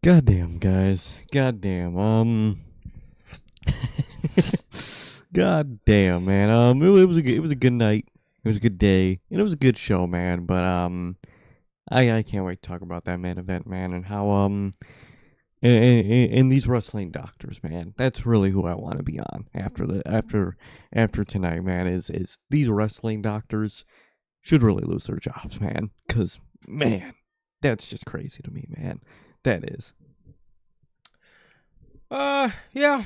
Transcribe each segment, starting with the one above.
Goddamn, guys. Goddamn. Goddamn, man. It was a good night. It was a good day, and it was a good show, man. But I can't wait to talk about that main event, man, and how and these wrestling doctors, man. That's really who I want to be on after tonight, man. Is these wrestling doctors should really lose their jobs, man? Cause man, that's just crazy to me, man. That is. Yeah.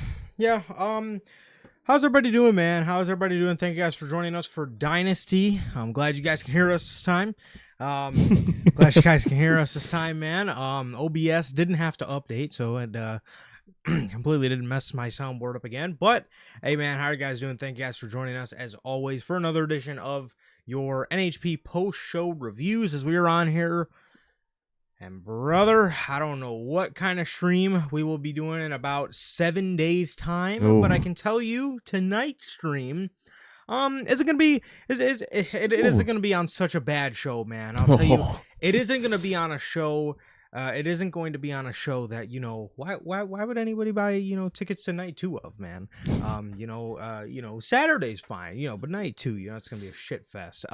How's everybody doing, man? How's everybody doing? Thank you guys for joining us for Dynasty. I'm glad you guys can hear us this time. Glad you guys can hear us this time, man. OBS didn't have to update, so it completely didn't mess my soundboard up again. But hey, man, how are you guys doing? Thank you guys for joining us as always for another edition of your NHP post-show reviews as we are on here. And brother, I don't know what kind of stream we will be doing in about 7 days time, but I can tell you tonight's stream isn't gonna be it isn't gonna be on such a bad show, man. I'll tell you, it isn't gonna be on a show. It isn't going to be on a show that, why would anybody buy, tickets to night 2 of, man? Saturday's fine, but night 2, it's gonna be a shit fest.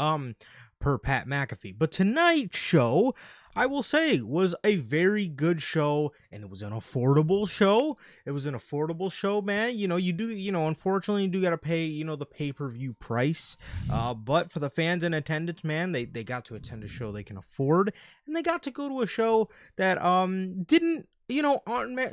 Per Pat McAfee. But tonight's show, I will say, was a very good show, and it was an affordable show. It was an affordable show, man. Unfortunately, you do got to pay, the pay-per-view price. But for the fans in attendance, man, they got to attend a show they can afford, and they got to go to a show that didn't,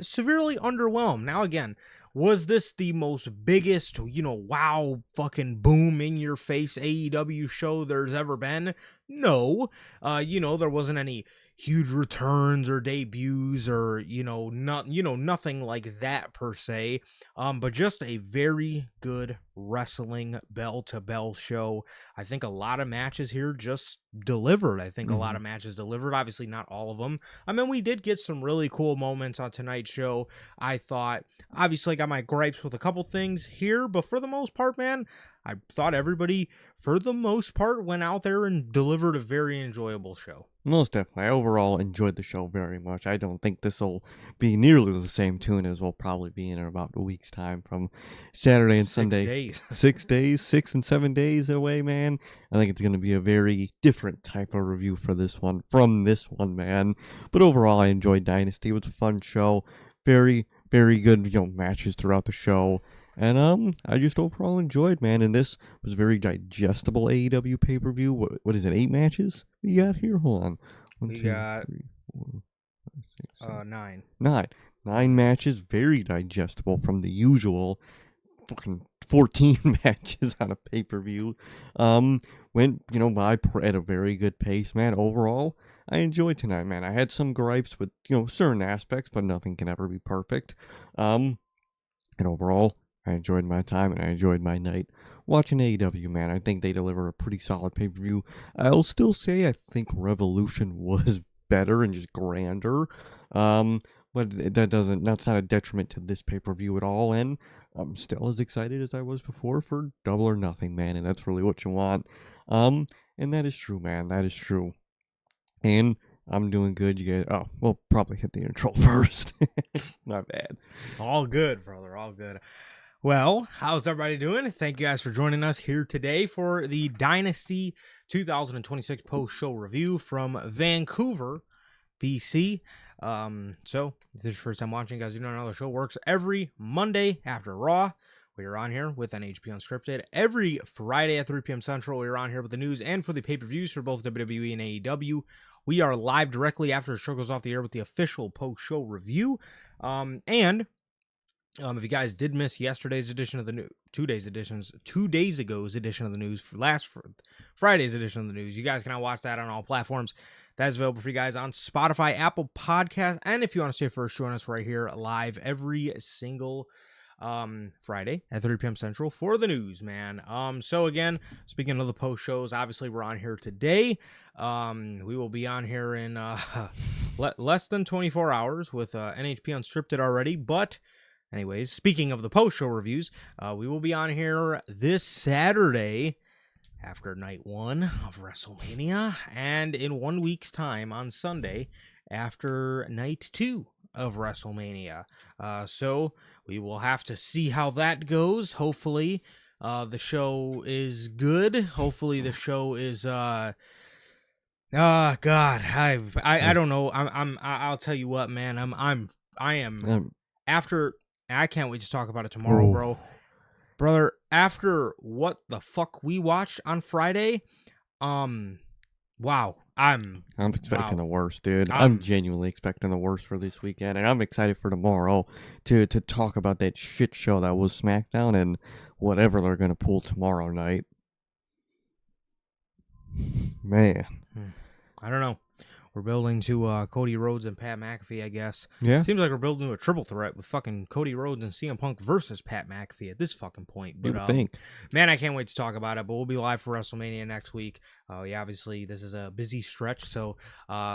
severely underwhelm. Now, again, was this the most biggest, wow, fucking boom in your face AEW show there's ever been? No. There wasn't any huge returns or debuts or, nothing like that per se. But just a very good wrestling bell-to-bell show. I think a lot of matches here just delivered. A lot of matches delivered. Obviously, not all of them. I mean, we did get some really cool moments on tonight's show. I thought, obviously, I got my gripes with a couple things here, but for the most part, man, I thought everybody, for the most part, went out there and delivered a very enjoyable show. Most definitely. I overall enjoyed the show very much. I don't think this will be nearly the same tune as we'll probably be in about a week's time from Saturday and Sunday. 6 days, 6 and 7 days away, man. I think it's going to be a very different type of review for this one, man. But overall, I enjoyed Dynasty. It was a fun show. Very, very good, matches throughout the show. And I just overall enjoyed, man. And this was a very digestible AEW pay-per-view. What is it, 8 matches we got here? Hold on. We got 9. 9 matches, very digestible from the usual fucking 14 matches on a pay-per-view. Went, by at a very good pace, man. Overall, I enjoyed tonight, man. I had some gripes with, certain aspects, but nothing can ever be perfect. And overall, I enjoyed my time and I enjoyed my night watching AEW, man. I think they deliver a pretty solid pay-per-view. I'll still say I think Revolution was better and just grander. But that's not a detriment to this pay-per-view at all. And I'm still as excited as I was before for Double or Nothing, man. And that's really what you want. And that is true, man. That is true. And I'm doing good. You guys, we'll probably hit the intro first. Not bad. All good, brother. All good. Well, how's everybody doing? Thank you guys for joining us here today for the Dynasty 2026 post-show review from Vancouver, BC. So, if this is your first time watching, guys, you know how the show works. Every Monday after Raw, we are on here with NHP Unscripted. Every Friday at 3 p.m. Central, we are on here with the news and for the pay-per-views for both WWE and AEW. We are live directly after the show goes off the air with the official post-show review. If you guys did miss yesterday's edition of the news, 2 days ago's edition of the news, Friday's edition of the news, you guys can now watch that on all platforms. That is available for you guys on Spotify, Apple Podcasts, and if you want to stay first, join us right here live every single Friday at 3 p.m. Central for the news, man. So again, speaking of the post shows, obviously we're on here today. We will be on here in less than 24 hours with NHP Unscripted already, but anyways, speaking of the post-show reviews, we will be on here this Saturday after night 1 of WrestleMania, and in 1 week's time on Sunday after night 2 of WrestleMania. So we will have to see how that goes. Hopefully, the show is good. Hopefully, the show is God, I don't know. I'll tell you what, man. I am Um, after. I can't wait to talk about it tomorrow, oh, bro. Brother, after what the fuck we watched on Friday, wow. I'm expecting the worst, dude. I'm I'm genuinely expecting the worst for this weekend, and I'm excited for tomorrow to talk about that shit show that was SmackDown and whatever they're gonna pull tomorrow night. Man, I don't know. We're building to Cody Rhodes and Pat McAfee, I guess. yeah, Seems like we're building to a triple threat with fucking Cody Rhodes and CM Punk versus Pat McAfee at this fucking point. you But would think. man, I can't wait to talk about it. But we'll be live for WrestleMania next week. Yeah, obviously this is a busy stretch, so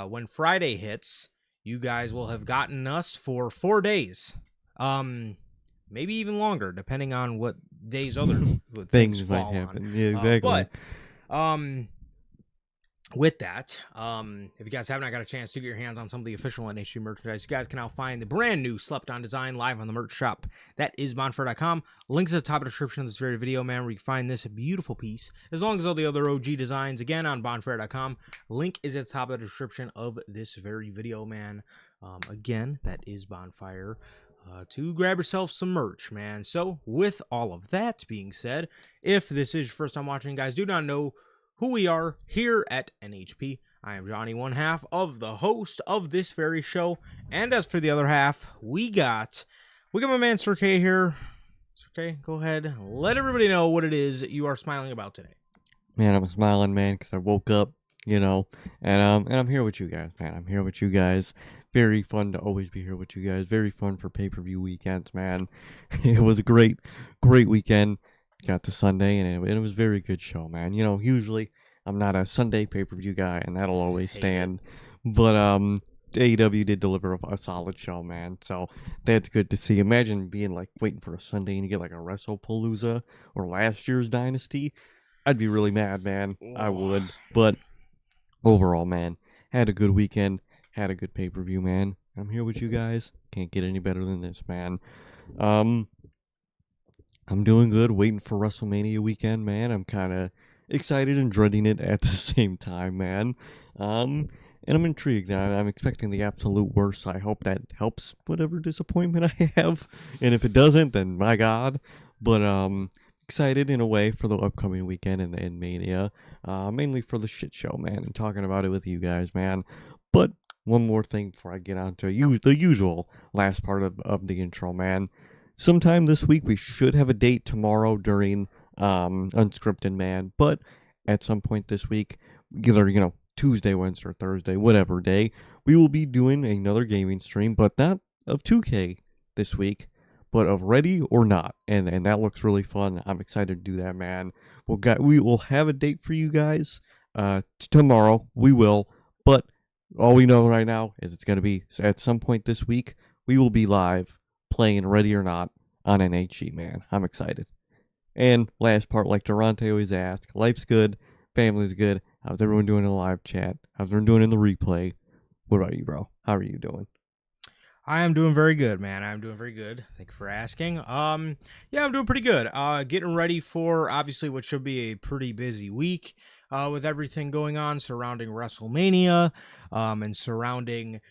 when Friday hits, you guys will have gotten us for 4 days. Maybe even longer, depending on what days other things might fall happen. on. Yeah, exactly. But with that, if you guys haven't got a chance to get your hands on some of the official NHG merchandise, you guys can now find the brand new Slept On design live on the merch shop. That is bonfire.com. Links at the top of the description of this very video, man, where you can find this beautiful piece, as long as all the other OG designs, again, on bonfire.com. Link is at the top of the description of this very video, man. Again, that is bonfire. To grab yourself some merch, man. So, with all of that being said, if this is your first time watching, guys, do not know who we are here at NHP. I am Johnny, one half of the host of this very show. And as for the other half, we got my man Sir K here. Sir K, go ahead. Let everybody know what it is you are smiling about today. Man, I'm smiling, man, because I woke up, and I'm here with you guys, man. I'm here with you guys. Very fun to always be here with you guys. Very fun for pay-per-view weekends, man. It was a great weekend. Got to Sunday, and it was a very good show, man. Usually I'm not a Sunday pay-per-view guy, and that'll always stand. But AEW did deliver a solid show, man. So that's good to see. Imagine being like waiting for a Sunday and you get like a WrestlePalooza or last year's Dynasty. I'd be really mad, man. I would. But overall, man, had a good weekend. Had a good pay-per-view, man. I'm here with you guys. Can't get any better than this, man. I'm doing good, waiting for WrestleMania weekend, man. I'm kind of excited and dreading it at the same time, man. And I'm intrigued. I'm expecting the absolute worst. I hope that helps whatever disappointment I have. And if it doesn't, then my God. But excited in a way for the upcoming weekend and Mania. Mainly for the shit show, man, and talking about it with you guys, man. But one more thing before I get on to the usual last part of the intro, man. Sometime this week, we should have a date tomorrow during Unscripted, man. But at some point this week, either, Tuesday, Wednesday, or Thursday, whatever day, we will be doing another gaming stream, but not of 2K this week, but of Ready or Not. And that looks really fun. I'm excited to do that, man. We will have a date for you guys tomorrow. We will. But all we know right now is it's going to be at some point this week, we will be live playing Ready or Not on NHG, man. I'm excited. And last part, like Durante always asks, life's good, family's good. How's everyone doing in the live chat? How's everyone doing in the replay? What about you, bro? How are you doing? I am doing very good, man. I'm doing very good. Thank you for asking. Yeah, I'm doing pretty good. Getting ready for obviously what should be a pretty busy week with everything going on surrounding WrestleMania and surrounding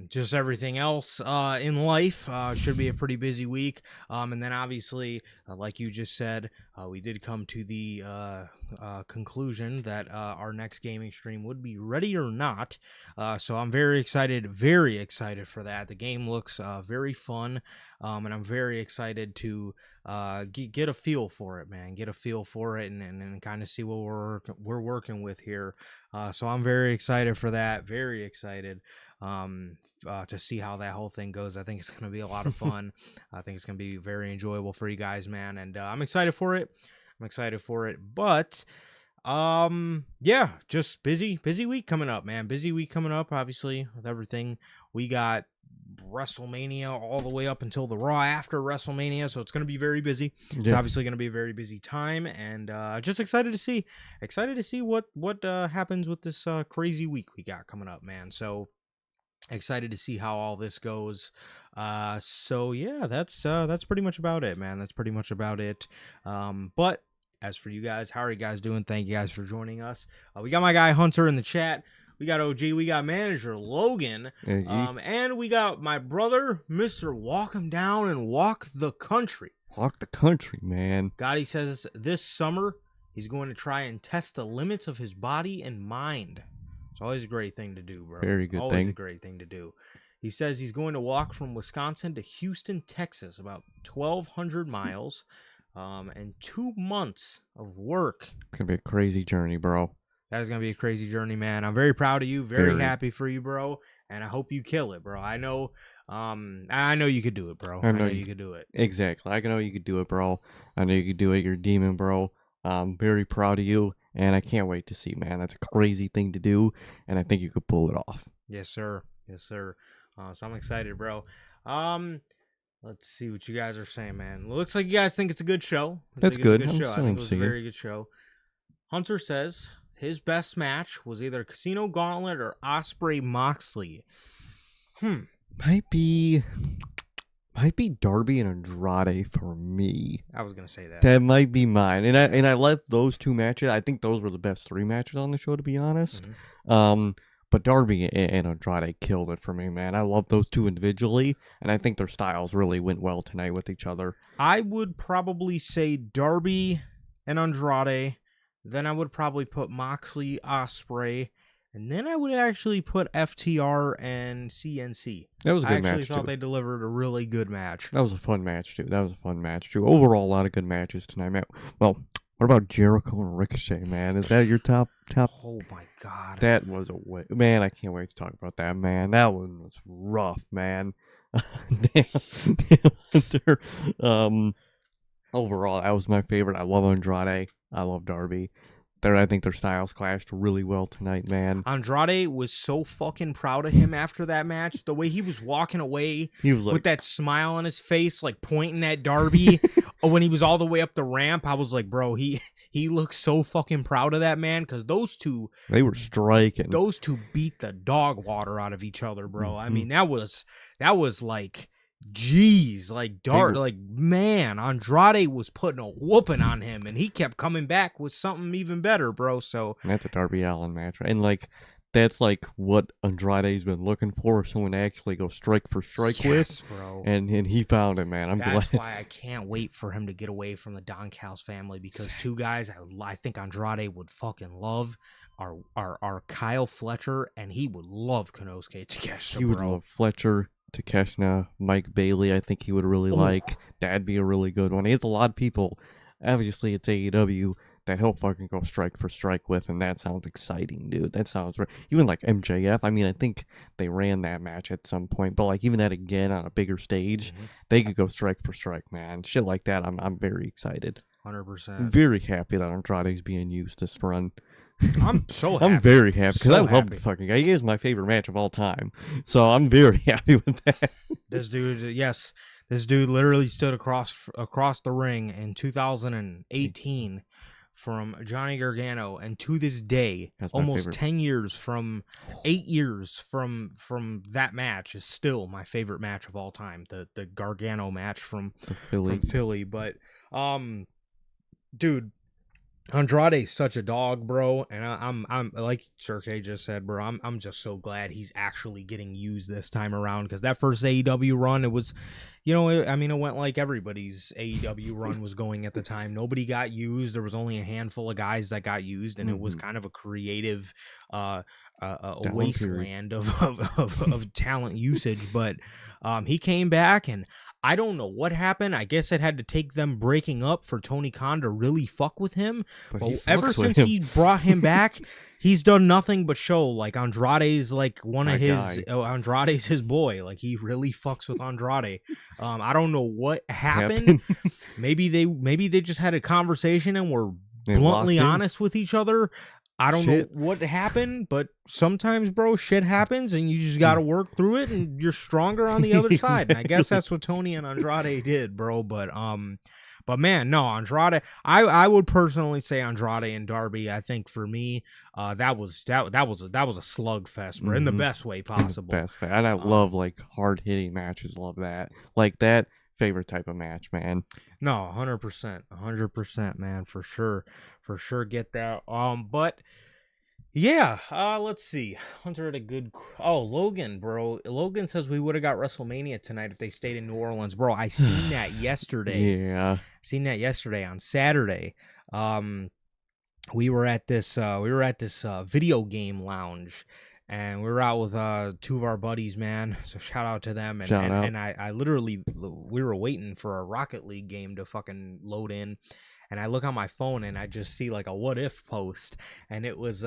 just everything else in life. Should be a pretty busy week. And then obviously, like you just said, we did come to the conclusion that our next gaming stream would be Ready or Not. So I'm very excited for that. The game looks very fun, and I'm very excited to get a feel for it, man. Get a feel for it and kind of see what we're working with here. So I'm very excited for that. Very excited to see how that whole thing goes. I think it's going to be a lot of fun. I think it's going to be very enjoyable for you guys, man. And I'm excited for it. But yeah, just busy week coming up, man. Busy week coming up, obviously, with everything. We got WrestleMania all the way up until the Raw after WrestleMania, so it's going to be very busy. Yeah. It's obviously going to be a very busy time, and just excited to see what happens with this crazy week we got coming up, man. So Excited to see how all this goes. So yeah, that's pretty much about it, man. That's pretty much about it. But as for you guys, how are you guys doing? Thank you guys for joining us. We got my guy Hunter in the chat. We got OG. We got manager Logan. And we got my brother, Mr. Walk 'em Down and Walk the Country. Walk the country, man. Gotti says this summer he's going to try and test the limits of his body and mind. It's always a great thing to do, bro. Very good always thing. a great thing to do. He says he's going to walk from Wisconsin to Houston, Texas, about 1,200 miles, and 2 months of work. It's going to be a crazy journey, bro. That is going to be a crazy journey, man. I'm very proud of you. Very happy for you, bro. And I hope you kill it, bro. I know you could do it, bro. I know you could do it. Exactly. I know you could do it, bro. I know you could do it. You're a demon, bro. I'm very proud of you. And I can't wait to see, man. That's a crazy thing to do, and I think you could pull it off. Yes, sir. Yes, sir. So I'm excited, bro. Let's see what you guys are saying, man. Looks like you guys think it's a good show. That's good. I think it was a very good show. Hunter says his best match was either Casino Gauntlet or Opsreay Moxley. Might be Darby and Andrade for me. I was gonna say that. That might be mine. And I left those two matches. I think those were the best 3 matches on the show, to be honest. But Darby and Andrade killed it for me, man. I love those two individually, and I think their styles really went well tonight with each other. I would probably say Darby and Andrade. Then I would probably put Moxley, Opsreay. And then I would actually put FTR and CNC. That was a good match, I actually thought they delivered a really good match. That was a fun match, too. Overall, a lot of good matches tonight, man. Well, what about Jericho and Ricochet, man? Is that your top? Oh, my God. That was a way. Man, I can't wait to talk about that, man. That one was rough, man. Overall, that was my favorite. I love Andrade. I love Darby. I think their styles clashed really well tonight, man. Andrade was so fucking proud of him after that match. The way he was walking away, he was like, with that smile on his face, like pointing at Darby. When he was all the way up the ramp, I was like, bro, he looks so fucking proud of that man, because those two, they were striking. Those two beat the dog water out of each other, bro. I mean, that was like, jeez, like man, Andrade was putting a whooping on him, and he kept coming back with something even better, bro. So that's a Darby Allin match, right? And that's what Andrade's been looking for, someone to actually go strike for strike with, bro. And he found it, man. That's glad. Why I can't wait for him to get away from the Don Callis family, because two guys I think Andrade would fucking love are Kyle Fletcher, and he would love Konosuke Takeshita. He would love Fletcher, Takeshita, Mike Bailey. I think he would really like. That'd be a really good one. He has a lot of people. Obviously, it's AEW that he'll fucking go strike for strike with, and that sounds exciting, dude. That sounds right. Even like MJF. I mean, I think they ran that match at some point, but even that again on a bigger stage, they could go strike for strike, man. Shit like that. I'm very excited. 100%. I'm very happy that Andrade's being used this run. I'm so happy. I'm very happy because I love the fucking guy. He is my favorite match of all time. So I'm very happy with that. This dude literally stood across the ring in 2018 from Johnny Gargano, and to this day, almost 10 years from 8 years from that match, is still my favorite match of all time. The Gargano match from Philly. But dude, Andrade's such a dog, bro, and I'm like Sir K just said, bro. I'm just so glad he's actually getting used this time around, because that first AEW run, it was, it went like everybody's AEW run was going at the time. Nobody got used. There was only a handful of guys that got used, and it was kind of a creative a wasteland of talent usage. But he came back, and I don't know what happened. I guess it had to take them breaking up for Tony Khan to really fuck with him. But ever since he brought him back, he's done nothing but show like Andrade's Andrade's his boy. Like, he really fucks with Andrade. I don't know what happened. Maybe they just had a conversation and were bluntly honest with each other. I don't know what happened, but sometimes, bro, shit happens, and you just got to work through it, and you're stronger on the other side. And I guess that's what Tony and Andrade did, bro. But But man, no, Andrade. I would personally say Andrade and Darby. I think for me, that was a slugfest, bro, in the best way possible. Best, and I love like hard hitting matches. Love that, like that favorite type of match, man. No, 100%, man, for sure, get that. But yeah, let's see. Hunter had a good. Oh, Logan, bro. Logan says we would have got WrestleMania tonight if they stayed in New Orleans, bro. I seen that yesterday. Yeah, seen that yesterday on Saturday. We were at this video game lounge, and we were out with two of our buddies, man. So shout out to them. And and I literally, we were waiting for a Rocket League game to fucking load in. And I look on my phone and I just see like a what if post, and it was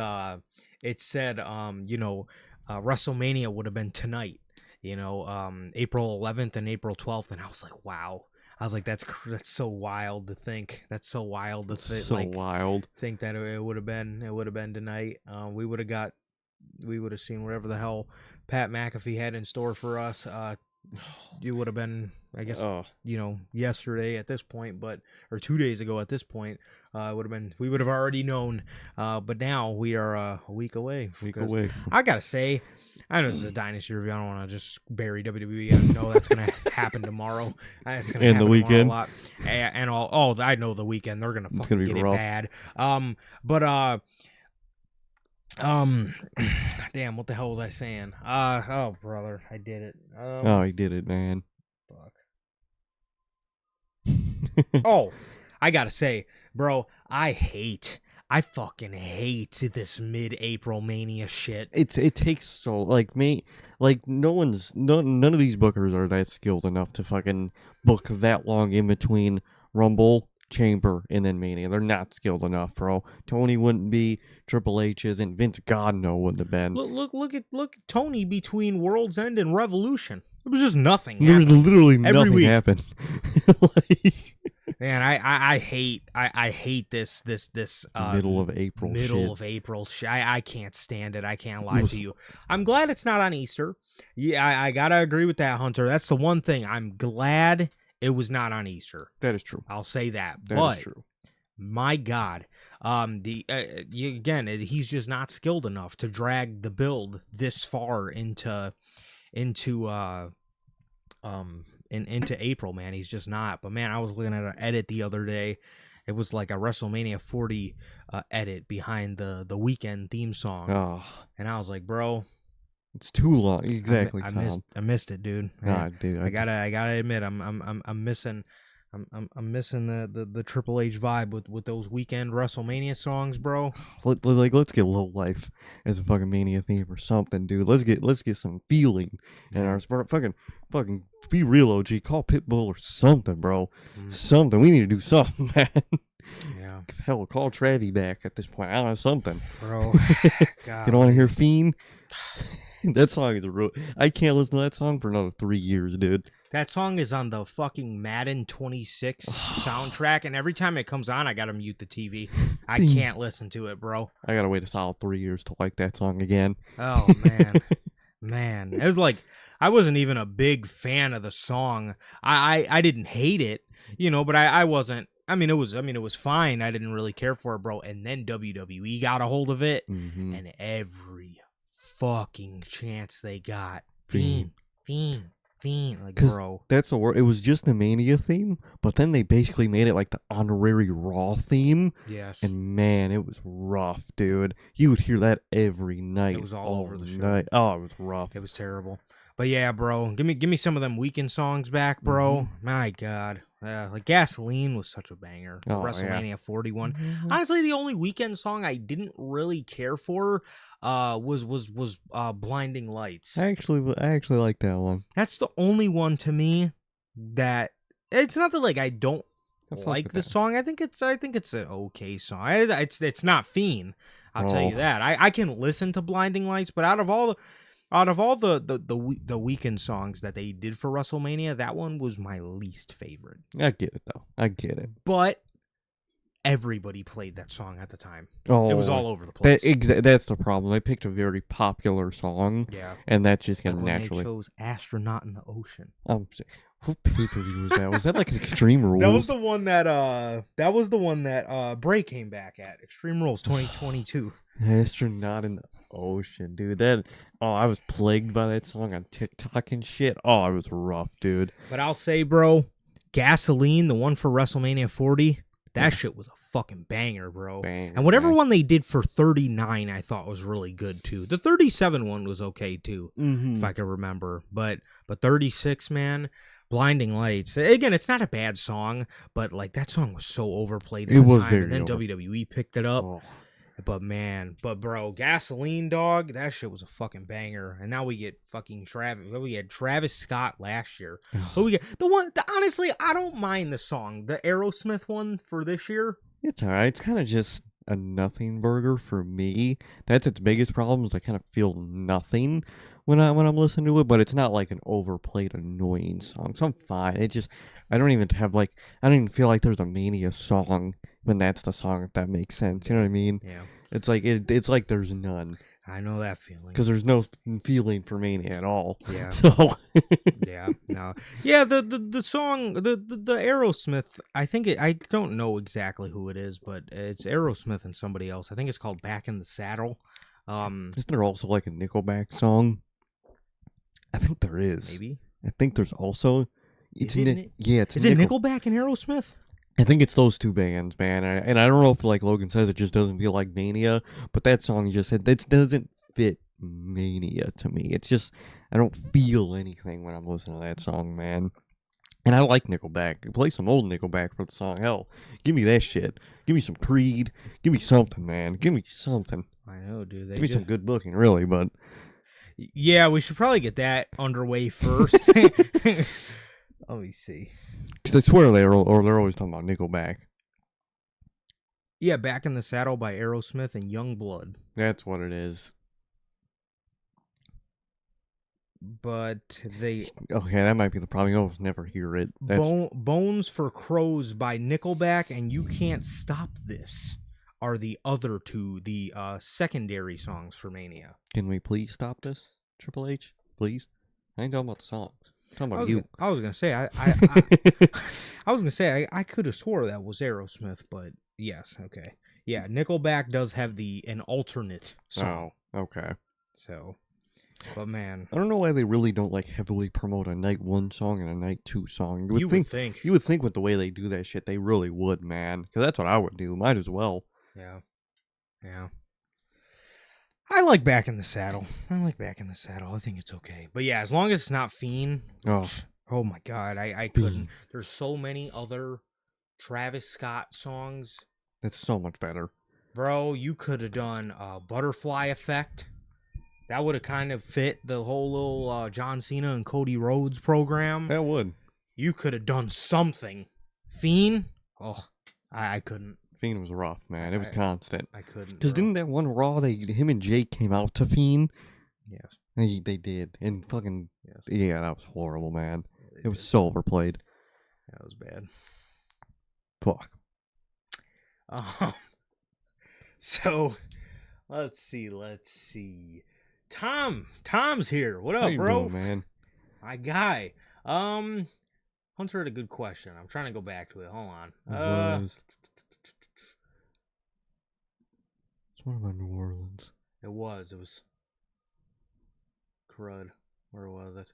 it said WrestleMania would have been tonight, April 11th and April 12th, and I was like, wow. I was like, that's so wild to think. That's so wild to think. So wild. Think that it would have been tonight. We would have seen whatever the hell Pat McAfee had in store for us. It would have been, I guess, yesterday at this point, or 2 days ago at this point. We would have already known. But now we are a week away. I gotta say, I know this is a Dynasty review. I don't want to just bury WWE. I know that's gonna happen tomorrow. It's gonna happen the weekend a lot. And all. I know the weekend they're gonna fucking get rough. It bad. Damn, what the hell was I saying? Oh, brother, I did it. He did it, man. Fuck. Oh, I gotta say, bro, I fucking hate this mid-April Mania shit. It takes so none of these bookers are that skilled enough to fucking book that long in between Rumble, Chamber, and then Mania. They're not skilled enough, bro. Tony wouldn't be, Triple H isn't, Vince God no wouldn't have been. Look at Tony between World's End and Revolution. It was just nothing. There's literally nothing happened. Man, I hate this middle of April shit. I can't stand it. I can't lie to you. I'm glad it's not on Easter. Yeah, I gotta agree with that, Hunter. That's the one thing. I'm glad it was not on Easter. That is true. I'll say that. That is true. My God, he's just not skilled enough to drag the build this far into April, man. He's just not. But man, I was looking at an edit the other day. It was like a WrestleMania 40 edit behind the Weekend theme song. Oh. And I was like, bro, it's too long. Exactly, I Tom. I missed it, dude. Dude, I gotta admit, I'm missing the Triple H vibe with those Weekend WrestleMania songs, bro. Let's get Low Life as a fucking Mania theme or something, dude. Let's get some feeling in our sport. Fucking be real, OG. Call Pitbull or something, bro. Something. We need to do something, man. Yeah. Hell, call Travie back at this point. I don't know, something, bro. God. You don't want to hear Fiend? That song is I can't listen to that song for another 3 years, dude. That song is on the fucking Madden 26 soundtrack, and every time it comes on, I gotta mute the TV. I can't listen to it, bro. I gotta wait a solid 3 years to like that song again. Oh, man. It was like, I wasn't even a big fan of the song. I didn't hate it, but I wasn't. It was fine. I didn't really care for it, bro. And then WWE got a hold of it, and every fucking chance they got, Fiend, like, bro. That's the word. It was just the Mania theme, but then they basically made it like the honorary Raw theme. Yes. And man, it was rough, dude. You would hear that every night. It was all over the show. Oh, it was rough. It was terrible. But yeah, bro, give me some of them Weekend songs back, bro. My God. Like Gasoline was such a banger. WrestleMania 41. Honestly, the only Weekend song I didn't really care for was Blinding Lights. I actually like that one. That's the only one to me that it's not that like I don't like the song. I think it's an okay song. It's not Fiend. I'll tell you that. I can listen to Blinding Lights, but out of all the Weekend songs that they did for WrestleMania, that one was my least favorite. I get it though. I get it. But everybody played that song at the time. Oh, it was all over the place. That's the problem. They picked a very popular song. Yeah. And that's just gonna like naturally. They chose Astronaut in the Ocean. What pay-per-view was that? Was that like an Extreme Rules? That was the one that Bray came back at Extreme Rules 2022. Astronaut in the Ocean, dude. I was plagued by that song on TikTok and shit. Oh, it was rough, dude. But I'll say, bro, Gasoline, the one for WrestleMania 40, that shit was a fucking banger, bro. And whatever one they did for 39, I thought was really good too. The 37 one was okay too, if I can remember. But 36, man. Blinding Lights. Again, it's not a bad song, but like that song was so overplayed at the time, and then WWE picked it up. But bro, Gasoline, dog, that shit was a fucking banger. And now we get fucking Travis. We had Travis Scott last year. But we get honestly, I don't mind the song, the Aerosmith one for this year. It's alright. It's kind of just a nothing burger for me. That's its biggest problem. Is I kind of feel nothing when I'm listening to it, but it's not like an overplayed annoying song, so I'm fine. I don't even feel like there's a Mania song when that's the song, if that makes sense. You know what I mean? Yeah. It's like there's none. I know that feeling. Because there's no feeling for Mania at all. Yeah. So yeah. No. Yeah. The song, the Aerosmith. I don't know exactly who it is, but it's Aerosmith and somebody else. I think it's called "Back in the Saddle." Isn't there also like a Nickelback song? I think there is. Maybe. I think there's also. Is it Nickelback and Aerosmith? I think it's those two bands, man. And I don't know if, like Logan says, it just doesn't feel like Mania, but that song it doesn't fit Mania to me. It's just, I don't feel anything when I'm listening to that song, man. And I like Nickelback. Play some old Nickelback for the song. Hell, give me that shit. Give me some Creed. Give me something, man. Give me something. I know, dude. Give me some good booking, really, but... Yeah, we should probably get that underway first. Let me see. Because I swear they're always talking about Nickelback. Yeah, Back in the Saddle by Aerosmith and Youngblood. That's what it is. But they... Okay, that might be the problem. You almost never hear it. Bones for Crows by Nickelback and You Can't Stop This are the other two, the secondary songs for Mania. Can we please stop this, Triple H? Please? I ain't talking about the songs. I'm talking about you. I was gonna say I could have swore that was Aerosmith, but yes, okay. Yeah, Nickelback does have an alternate song. Oh, okay. So, but man, I don't know why they really don't like heavily promote a night 1 song and a night 2 song. You would think with the way they do that shit, they really would, man. Because that's what I would do. Might as well. Yeah. I like Back in the Saddle. I think it's okay. But yeah, as long as it's not Fiend. Oh my God, I couldn't. There's so many other Travis Scott songs. That's so much better. Bro, you could have done Butterfly Effect. That would have kind of fit the whole little John Cena and Cody Rhodes program. That would. You could have done something. Fiend? Oh, I couldn't. Fiend was rough, man. It was constant. I couldn't. Because didn't that one Raw, him and Jake came out to Fiend? Yes. They did. And fucking... Yes. Yeah, that was horrible, man. It was so overplayed. That was bad. Fuck. So, let's see. Tom's here. What up, How you bro? doing, man? My guy. Hunter had a good question. I'm trying to go back to it. Hold on. What about New Orleans? It was crud. Where was it?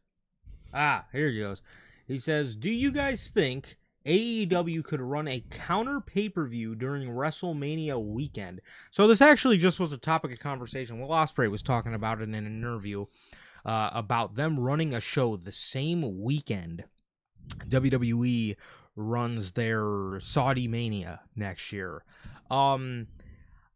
Here he goes. He says, do you guys think AEW could run a counter pay-per-view during WrestleMania weekend? So this actually just was a topic of conversation. Will Ospreay was talking about it in an interview about them running a show the same weekend WWE runs their Saudi Mania next year.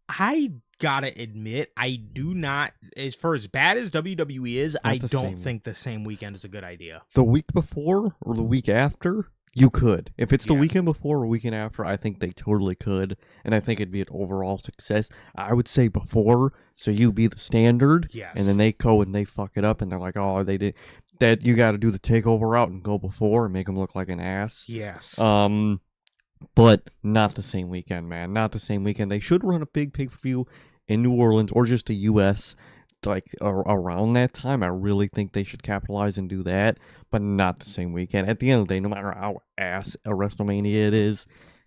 I gotta admit, I do not, as bad as WWE is, I don't think the same weekend is a good idea. The week before or the week after, you could. If it's the weekend before or weekend after, I think they totally could, and I think it'd be an overall success. I would say before, so you be the standard, and then they go and they fuck it up, and they're like, oh, they did that. You got to do the takeover route and go before and make them look like an ass. Yes. But not the same weekend, man. Not the same weekend. They should run a big pay-per-view in New Orleans or just the U.S. like around that time, I really think they should capitalize and do that, but not the same weekend. At the end of the day, no matter how ass a WrestleMania it is,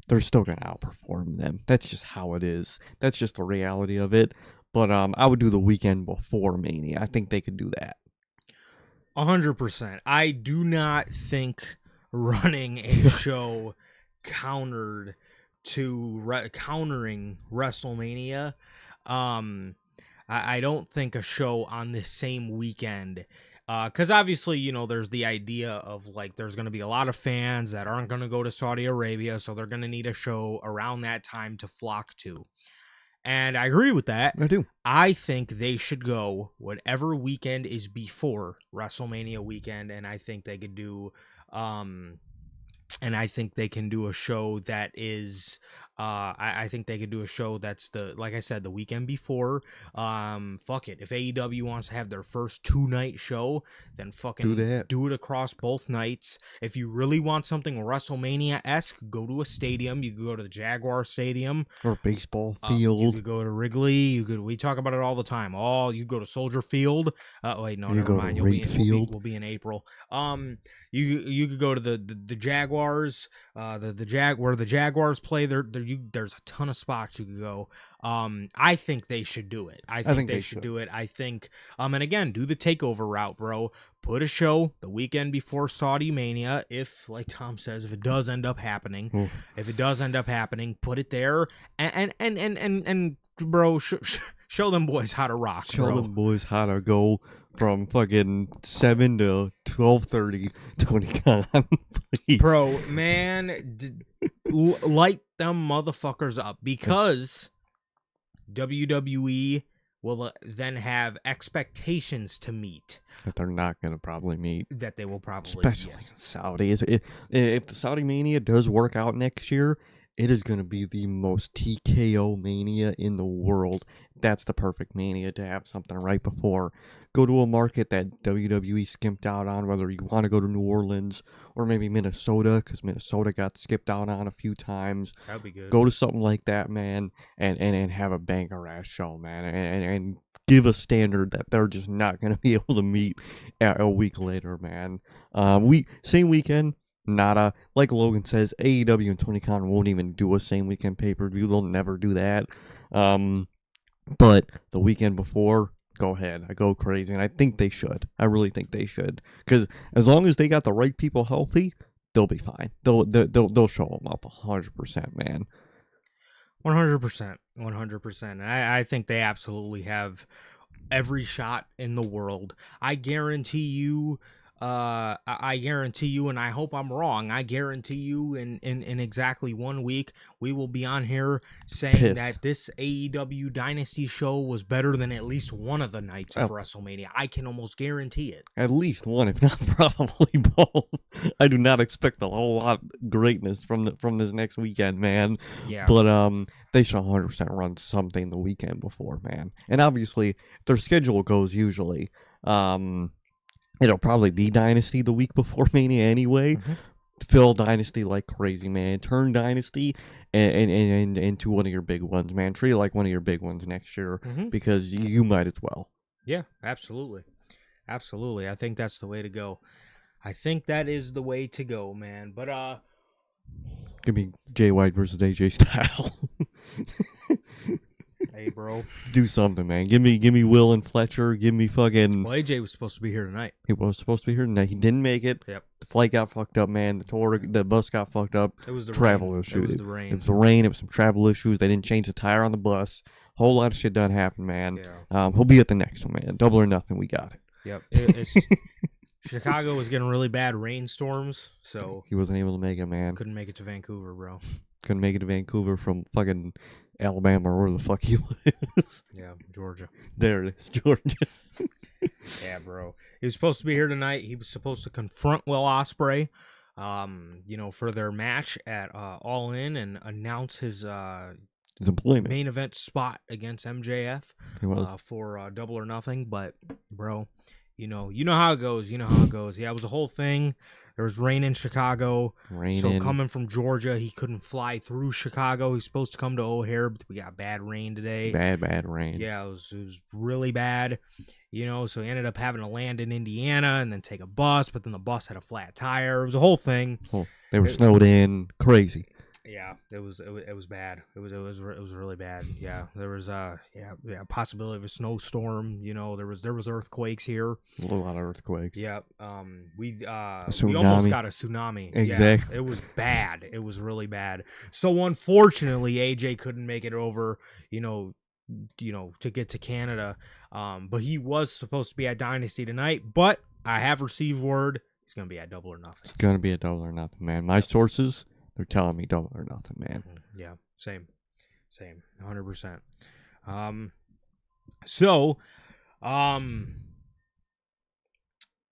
they're still gonna outperform them. That's just how it is. That's just the reality of it. But I would do the weekend before Mania. I think they could do that. 100%. I do not think running a show countering WrestleMania. I don't think a show on the same weekend, because obviously, there's the idea of like there's going to be a lot of fans that aren't going to go to Saudi Arabia, so they're going to need a show around that time to flock to. And I agree with that. I do. I think they should go whatever weekend is before WrestleMania weekend, and I think they could do and I think they can do a show that is I think they could do a show that's like I said, the weekend before. Fuck it. If AEW wants to have their first 2-night show, then fucking do it across both nights. If you really want something WrestleMania-esque, go to a stadium. You could go to the Jaguar Stadium. Or a baseball field. You could go to Wrigley. We talk about it all the time. You go to Soldier Field. Wait, no, never mind. We'll be in April. You could go to the Jaguars, where the Jaguars play. There's a ton of spots you could go. I think they should do it. I think they should do it. I think, and again, do the takeover route, bro. Put a show the weekend before Saudi Mania. If, like Tom says, if it does end up happening, put it there, and bro, show them boys how to rock. Show them boys how to go from fucking 7 to 12:30 20con, please. Bro, man, light them motherfuckers up, because WWE will then have expectations to meet that they're not going to probably meet. That they will probably, especially Saudi. If the Saudi Mania does work out next year, it is going to be the most TKO Mania in the world. That's the perfect Mania to have something right before. Go to a market that WWE skimped out on, whether you want to go to New Orleans or maybe Minnesota, because Minnesota got skipped out on a few times. That'd be good. Go to something like that, man, and have a banger-ass show, man, and give a standard that they're just not going to be able to meet a week later, man. Same weekend. Nada. Like Logan says, AEW and Tony Khan won't even do a same weekend pay-per-view. They'll never do that. But the weekend before, go ahead. I go crazy, and I think they should. I really think they should, because as long as they got the right people healthy, they'll be fine. They'll show them up 100%, man. 100%. I think they absolutely have every shot in the world. I guarantee you, and I hope I'm wrong, I guarantee you in exactly 1 week, we will be on here saying that this AEW Dynasty show was better than at least one of the nights of WrestleMania. I can almost guarantee it. At least one, if not probably both. I do not expect a whole lot of greatness from this next weekend, man. Yeah. But they should 100% run something the weekend before, man. And obviously, their schedule goes usually, it'll probably be Dynasty the week before Mania anyway. Mm-hmm. Fill Dynasty like crazy, man. Turn Dynasty and into one of your big ones, man. Treat it like one of your big ones next year, because you might as well. Yeah, absolutely. I think that's the way to go. I think that is the way to go, man. But give me Jay White versus AJ Styles. Hey, bro. Do something, man. Give me Will and Fletcher. Give me fucking... Well, AJ was supposed to be here tonight. He was supposed to be here tonight. He didn't make it. Yep. The flight got fucked up, man. The bus got fucked up. It was the travel rain. issues. It was the rain. It was the rain. It was some travel issues. They didn't change the tire on the bus. Whole lot of shit done happened, man. Yeah. He'll be at the next one, man. Double or nothing. We got it. Yep. Chicago was getting really bad rainstorms, so... He wasn't able to make it, man. Couldn't make it to Vancouver, bro. Couldn't make it to Vancouver from fucking Alabama or where the fuck he lives. Yeah, Georgia. There it is, Georgia. Yeah, bro. He was supposed to be here tonight. He was supposed to confront Will Ospreay, for their match at All In and announce his employment main event spot against MJF for Double or Nothing. But, bro, you know how it goes. Yeah, it was a whole thing. There was rain in Chicago. Raining. So coming from Georgia, he couldn't fly through Chicago. He's supposed to come to O'Hare, but we got bad rain today. Bad rain. Yeah, it was really bad. So he ended up having to land in Indiana and then take a bus, but then the bus had a flat tire. It was a whole thing. Oh, they were snowed in. Crazy. Yeah, it was bad. It was really bad. Yeah, there was possibility of a snowstorm. There was earthquakes here. A lot of earthquakes. Yeah. We tsunami. almost got a tsunami. Exactly. Yeah, it was bad. It was really bad. So unfortunately, AJ couldn't make it over. To get to Canada. But he was supposed to be at Dynasty tonight. But I have received word he's gonna be at Double or Nothing. It's gonna be a Double or Nothing, man. My sources, they're telling me Double or Nothing, man. Yeah, same, 100%.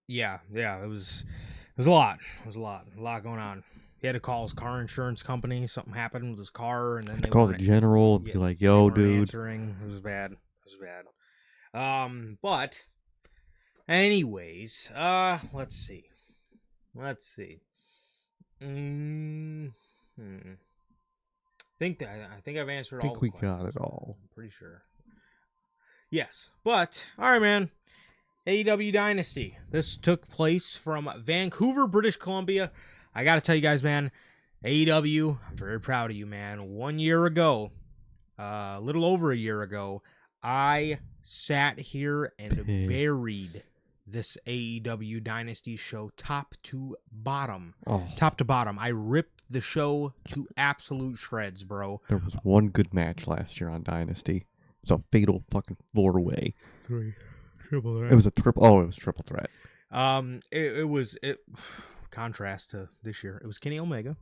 Yeah, it was a lot. It was a lot going on. He had to call his car insurance company. Something happened with his car, and then they call the general and be like, "Yo, dude." Answering. It was bad. But anyways, let's see. I think I've answered all the questions. We got it all. I'm pretty sure. Yes, but all right, man. AEW Dynasty. This took place from Vancouver, British Columbia. I got to tell you guys, man, AEW, I'm very proud of you, man. 1 year ago, a little over a year ago, I sat here and buried this AEW Dynasty show top to bottom. Top to bottom. I ripped the show to absolute shreds, bro. There was one good match last year on Dynasty. It was a fatal fucking four-way. Triple threat. It was a triple. Oh, it was triple threat. It was contrast to this year. It was Kenny Omega.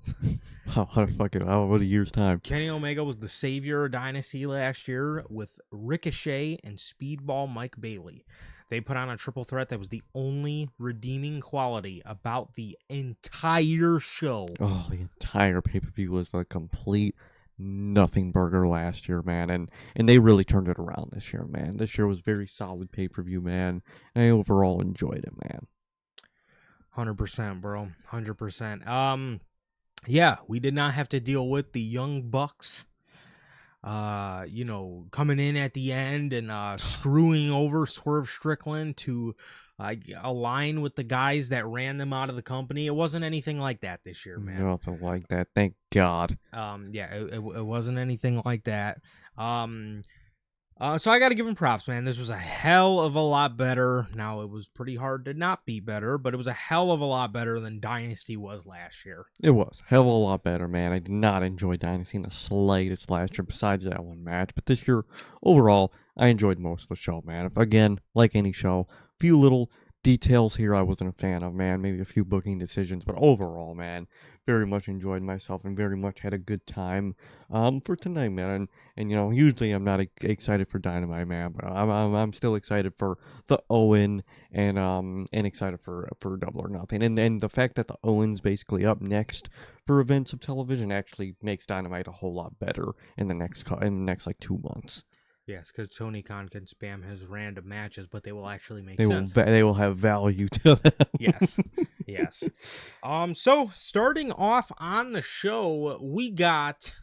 What a year's time. Kenny Omega was the savior of Dynasty last year with Ricochet and Speedball Mike Bailey. They put on a triple threat that was the only redeeming quality about the entire show. Oh, the entire pay-per-view was a complete nothing burger last year, man, and they really turned it around this year, man. This year was very solid pay-per-view, man. I overall enjoyed it, man. 100%, bro. 100%. Yeah, we did not have to deal with the Young Bucks, coming in at the end and screwing over Swerve Strickland to align with the guys that ran them out of the company. It wasn't anything like that this year, man. Nothing like that. Thank God. It wasn't anything like that. So I got to give him props, man. This was a hell of a lot better. Now, it was pretty hard to not be better, but it was a hell of a lot better than Dynasty was last year. It was hell of a lot better, man. I did not enjoy Dynasty in the slightest last year besides that one match. But this year, overall, I enjoyed most of the show, man. Again, like any show, a few little details here I wasn't a fan of, man. Maybe a few booking decisions, but overall, man, very much enjoyed myself and very much had a good time for tonight, man. And usually I'm not excited for Dynamite, man, but I'm still excited for the Owen and excited for Double or Nothing. And the fact that the Owen's basically up next for events of television actually makes Dynamite a whole lot better in the next like 2 months. Yes, because Tony Khan can spam his random matches, but they will actually make sense. They will have value to them. Yes. So starting off on the show, we got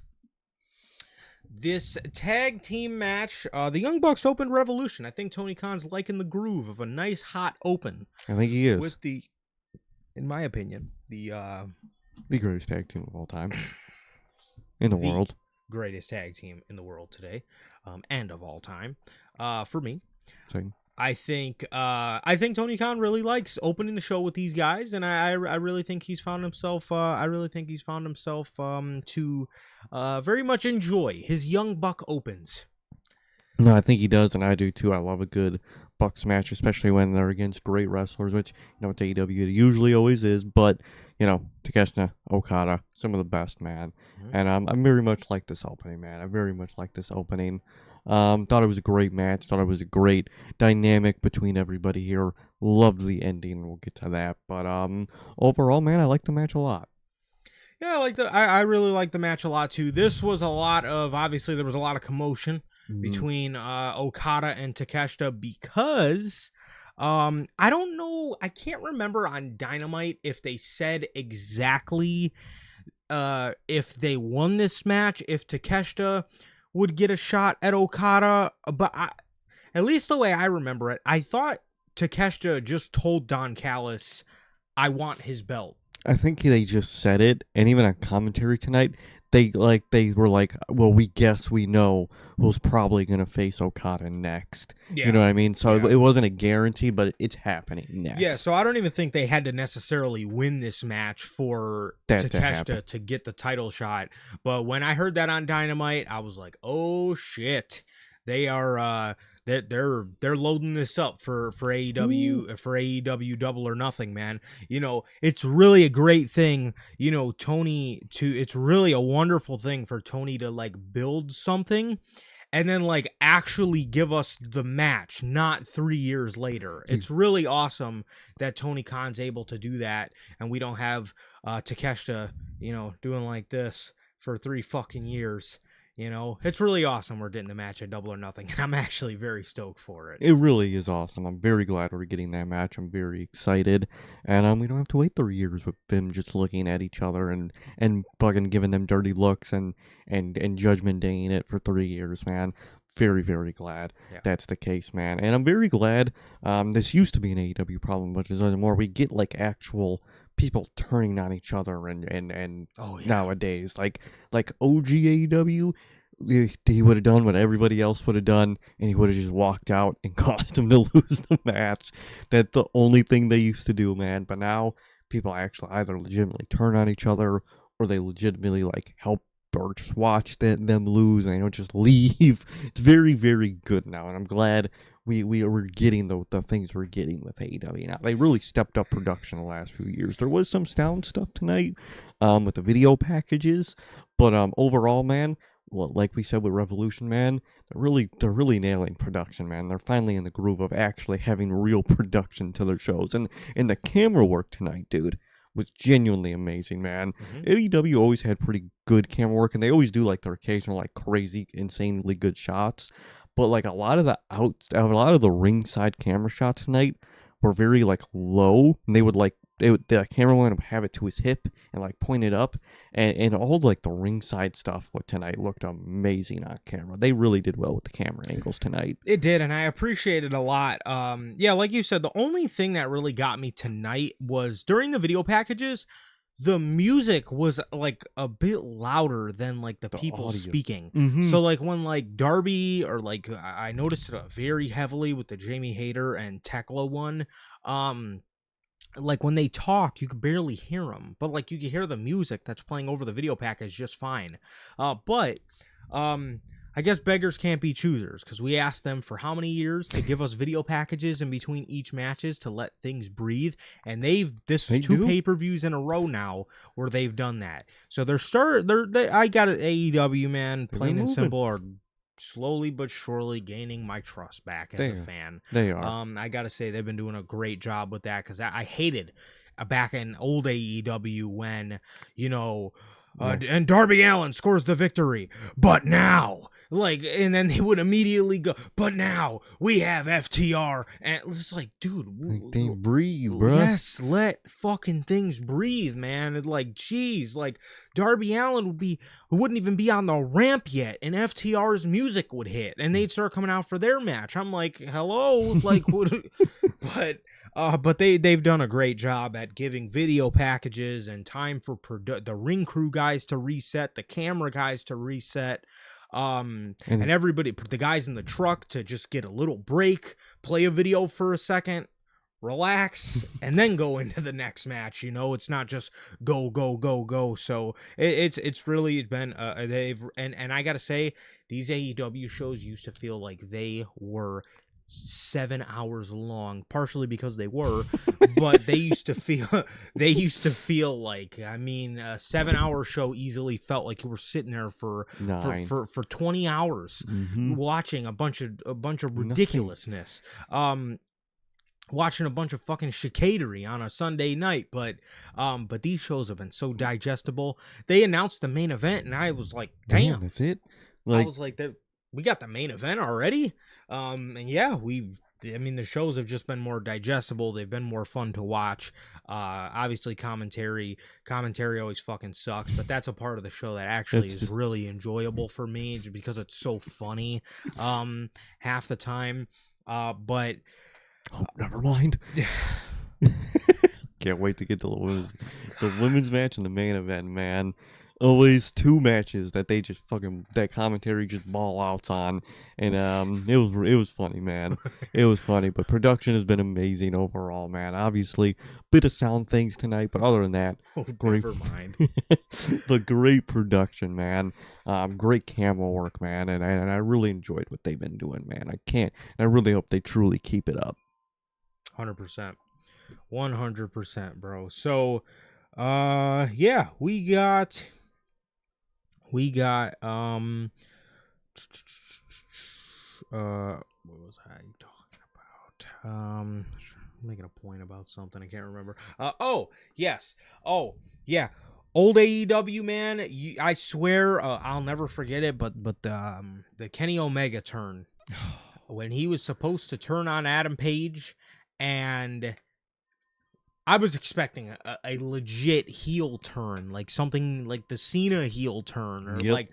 this tag team match. The Young Bucks opened Revolution. I think Tony Khan's liking the groove of a nice hot open. I think he is. With in my opinion, the greatest tag team of all time in the world. Greatest tag team in the world today, and of all time, for me. Same. I think Tony Khan really likes opening the show with these guys, and I really think he's found himself. To very much enjoy his Young Buck opens. No, I think he does, and I do too. I love a good Bucks match, especially when they're against great wrestlers, which it's AEW usually always is. But Takeshita, Okada, some of the best, man. Mm-hmm. And I very much like this opening, man. I very much like this opening. Thought it was a great match. Thought it was a great dynamic between everybody here. Loved the ending. We'll get to that. But overall, man, I like the match a lot. Yeah, I really like the match a lot too. This was obviously there was a lot of commotion between Okada and Takeshita because I don't know. I can't remember on Dynamite if they said exactly if they won this match, if Takeshita would get a shot at Okada, but at least the way I remember it, I thought Takeshita just told Don Callis, "I want his belt." I think they just said it, and even on commentary tonight, they were like, "Well, we guess we know who's probably gonna face Okada next." Yeah. You know what I mean? So Yeah. it wasn't a guarantee, but it's happening next. Yeah, so I don't even think they had to necessarily win this match for That to happen. Takeshita to get the title shot. But when I heard that on Dynamite, I was like, "Oh shit. They are they're loading this up for AEW for AEW Double or Nothing, man." You know, it's really a great thing, you know, it's really a wonderful thing for Tony to like build something and then like actually give us the match, not 3 years later. It's really awesome that Tony Khan's able to do that, and we don't have Takeshita, you know, doing like this for 3 fucking years. You know, it's really awesome we're getting the match at Double or Nothing, and I'm actually very stoked for it. It really is awesome. I'm very glad we're getting that match. I'm very excited, and we don't have to wait 3 years with them just looking at each other and fucking giving them dirty looks and Judgment Daying it for 3 years, man. Very, very glad that's the case, man. And I'm very glad. This used to be an AEW problem, but there's more. We get like actual people turning on each other and nowadays like OG AEW, he would have done what everybody else would have done, and he would have just walked out and caused them to lose the match. That's the only thing they used to do, man. But now people actually either legitimately turn on each other or they legitimately like help or just watch them lose, and they don't just leave. It's very, very good now, and I'm glad we're getting the things we're getting with AEW now. They really stepped up production the last few years. There was some sound stuff tonight with the video packages, but overall, man, well, like we said with Revolution, man, they're really nailing production, man. They're finally in the groove of actually having real production to their shows, and the camera work tonight, dude, was genuinely amazing, man. AEW always had pretty good camera work, and they always do like their occasional like crazy, insanely good shots. But like a lot of the ringside camera shots tonight were very like low, and they would like the cameraman would have it to his hip and like point it up, and all like the ringside stuff tonight looked amazing on camera. They really did well with the camera angles tonight. It did, and I appreciate it a lot. Yeah, like you said, the only thing that really got me tonight was during the video packages, the music was like a bit louder than like the people audio speaking. So like when like Darby or like I noticed it very heavily with the Jamie Hayter and Tekla one. Like when they talk, you could barely hear them, but like you could hear the music that's playing over the video package just fine. But I guess beggars can't be choosers, because we asked them for how many years to give us video packages in between each matches to let things breathe, and this is 2 pay-per-views in a row now where they've done that. So I got it, AEW, man, plain and simple, are slowly but surely gaining my trust back as a fan. They are. I gotta say they've been doing a great job with that, because I hated back in old AEW when, you know, and Darby Allin scores the victory, but now, like, and then they would immediately go, but now we have FTR, and it's like, dude, they breathe, bro. Yes, let fucking things breathe, man. It's like, geez, like Darby Allin wouldn't even be on the ramp yet, and FTR's music would hit, and they'd start coming out for their match. I'm like, hello, like, what? But they've done a great job at giving video packages and time for the ring crew guys to reset, the camera guys to reset, and everybody, the guys in the truck to just get a little break, play a video for a second, relax, and then go into the next match. You know, it's not just go go go go. So it's really been and I gotta say, these AEW shows used to feel like they were 7 hours long, partially because they were, but they used to feel like, I mean, a 7-hour show easily felt like you were sitting there for 20 hours watching a bunch of ridiculousness. Watching a bunch of fucking chicanery on a Sunday night, but these shows have been so digestible. They announced the main event, and I was like, damn, that's it. I was like, that we got the main event already. And yeah, we I mean, the shows have just been more digestible. They've been more fun to watch. Obviously, commentary always fucking sucks, but that's a part of the show that actually It's is just really enjoyable for me just because it's so funny half the time. But oh, never mind. Can't wait to get to the women's match and the main event, man. Always two matches that they just fucking that commentary just ball outs on, and it was funny, man. It was funny, but production has been amazing overall, man. Obviously, bit of sound things tonight, but other than that, great. Never mind. The great production, man. Great camera work, man, and I really enjoyed what they've been doing, man. I really hope they truly keep it up. 100%. 100%, bro. So, yeah, we got, what was I talking about? Making a point about something. I can't remember. Oh, yes. Oh, yeah. Old AEW, man. I swear, I'll never forget it, but the Kenny Omega turn. When he was supposed to turn on Adam Page, and I was expecting a legit heel turn, like something like the Cena heel turn, or Yep.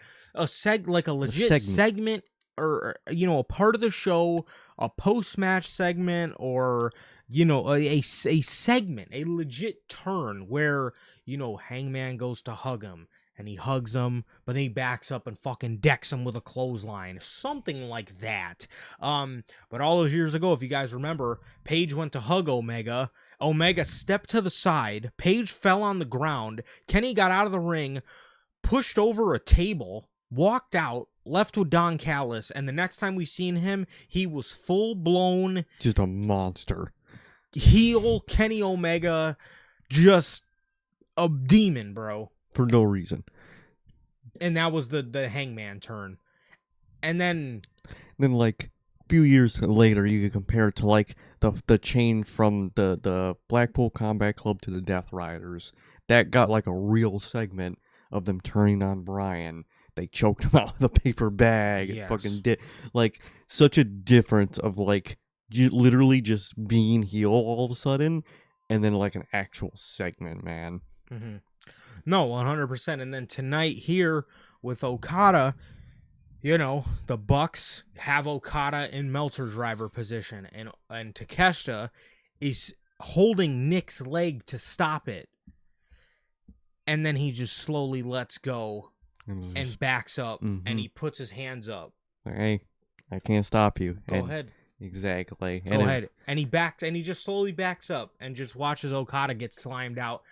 like a legit segment, or a part of the show, a post-match segment, or a segment, a legit turn where Hangman goes to hug him and he hugs him, but then he backs up and fucking decks him with a clothesline, something like that. But all those years ago, if you guys remember, Page went to hug Omega. Omega stepped to the side. Page fell on the ground. Kenny got out of the ring, pushed over a table, walked out, left with Don Callis, and the next time we seen him, he was full-blown... just a monster. Heel Kenny Omega, just a demon, bro. For no reason. And that was the Hangman turn. And then like a few years later, you could compare it to like the change from the Blackpool Combat Club to the Death Riders. That got like a real segment of them turning on Bryan. They choked him out with a paper bag. Yes. And fucking did like such a difference of like literally just being heel all of a sudden, and then like an actual segment, man. Mm-hmm. No, 100%. And then tonight here with Okada, the Bucks have Okada in Meltzer driver position, and Takeshita is holding Nick's leg to stop it. And then he just slowly lets go and backs up, and he puts his hands up. Hey, I can't stop you. Go ahead. Exactly. Go ahead. And he just slowly backs up and just watches Okada get slimed out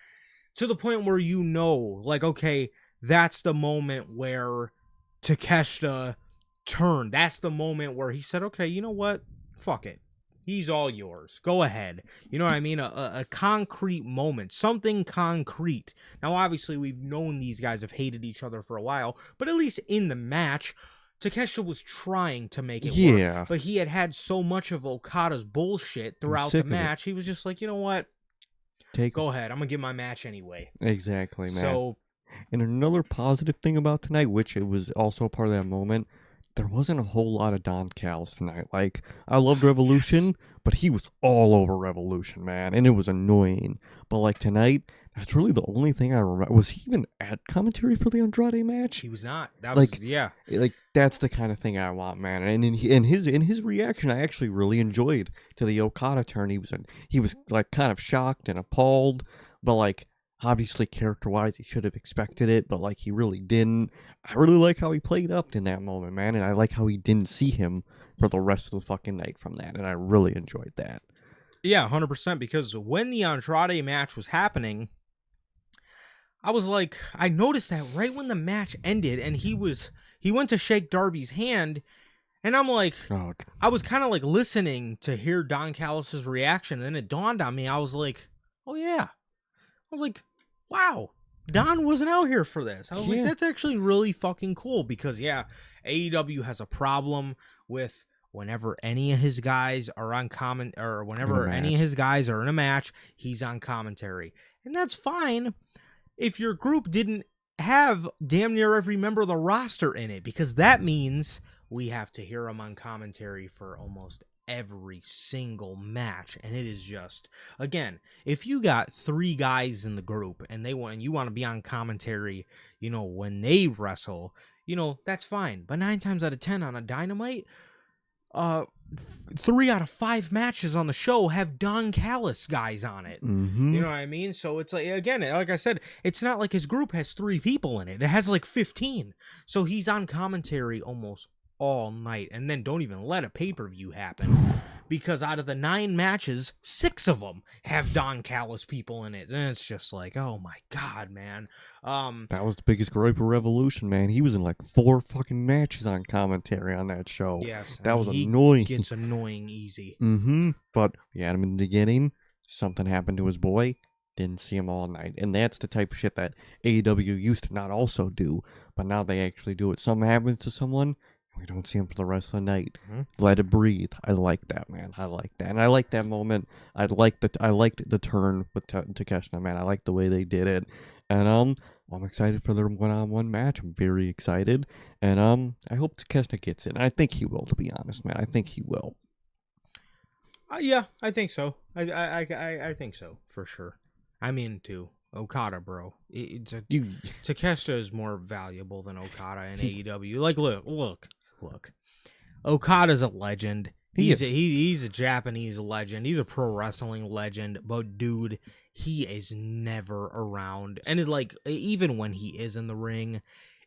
to the point where like, okay, that's the moment where Takeshita turned. That's the moment where he said, okay, you know what? Fuck it. He's all yours. Go ahead. You know what I mean? A concrete moment. Something concrete. Now, obviously, we've known these guys have hated each other for a while, but at least in the match, Takeshita was trying to make it work. But he had so much of Okada's bullshit throughout the match, he was just like, you know what? Go ahead. I'm going to get my match anyway. Exactly, man. So, and another positive thing about tonight, which it was also part of that moment, there wasn't a whole lot of Don Callis tonight. Like, I loved Revolution, but he was all over Revolution, man, and it was annoying. But like tonight, that's really the only thing I remember. Was he even at commentary for the Andrade match? He was not. That like, was, yeah. Like, that's the kind of thing I want, man. And in his reaction, I actually really enjoyed to the Okada turn. He was like kind of shocked and appalled, but like, obviously, character-wise, he should have expected it, but, like, he really didn't. I really like how he played up in that moment, man, and I like how he didn't see him for the rest of the fucking night from that, and I really enjoyed that. Yeah, 100%, because when the Andrade match was happening, I was like, I noticed that right when the match ended, and he went to shake Darby's hand, and I'm like, I was kind of, like, listening to hear Don Callis' reaction, and then it dawned on me, I was like, oh, yeah. I was like, wow, Don wasn't out here for this. I was like, that's actually really fucking cool because, AEW has a problem with whenever any of his guys are on whenever any of his guys are in a match, he's on commentary. And that's fine if your group didn't have damn near every member of the roster in it, because that means we have to hear him on commentary for almost every single match, and it is just, again, if you got 3 guys in the group and you want to be on commentary, when they wrestle, that's fine. But 9 times out of 10 on a Dynamite, 3 out of 5 matches on the show have Don Callis guys on it. Mm-hmm. You know what I mean? So it's like, again, like I said, it's not like his group has 3 people in it. It has like 15. So he's on commentary almost all night, and then don't even let a pay-per-view happen, because out of the 9 matches, 6 of them have Don Callis people in it, and it's just like, oh my god, man. That was the biggest gripe of Revolution, man. He was in like 4 fucking matches on commentary on that show. Yes, that was annoying. Gets annoying easy. But we had him in the beginning. Something happened to his boy. Didn't see him all night, and that's the type of shit that AEW used to not also do, but now they actually do it. Something happens to someone, we don't see him for the rest of the night. Let it breathe. I like that, man. I like that, and I like that moment. I liked the turn with Takeshita, man. I like the way they did it, and I'm excited for their one-on-one match. I'm very excited, and I hope Takeshita gets it. And I think he will, to be honest, man. I think he will. Yeah, I think so. I think so for sure. I'm into Okada, bro. Takeshita is more valuable than Okada in AEW. Like, look. Okada's a legend. He's a Japanese legend. He's a pro wrestling legend. But dude, he is never around. And it's like, even when he is in the ring,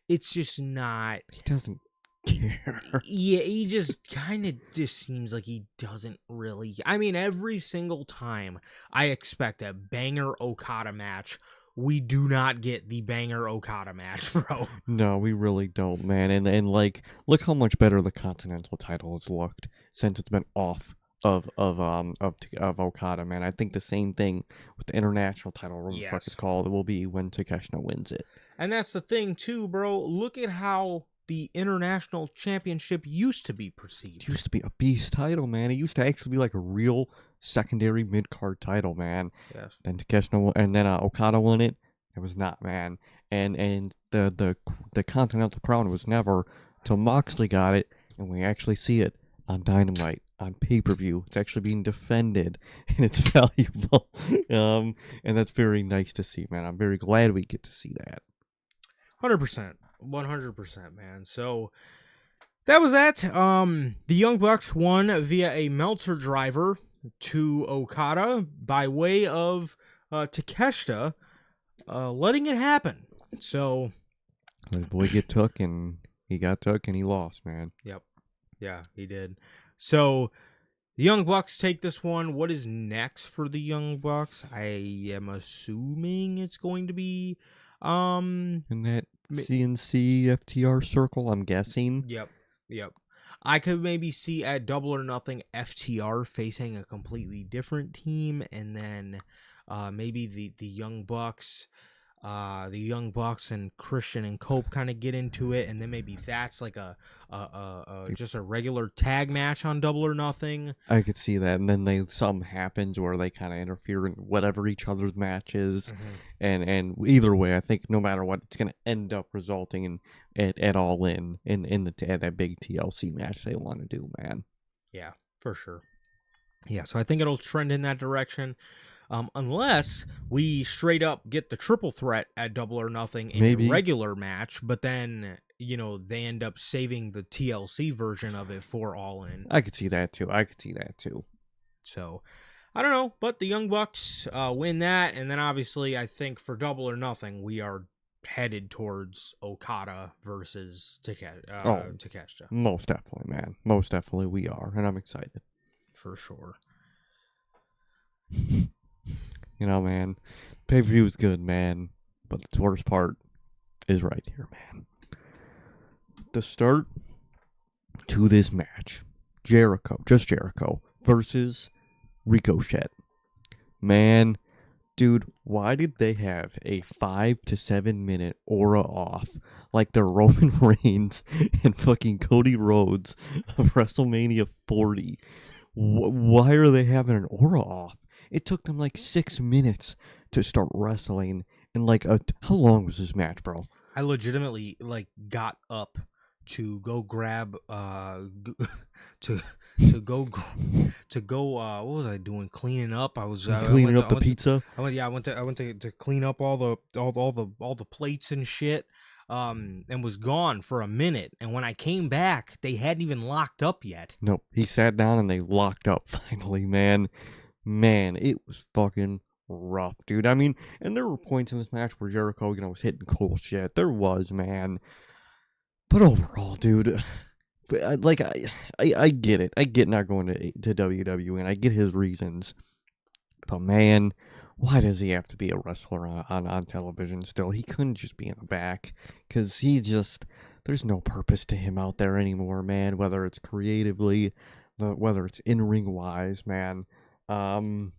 it's just not. He doesn't care. Yeah, he just kind of seems like he doesn't really. I mean, every single time I expect a banger Okada match, we do not get the banger Okada match, bro. No, we really don't, man. And like, look how much better the Continental title has looked since it's been off of Okada, man. I think the same thing with the international title, whatever the fuck it's called, it will be when Takeshita wins it. And that's the thing too, bro. Look at how the international championship used to be perceived. It used to be a beast title, man. It used to actually be like a real secondary mid-card title, man. Yes. Then Takeshita and then Okada won it. It was not, man. And the Continental Crown was never till Moxley got it, and we actually see it on Dynamite on pay-per-view. It's actually being defended, and it's valuable. And that's very nice to see, man. I'm very glad we get to see that. 100%. 100%, man. So that was that. The Young Bucks won via a Meltzer driver to Okada by way of Takeshita letting it happen. So his boy get took, and he got took, and he lost, man. Yep. Yeah, he did. So the Young Bucks take this one. What is next for the Young Bucks? I am assuming it's going to be in that CNC FTR circle, I'm guessing. Yep. I could maybe see at Double or Nothing FTR facing a completely different team, and then maybe the Young Bucks, and Christian and Cope kind of get into it, and then maybe that's like a just a regular tag match on Double or Nothing. I could see that, and then something happens where they kind of interfere in whatever each other's match is, and either way, I think no matter what, it's gonna end up resulting in at all in that big TLC match they want to do, man. Yeah, for sure. Yeah, so I think it'll trend in that direction. Unless we straight up get the triple threat at Double or Nothing in a regular match, but then, they end up saving the TLC version of it for All In. I could see that too. So, I don't know, but the Young Bucks win that, and then obviously I think for Double or Nothing, we are headed towards Okada versus Takeshita. Most definitely, man. Most definitely we are, and I'm excited. For sure. Man, pay-per-view is good, man, but the worst part is right here, man. The start to this match, Jericho versus Ricochet. Man, dude, why did they have a 5 to 7 minute aura off like the Roman Reigns and fucking Cody Rhodes of WrestleMania 40? Why are they having an aura off? It took them like 6 minutes to start wrestling. And how long was this match, bro? I legitimately got up to go grab to go to go what was I doing, cleaning up. I Cleaning went to, up the pizza. I went to clean up all the plates and shit, and was gone for a minute, and when I came back they hadn't even locked up yet. Nope. He sat down and they locked up finally, man. Man, it was fucking rough, dude. I mean, and there were points in this match where Jericho, was hitting cool shit. There was, man. But overall, dude, I get it. I get not going to WWE, and I get his reasons. But man, why does he have to be a wrestler on television still? He couldn't just be in the back, because there's no purpose to him out there anymore, man, whether it's creatively, whether it's in-ring wise, man. Man,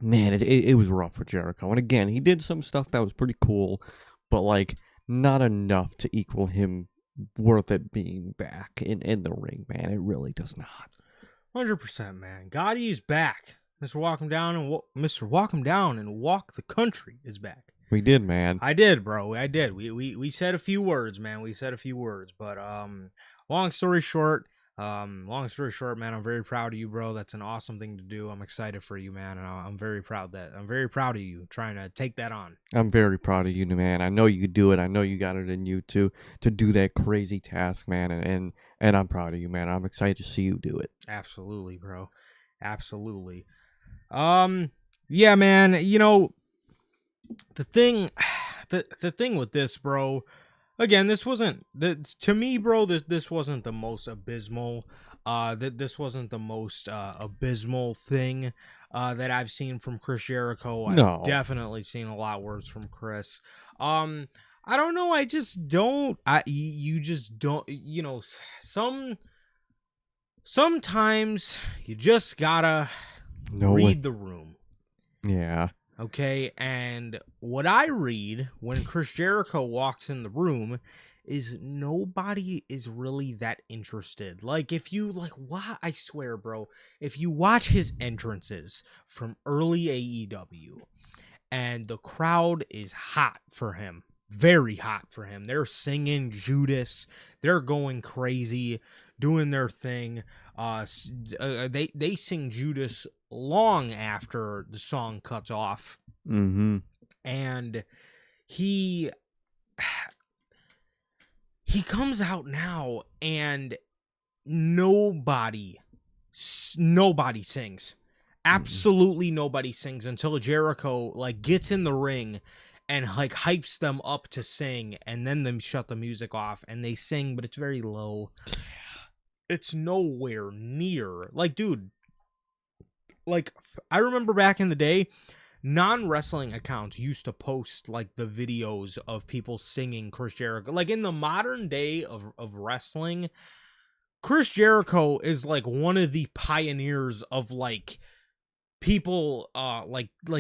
it was rough for Jericho. And again, he did some stuff that was pretty cool, but like not enough to equal him worth it being back in the ring, man. It really does not. 100%, man. Gotti is back. Mr. Walk him down and Mr. Walk him down and walk the country is back. We did, man. I did, bro. I did. We said a few words, man. We said a few words, but long story short, man, I'm very proud of you, bro. That's an awesome thing to do. I'm excited for you, man, and I'm very proud of you trying to take that on. I'm very proud of you, man. I know you could do it. I know you got it in you to do that crazy task, man. And I'm proud of you, man. I'm excited to see you do it. Absolutely, bro. Absolutely. Yeah, man. The thing with this, bro. Again, this wasn't to me, bro. This wasn't the most abysmal. This wasn't the most abysmal thing that I've seen from Chris Jericho. No. I've definitely seen a lot worse from Chris. I don't know. I just don't. You just don't. Sometimes you just gotta read the room. Yeah. Okay, and what I read when Chris Jericho walks in the room is nobody is really that interested. Like, if you, why? I swear, bro, if you watch his entrances from early AEW, and the crowd is hot for him, very hot for him. They're singing Judas. They're going crazy, doing their thing. They sing Judas long after the song cuts off. Mm-hmm. And he comes out now, and nobody sings. Absolutely nobody sings until Jericho gets in the ring and hypes them up to sing, and then they shut the music off and they sing, but it's very low. It's nowhere near dude. I remember back in the day, non-wrestling accounts used to post the videos of people singing Chris Jericho. In the modern day of wrestling, Chris Jericho is one of the pioneers of people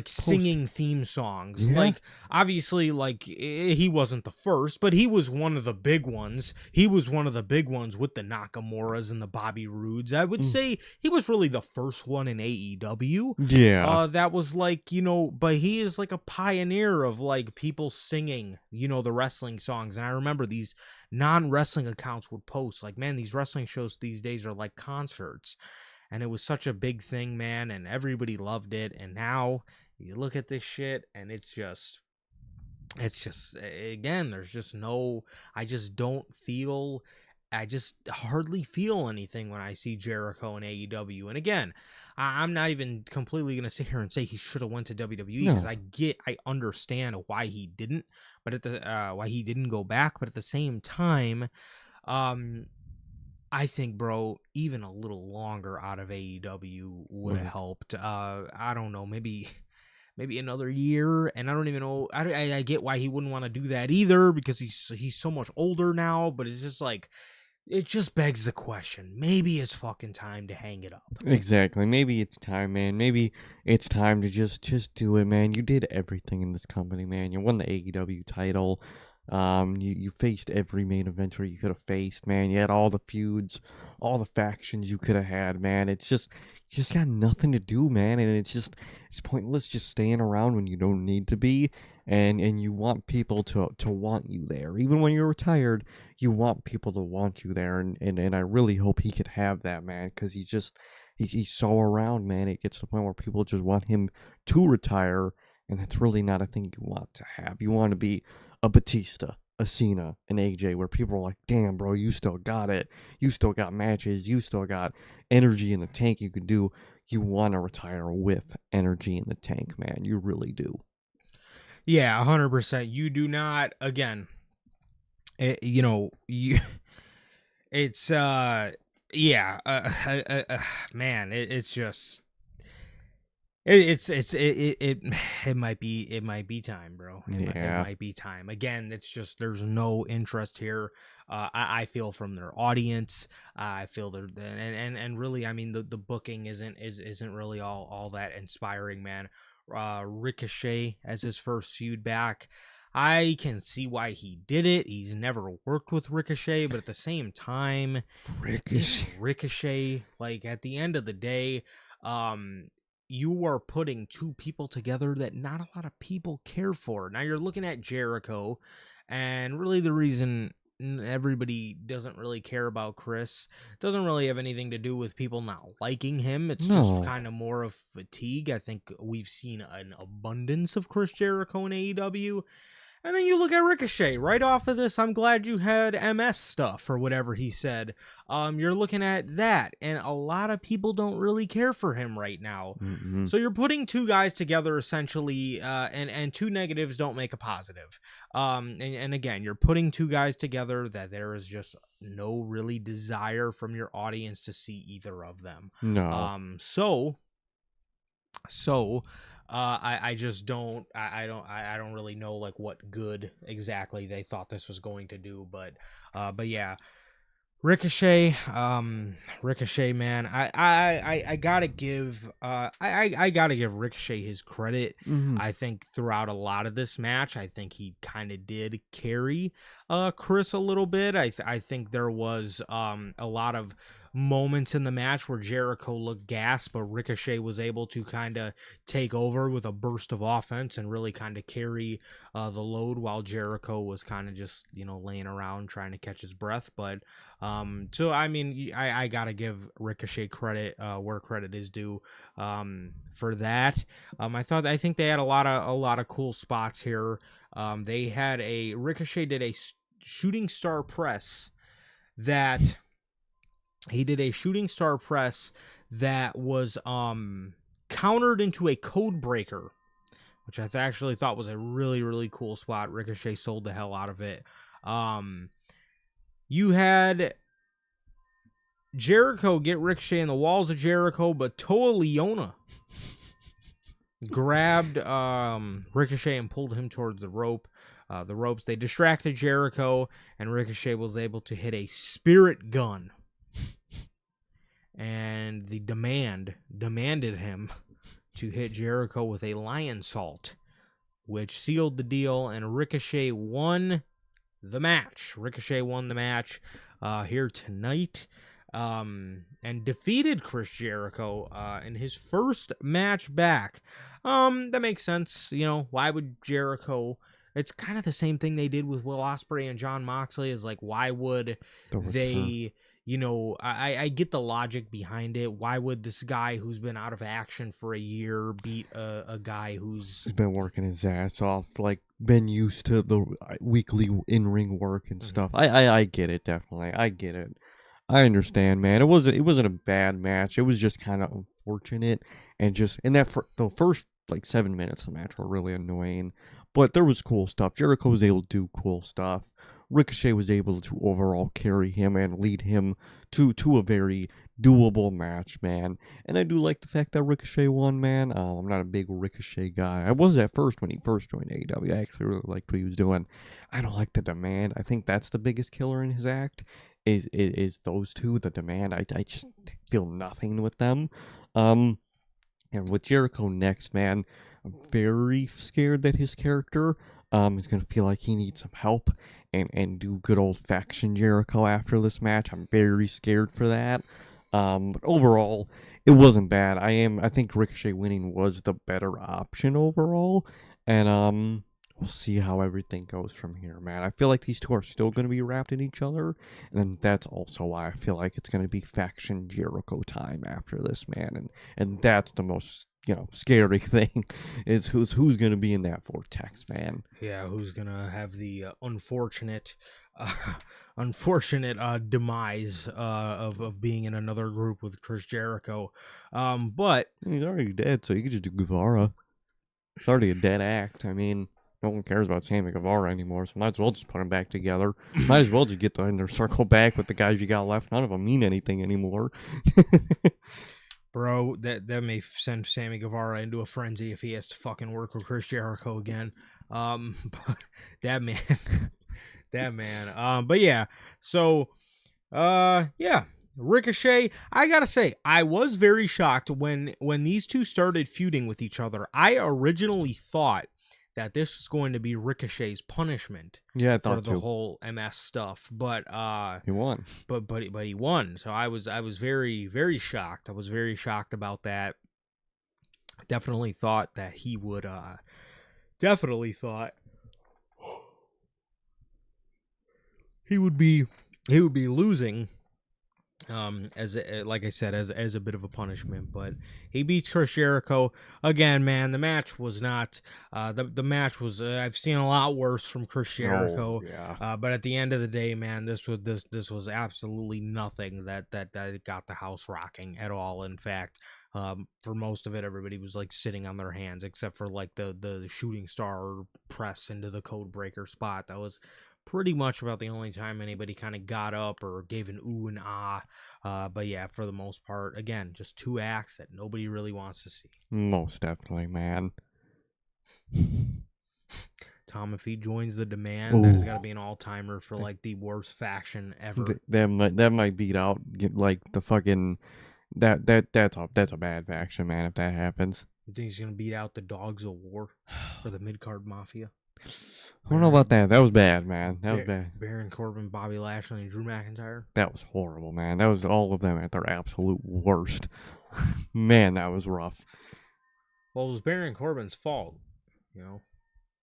singing theme songs. Yeah. Obviously he wasn't the first, but he was one of the big ones. He was one of the big ones with the Nakamura's and the Bobby Roodes. I would say he was really the first one in AEW. Yeah. That was but he is a pioneer of people singing the wrestling songs. And I remember these non-wrestling accounts would post man, these wrestling shows these days are like concerts. And it was such a big thing, man, and everybody loved it. And now you look at this shit, and it's just again, there's just I just hardly feel anything when I see Jericho in AEW. And again, I'm not even completely gonna sit here and say he should have went to WWE, because I understand why he didn't, but why he didn't go back. But at the same time, I think, bro, even a little longer out of AEW would have helped. I don't know, maybe another year, and I don't even know. I get why he wouldn't want to do that either, because he's so much older now. But it's just it just begs the question. Maybe it's fucking time to hang it up. Exactly. Maybe it's time, man. Maybe it's time to just do it, man. You did everything in this company, man. You won the AEW title. You faced every main eventer you could have faced, man. You had all the feuds, all the factions you could have had, man. It's just, you just got nothing to do, man, and it's pointless just staying around when you don't need to be, and you want people to want you there. Even when you're retired, you want people to want you there, and I really hope he could have that, man, because he's so around, man. It gets to the point where people just want him to retire, and that's really not a thing you want to have. You want to be a Batista, a Cena, an AJ, where people are like, damn, bro, you still got it. You still got matches. You still got energy in the tank you could do. You want to retire with energy in the tank, man. You really do. Yeah, 100%. You do not, again, you, it's, yeah, man, it's just, it might be time, bro. It might be time. Again, it's just there's no interest here. I feel from their audience. I feel and really, I mean, the booking isn't really all that inspiring, man. Ricochet as his first feud back. I can see why he did it. He's never worked with Ricochet, but at the same time, Ricochet, like at the end of the day, you are putting two people together that not a lot of people care for. Now you're looking at Jericho, and really the reason everybody doesn't really care about Chris doesn't really have anything to do with people not liking him. It's just kind of more of fatigue. I think we've seen an abundance of Chris Jericho in AEW. And then you look at Ricochet right off of this. I'm glad you had MS stuff or whatever he said. You're looking at that, and a lot of people don't really care for him right now. Mm-hmm. So you're putting two guys together essentially, and two negatives don't make a positive. And again, you're putting two guys together that there is just no really desire from your audience to see either of them. No. I just don't I don't really know like what good exactly they thought this was going to do, but yeah, Ricochet, man, I gotta give I gotta give Ricochet his credit. Mm-hmm. I think throughout a lot of this match, I think he kind of did carry Chris a little bit. I think there was a lot of moments in the match where Jericho looked gassed, but Ricochet was able to kind of take over with a burst of offense and really kind of carry the load while Jericho was kind of just, laying around trying to catch his breath. But so I mean, I gotta give Ricochet credit where credit is due for that. I think they had a lot of cool spots here. They had Ricochet did a shooting star press that was countered into a code breaker, which I actually thought was a really, really cool spot. Ricochet sold the hell out of it. You had Jericho get Ricochet in the walls of Jericho, but Toa Leona grabbed Ricochet and pulled him towards the ropes. They distracted Jericho, and Ricochet was able to hit a spirit gun. And the demanded him to hit Jericho with a lion salt, which sealed the deal, and Ricochet won the match. Here tonight, and defeated Chris Jericho in his first match back. That makes sense. Why would Jericho? It's kind of the same thing they did with Will Ospreay and Jon Moxley. Is like, why would they? I get the logic behind it. Why would this guy who's been out of action for a year beat a guy who's been working his ass off, like been used to the weekly in-ring work and stuff? I get it, definitely. I get it. I understand, man. It wasn't a bad match. It was just kind of unfortunate, and the first like 7 minutes of the match were really annoying. But there was cool stuff. Jericho was able to do cool stuff. Ricochet was able to overall carry him and lead him to a very doable match, man. And I do like the fact that Ricochet won, man. I'm not a big Ricochet guy. I was at first when he first joined AEW. I actually really liked what he was doing. I don't like the Demand. I think that's the biggest killer in his act. Is those two, the Demand. I just feel nothing with them. And with Jericho next, man, I'm very scared that his character is going to feel like he needs some help and do good old faction Jericho after this match. I'm very scared for that. But overall, it wasn't bad. I think Ricochet winning was the better option overall, and we'll see how everything goes from here, man. I feel like these two are still going to be wrapped in each other, and that's also why I feel like it's going to be faction Jericho time after this, man. And that's the most scary thing is who's going to be in that vortex, man. Yeah, who's gonna have the uh, unfortunate demise of being in another group with Chris Jericho. But He's already dead, so you could just do Guevara. It's already a dead act. I mean, no one cares about Sammy Guevara anymore, so might as well just put them back together. Might as well just get the inner circle back with the guys you got left. None of them mean anything anymore. bro, that may send Sammy Guevara into a frenzy if he has to fucking work with Chris Jericho again. But that man, that man. But yeah, so, yeah. Ricochet, I gotta say, I was very shocked when these two started feuding with each other. I originally thought that this was going to be Ricochet's punishment Yeah, I for thought the too. whole MS stuff, but He won. but he won. So I was very very shocked. I was very shocked about that. Definitely thought that he would definitely thought he would be losing as like I said, as a bit of a punishment, but he beats Chris Jericho again. Man, the match was not the match was I've seen a lot worse from Chris Jericho. Oh, yeah. But at the end of the day, man, this was absolutely nothing that got the house rocking at all. In fact, for most of it, everybody was like sitting on their hands except for like the shooting star press into the code breaker spot. That was pretty much about the only time anybody kind of got up or gave an ooh and ah. But yeah, for the most part, again, just two acts that nobody really wants to see. Most definitely, man. Tom, if he joins the demand, that has got to be an all-timer for like the worst faction ever. That might beat out like the fucking that's a bad faction, man. If that happens, You think he's gonna beat out the Dogs of War or the Mid-Card Mafia? I don't know about that. That was bad, man. That was bad. Baron Corbin, Bobby Lashley, and Drew McIntyre. That was horrible, man. That was all of them at their absolute worst. Man, that was rough. Well, it was Baron Corbin's fault, in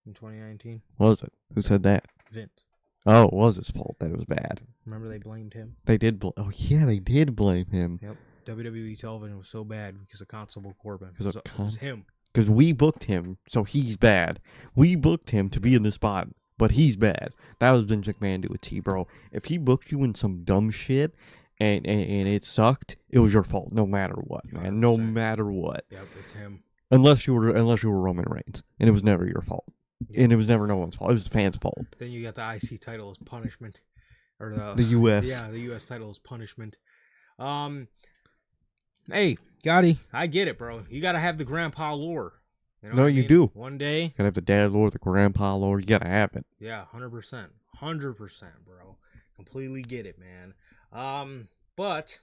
2019. Was it? Who said that? Vince. Oh, it was his fault that it was bad. Remember they blamed him? They did. Oh yeah, they did blame him. Yep. WWE television was so bad because of Constable Corbin. Because it was him. Because we booked him, so he's bad. We booked him to be in the spot, but he's bad. That was Vince McMahon to a T, bro. If he booked you in some dumb shit and it sucked, it was your fault, no matter what, man. 100%. No matter what. Yep, it's him. Unless you were Roman Reigns, and it was never your fault, and it was never no one's fault. It was the fans' fault. Then you got the IC title as punishment, or the US. Yeah, the US title as punishment. Hey, Gotti, I get it, bro. You gotta have the grandpa lore. No, you do. One day, gotta have the dad lore, the grandpa lore. You gotta have it. Yeah, 100%, bro. Completely get it, man. But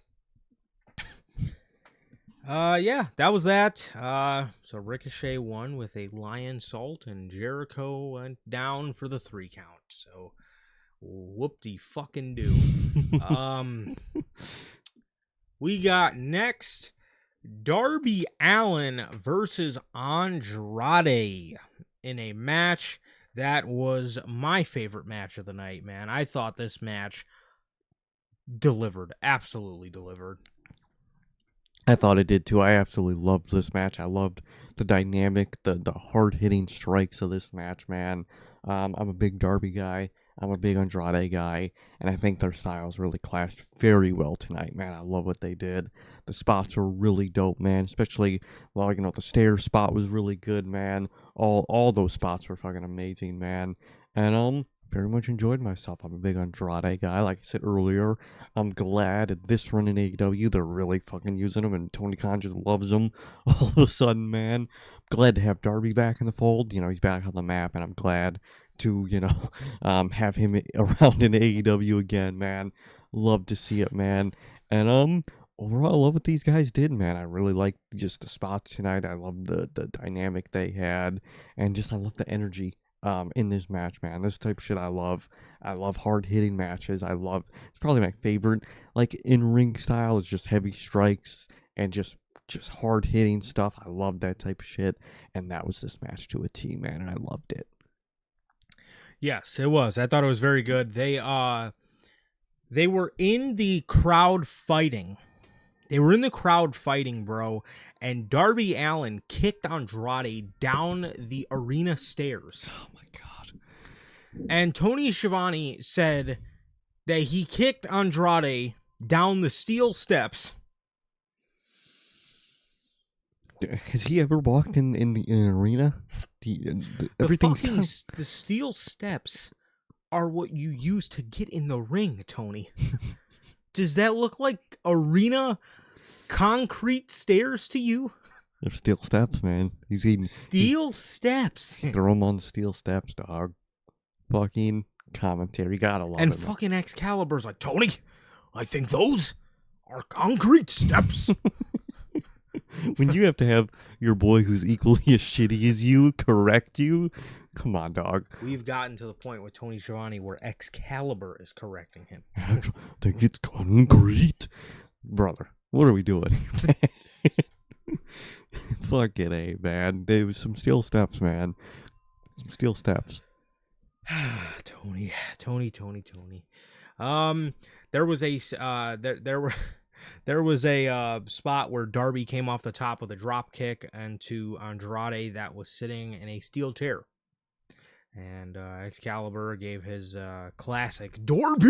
yeah, that was that. So Ricochet won with a lion salt, and Jericho went down for the 3 count. So whoop-de-fucking-do. We got next Darby Allin versus Andrade in a match that was my favorite match of the night, man. I thought this match delivered, absolutely delivered. I thought it did too. I absolutely loved this match. I loved the dynamic, the hard-hitting strikes of this match, man. I'm a big Darby guy. I'm a big Andrade guy, and I think their styles really clashed very well tonight, man. I love what they did. The spots were really dope, man. Especially, well, the stair spot was really good, man. All those spots were fucking amazing, man. And very much enjoyed myself. I'm a big Andrade guy, like I said earlier. I'm glad at this run in AEW they're really fucking using him, and Tony Khan just loves him all of a sudden, man. Glad to have Darby back in the fold. He's back on the map, and I'm glad to have him around in AEW again, man. Love to see it, man. And overall, I love what these guys did, man. I really liked just the spots tonight. I love the dynamic they had, and just I love the energy in this match, man. This type of shit I love. I love hard-hitting matches. It's probably my favorite. Like, in-ring style is just heavy strikes and just hard-hitting stuff. I love that type of shit. And that was this match to a T, man, and I loved it. Yes, it was. I thought it was very good. They were in the crowd fighting. Bro, and Darby Allin kicked Andrade down the arena stairs. Oh my god. And Tony Schiavone said that he kicked Andrade down the steel steps. Has he ever walked in an arena? Everything's the steel steps are what you use to get in the ring, Tony. Does that look like arena concrete stairs to you? They're steel steps, man. He's eating steel steps. Throw him on the steel steps, dog. Fucking commentary, gotta love it. And fucking Excalibur's like, Tony, I think those are concrete steps. When you have to have your boy who's equally as shitty as you correct you, come on, dog. We've gotten to the point with Tony Schiavone where Excalibur is correcting him. I think it's concrete. Brother, what are we doing? Fucking A, man. There was some steel steps, man. Some steel steps. Tony. There was a there was a spot where Darby came off the top with a drop kick into Andrade that was sitting in a steel chair. And Excalibur gave his classic Dorby.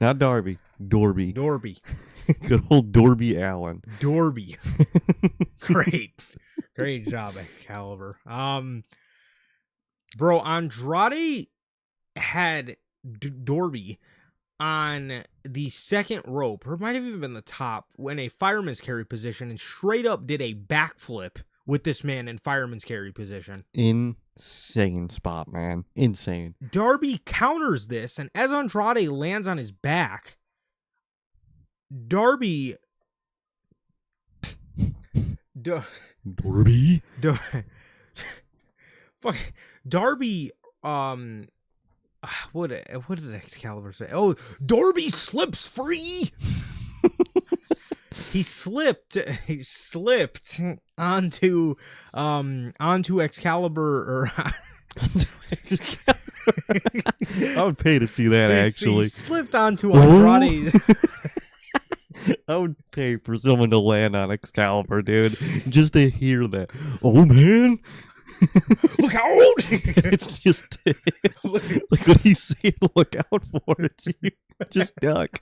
Not Darby. Dorby. Good old Darby Allin. Dorby. Great job, Excalibur. Bro, Andrade had Dorby on the second rope, or it might have even been the top, in a fireman's carry position, and straight up did a backflip with this man in fireman's carry position. Insane spot, man. Insane. Darby counters this, and as Andrade lands on his back, Darby what did Excalibur say? Oh, Darby slips free. He slipped onto Excalibur, or I would pay to see that, actually. He slipped onto Andrade. I would pay for someone to land on Excalibur, dude, just to hear that. Oh, man. Look out! It's just like what he's saying. Look out for it. You just duck.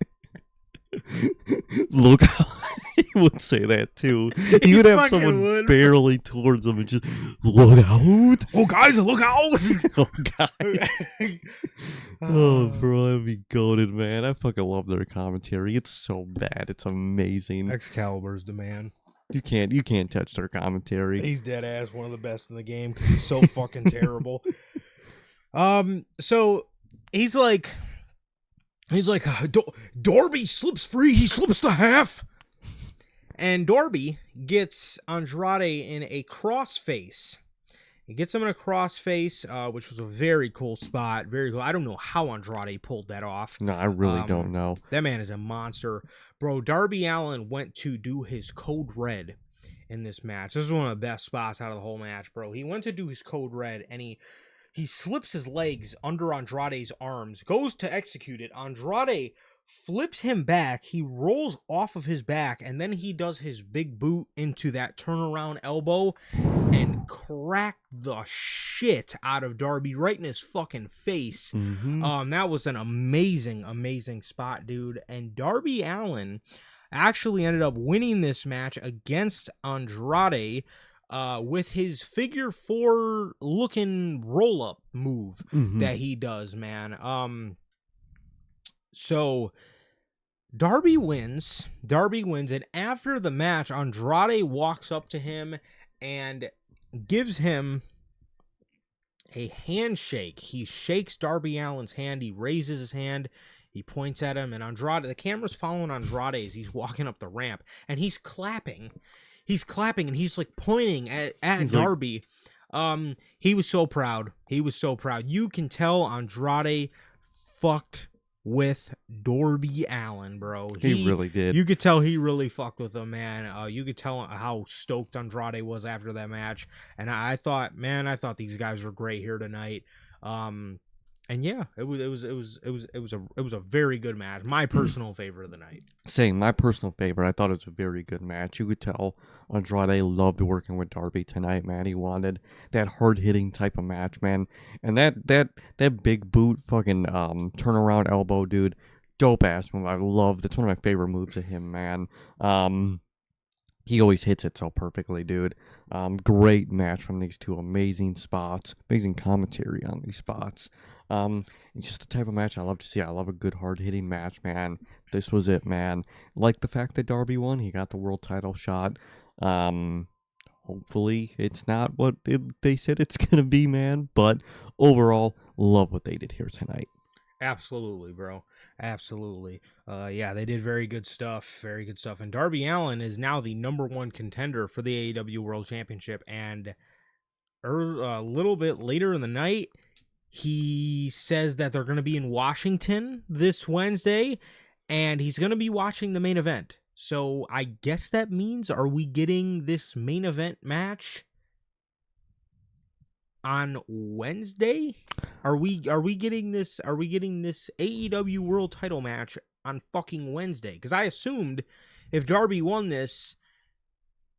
Look out. He would say that too. He would have someone barely towards him and just look out. Oh, guys, look out! Oh, guys. Oh, bro, that'd be goated, man. I fucking love their commentary. It's so bad. It's amazing. Excalibur's the man. You can't touch their commentary. He's dead ass one of the best in the game because he's so fucking terrible. So he's like, Darby slips free. He slips the half, and Darby gets Andrade in a crossface. He gets him in a crossface, which was a very cool spot. Very cool. I don't know how Andrade pulled that off. No, I really don't know. That man is a monster. Bro, Darby Allin went to do his code red in this match. This is one of the best spots out of the whole match, bro. He went to do his code red, and he slips his legs under Andrade's arms, goes to execute it. Andrade flips him back. He rolls off of his back, and then he does his big boot into that turnaround elbow and cracked the shit out of Darby right in his fucking face. Mm-hmm. That was an amazing spot, dude. And Darby Allin actually ended up winning this match against Andrade with his figure 4 looking roll up move that he does, man. So Darby wins, and after the match, Andrade walks up to him and gives him a handshake. He shakes Darby Allin's hand. He raises his hand. He points at him, and Andrade, the camera's following Andrade as he's walking up the ramp, and he's clapping. And he's like pointing at Darby. He was so proud. He was so proud. You can tell Andrade fucked with Darby Allin, bro. He really did. You could tell he really fucked with him, man. You could tell how stoked Andrade was after that match. And I thought these guys were great here tonight. And yeah, it was a very good match. My personal favorite of the night. Same, my personal favorite. I thought it was a very good match. You could tell Andrade loved working with Darby tonight, man. He wanted that hard hitting type of match, man. And that big boot fucking turnaround elbow, dude, dope ass move. I love. That's one of my favorite moves of him, man. He always hits it so perfectly, dude. Great match from these two. Amazing spots. Amazing commentary on these spots. It's just the type of match I love to see. I love a good hard-hitting match, man. This was it, man. Like the fact that Darby won. He got the world title shot. Hopefully it's not what they said it's going to be, man. But overall, love what they did here tonight. Absolutely, bro. Absolutely. Yeah, they did very good stuff. Very good stuff. And Darby Allin is now the #1 contender for the AEW World Championship. And a little bit later in the night, he says that they're going to be in Washington this Wednesday, and he's going to be watching the main event. So I guess that means, are we getting this main event match on Wednesday? Are we getting this AEW World Title match on fucking Wednesday? Because I assumed if Darby won this,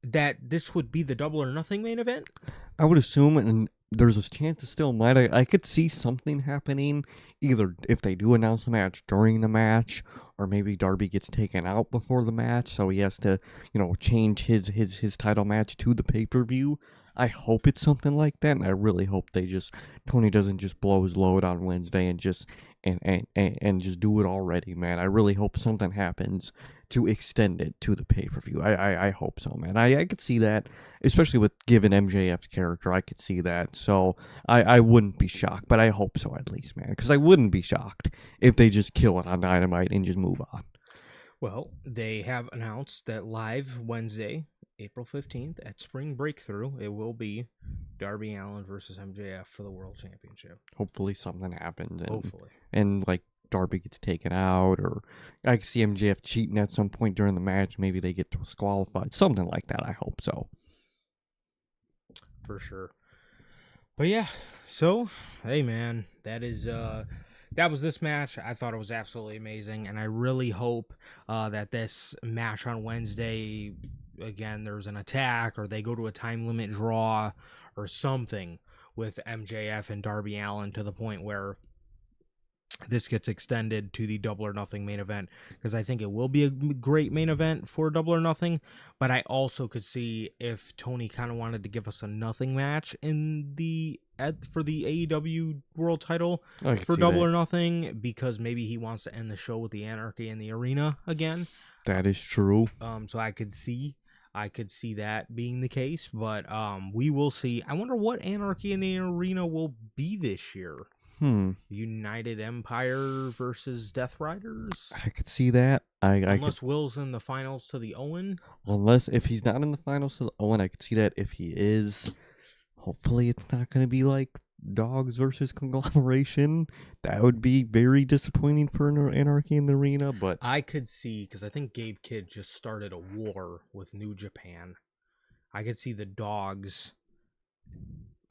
that this would be the Double or Nothing main event. I would assume, and there's a chance it still might. I could see something happening, either if they do announce a match during the match, or maybe Darby gets taken out before the match, so he has to, change his title match to the pay-per-view. I hope it's something like that, and I really hope Tony doesn't just blow his load on Wednesday and just just do it already, man. I really hope something happens to extend it to the pay-per-view. I hope so, man. I could see that, especially with given MJF's character. I could see that, so I wouldn't be shocked, but I hope so at least, man, because I wouldn't be shocked if they just kill it on Dynamite and just move on. Well, they have announced that live Wednesday, April 15th at Spring Breakthrough, it will be Darby Allin versus MJF for the World Championship. Hopefully something happens. Hopefully. And like Darby gets taken out, or I can see MJF cheating at some point during the match. Maybe they get disqualified. Something like that. I hope so. For sure. But yeah, so, hey man, that was this match. I thought it was absolutely amazing, and I really hope that this match on Wednesday, again, there's an attack, or they go to a time limit draw, or something with MJF and Darby Allin to the point where this gets extended to the Double or Nothing main event, because I think it will be a great main event for Double or Nothing. But I also could see if Tony kind of wanted to give us a nothing match for the AEW World Title for Double or Nothing, because maybe he wants to end the show with the Anarchy in the Arena again. That is true. So I could see that being the case, but we will see. I wonder what Anarchy in the Arena will be this year. United Empire versus Death Riders. I could see that. Unless Will's in the finals to the Owen. Unless if he's not in the finals to the Owen, I could see that. If he is, hopefully it's not going to be like Dogs versus Conglomeration. That would be very disappointing for Anarchy in the Arena. But I could see, because I think Gabe Kidd just started a war with New Japan. I could see the Dogs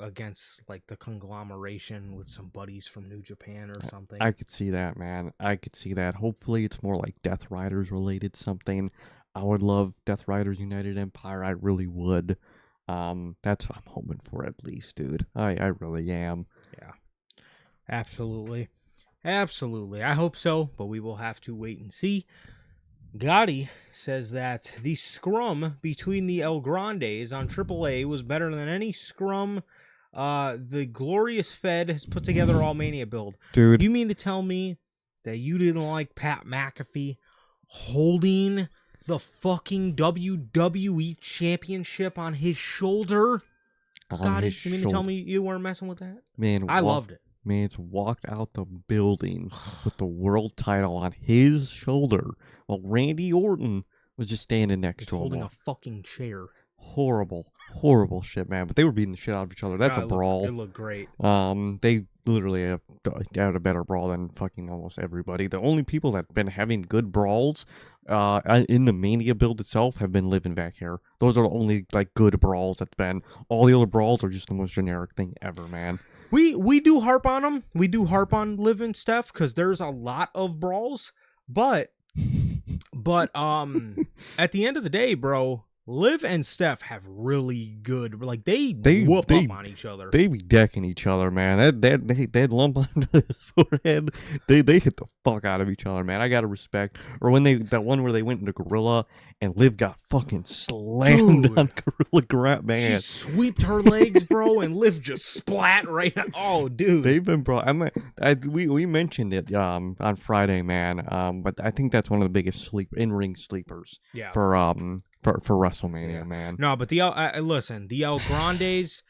against like the Conglomeration with some buddies from New Japan or something. I could see that, man. I could see that. Hopefully it's more like Death Riders related something. I would love Death Riders United Empire. I really would. That's what I'm hoping for, at least, dude. I really am. Yeah. Absolutely. I hope so, but we will have to wait and see. Gotti says that the scrum between the El Grandes on AAA was better than any scrum the Glorious Fed has put together all Mania build. Dude. You mean to tell me that you didn't like Pat McAfee holding the fucking WWE Championship on his shoulder? Gotti, you mean to tell me you weren't messing with that? Man, I loved it. Man's walked out the building with the world title on his shoulder while Randy Orton was just standing next to him. Holding a fucking chair. horrible shit, man. But they were beating the shit out of each other. That's a brawl. It looked great. They literally have had a better brawl than fucking almost everybody. The only people that have been having good brawls, in the Mania build itself, have been Liv and Vac here. Those are the only like good brawls that's been. All the other brawls are just the most generic thing ever, man. We do harp on them. We do harp on Liv and Steph because there's a lot of brawls, but at the end of the day, bro, Liv and Steph have really good, like they whoop up on each other. They be decking each other, man. That lump onto his forehead. They hit the fuck out of each other, man. I gotta respect. Or when that one where they went into Gorilla and Liv got fucking slammed on Gorilla Grab, man. She sweeped her legs, bro, and Liv just splat right. Oh, dude. They've been, bro. We mentioned it on Friday, man. But I think that's one of the biggest in-ring sleepers. Yeah. For WrestleMania, man. No, but listen, the El Grandes.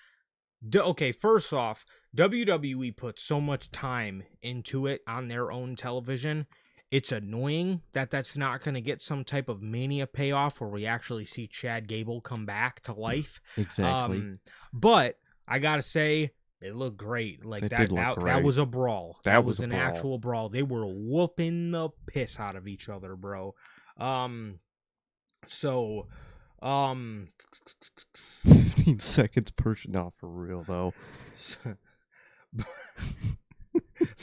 Okay, first off, WWE put so much time into it on their own television. It's annoying that that's not going to get some type of Mania payoff where we actually see Chad Gable come back to life. Exactly. But I gotta say, it looked great. Like that was a brawl. That was an actual brawl. They were whooping the piss out of each other, bro. 15 seconds per no, for real though.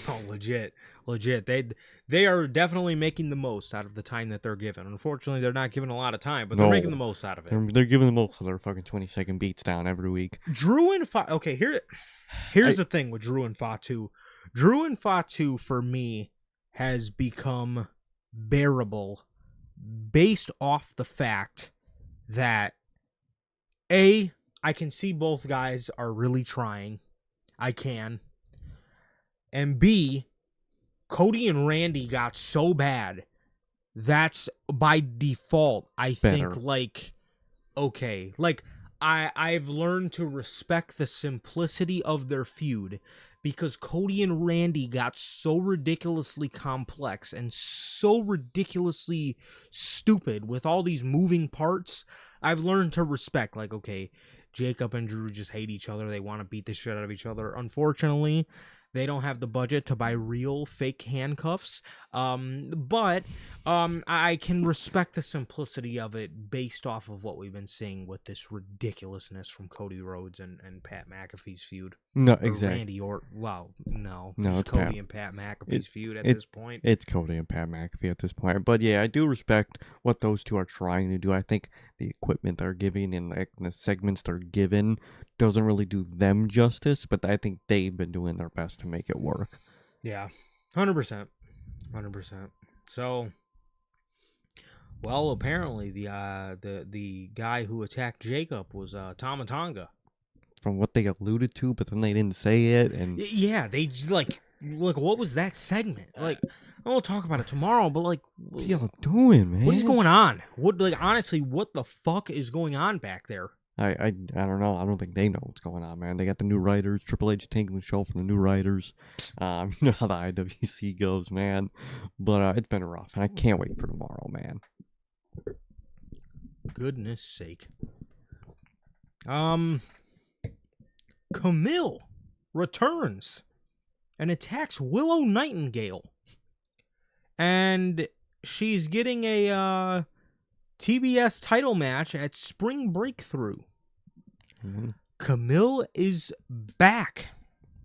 Oh, legit. They are definitely making the most out of the time that they're given. Unfortunately, they're not given a lot of time, but they're making the most out of it. They're giving the most of their fucking 20-second beats down every week. Drew and Fatu. Okay, here's the thing with Drew and Fatu. Drew and Fatu for me has become bearable based off the fact that I can see both guys are really trying. I can. And B, Cody and Randy got so bad. That's by default, I think, like, okay. Like, I've learned to respect the simplicity of their feud because Cody and Randy got so ridiculously complex and so ridiculously stupid with all these moving parts. I've learned to respect, like, okay, Jacob and Drew just hate each other. They want to beat the shit out of each other. Unfortunately, they don't have the budget to buy real fake handcuffs. But I can respect the simplicity of it based off of what we've been seeing with this ridiculousness from Cody Rhodes and Pat McAfee's feud. No, exactly. Randy or no, it's Cody and Pat McAfee's feud at this point. It's Cody and Pat McAfee at this point. But yeah, I do respect what those two are trying to do. I think the equipment they're giving and like the segments they're given doesn't really do them justice, but I think they've been doing their best to make it work. Yeah, 100%. So, well, apparently the guy who attacked Jacob was Tama Tonga. From what they alluded to, but then they didn't say it, and yeah, they like what was that segment? Like, I won't talk about it tomorrow, but like, what are y'all doing, man? What is going on? Honestly, what the fuck is going on back there? I don't know. I don't think they know what's going on, man. They got the new writers. Triple H taking the show from the new writers. You know how the IWC goes, man. But it's been rough, and I can't wait for tomorrow, man. Goodness sake. Camille returns and attacks Willow Nightingale. And she's getting a TBS title match at Spring Breakthrough. Mm-hmm. Camille is back.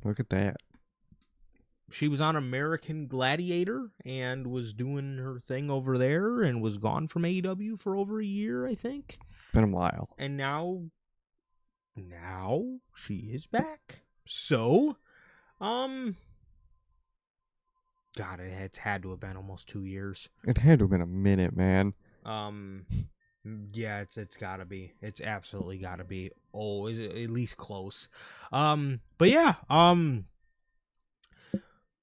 Look at that. She was on American Gladiator and was doing her thing over there and was gone from AEW for over a year, I think. Been a while. And now she is back. So, God, it's had to have been almost 2 years. It had to have been a minute, man. Yeah, it's gotta be. It's absolutely gotta be. Oh, is it at least close? But yeah,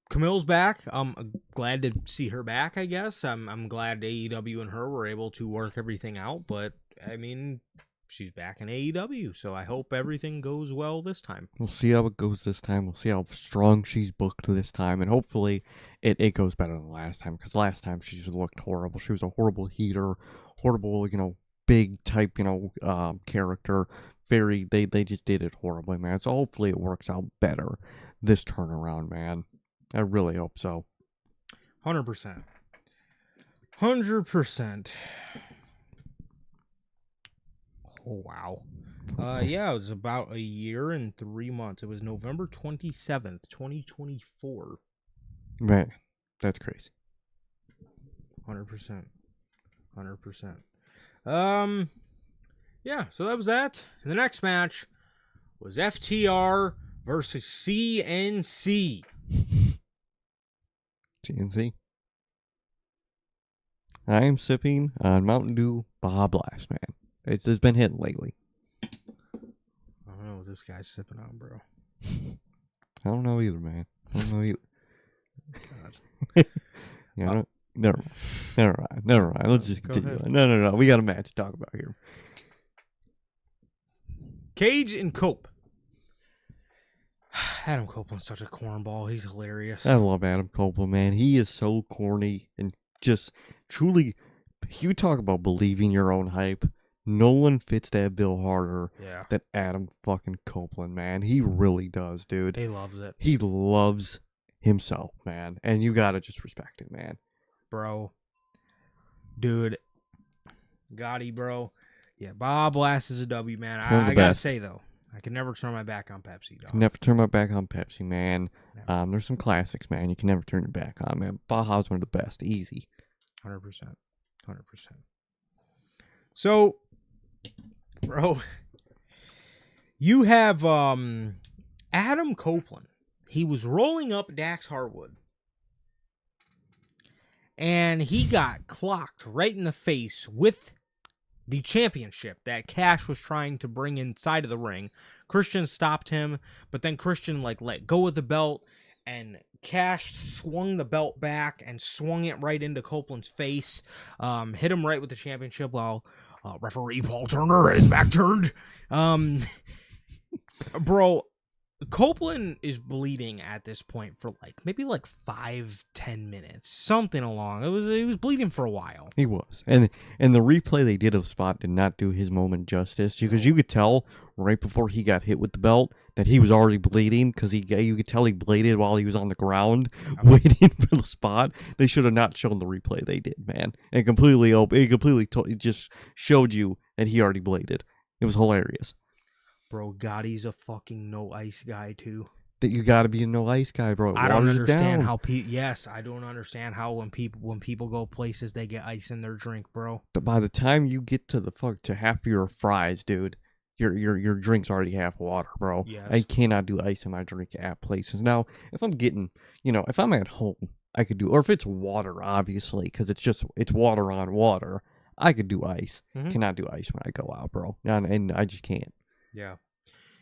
Camille's back. I'm glad to see her back, I guess. I'm glad AEW and her were able to work everything out, but I mean, she's back in AEW, so I hope everything goes well this time. We'll see how it goes this time. We'll see how strong she's booked this time, and hopefully it goes better than last time, because last time she just looked horrible. She was a horrible heater, horrible, big type, character. They just did it horribly, man. So hopefully it works out better this turnaround, man. I really hope so. 100%. 100%. Oh, wow. Yeah, it was about a year and 3 months. It was November 27th, 2024. Man, that's crazy. 100%. 100%. Yeah, so that was that. And the next match was FTR versus CNC. CNC. I am sipping on Mountain Dew Baja Blast, man. It's been hitting lately. I don't know what this guy's sipping on, bro. I don't know either, man. I don't know either. God. Yeah, never mind. Let's just continue. No. We got a match to talk about here. Cage and Cope. Adam Copeland's such a cornball. He's hilarious. I love Adam Copeland, man. He is so corny and just truly. You talk about believing your own hype. No one fits that bill harder than Adam fucking Copeland, man. He really does, dude. He loves it. He loves himself, man. And you gotta just respect it, man. Bro. Dude. Gotti, bro. Yeah, Baja Blast is a W, man. I gotta say, though, I can never turn my back on Pepsi, dog. Never turn my back on Pepsi, man. There's some classics, man. You can never turn your back on, man. Baja's one of the best. Easy. 100%. 100%. So, bro, you have Adam Copeland. He was rolling up Dax Harwood. And he got clocked right in the face with the championship that Cash was trying to bring inside of the ring. Christian stopped him, but then Christian let go of the belt, and Cash swung the belt back and swung it right into Copeland's face. Hit him right with the championship while referee Paul Turner had his back turned. Bro, Copeland is bleeding at this point for maybe 5-10 minutes, something along. He was bleeding for a while. He was, and the replay they did of the spot did not do his moment justice, because you could tell right before he got hit with the belt that he was already bleeding, because you could tell he bladed while he was on the ground waiting for the spot. They should have not shown the replay they did, man. And it just showed you that he already bladed. It was hilarious. Bro, Gotti's a fucking no ice guy too. That you got to be a no ice guy, bro. I don't understand how I don't understand how when people go places they get ice in their drink, bro. But by the time you get to to half your fries, dude, your drink's already half water, bro. Yes. I cannot do ice in my drink at places. Now, if I'm getting, if I'm at home, I could do, or if it's water, obviously, because it's water on water, I could do ice. Mm-hmm. Cannot do ice when I go out, bro. And I just can't. Yeah.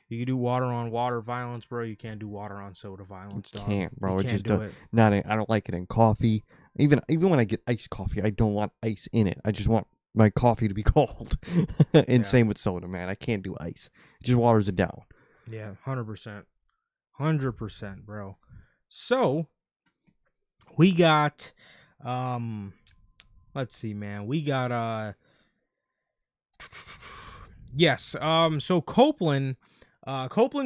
You can do water on water violence, bro. You can't do water on soda violence, dog. Can't, bro. You can't do it. I don't like it in coffee. Even when I get iced coffee, I don't want ice in it. I just want my coffee to be cold. And same with soda, man. I can't do ice. It just waters it down. Yeah, 100%. 100%, bro. So, we got let's see, man. We got yes. So Copeland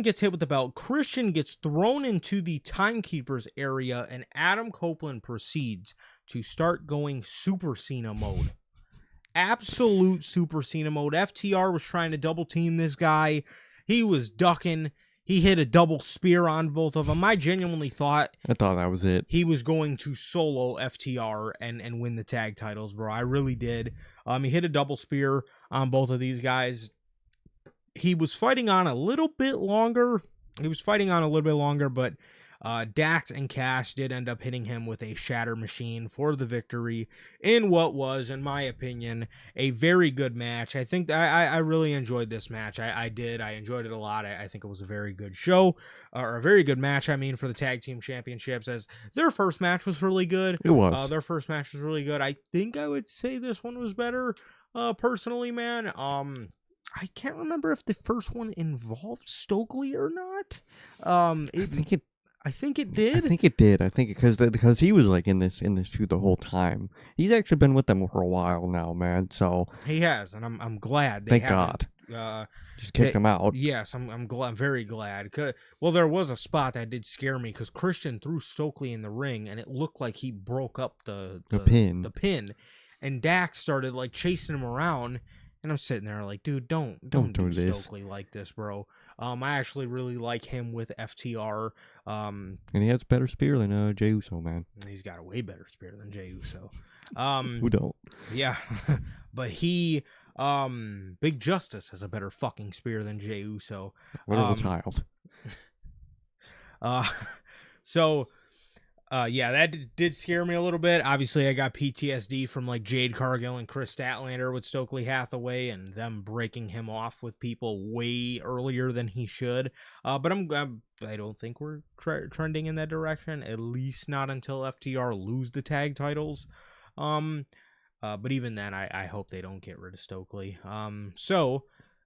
gets hit with the belt. Christian gets thrown into the timekeeper's area, and Adam Copeland proceeds to start going Super Cena mode. Absolute Super Cena mode. FTR was trying to double team this guy. He was ducking. He hit a double spear on both of them. I genuinely thought that was it. He was going to solo FTR and win the tag titles, bro. I really did. He hit a double spear on both of these guys. He was fighting on a little bit longer. But Dax and Cash did end up hitting him with a shatter machine for the victory in what was, in my opinion, a very good match. I think I really enjoyed this match. I did. I enjoyed it a lot. I think it was a very good show, or a very good match, for the tag team championships, as their first match was really good. It was. Their first match was really good. I think I would say this one was better, personally, man. I can't remember if the first one involved Stokely or not. I think it I did. think it did. I think because he was like in this feud the whole time. He's actually been with them for a while now, man. So He has, and I'm glad they thank haven't. God. Just kicked They him out. yes, I'm glad. I'm very glad. Well, there was a spot that did scare me because Christian threw Stokely in the ring, and it looked like he broke up The pin. the pin, and Dax started like chasing him around, and I'm sitting there like, dude, Don't don't do do this. Stokely like this, bro. I actually really like him with FTR. And he has better spear than Jey Uso, man. He's got a way better spear than Jey Uso. Who don't? Yeah, but Big Justice has a better fucking spear than Jey Uso. Literal child. Uh, so, yeah, that did scare me a little bit. Obviously, I got PTSD from like Jade Cargill and Chris Statlander with Stokely Hathaway and them breaking him off with people way earlier than he should. But I don't think we're trending in that direction. At least not until FTR lose the tag titles. But even then, I hope they don't get rid of Stokely.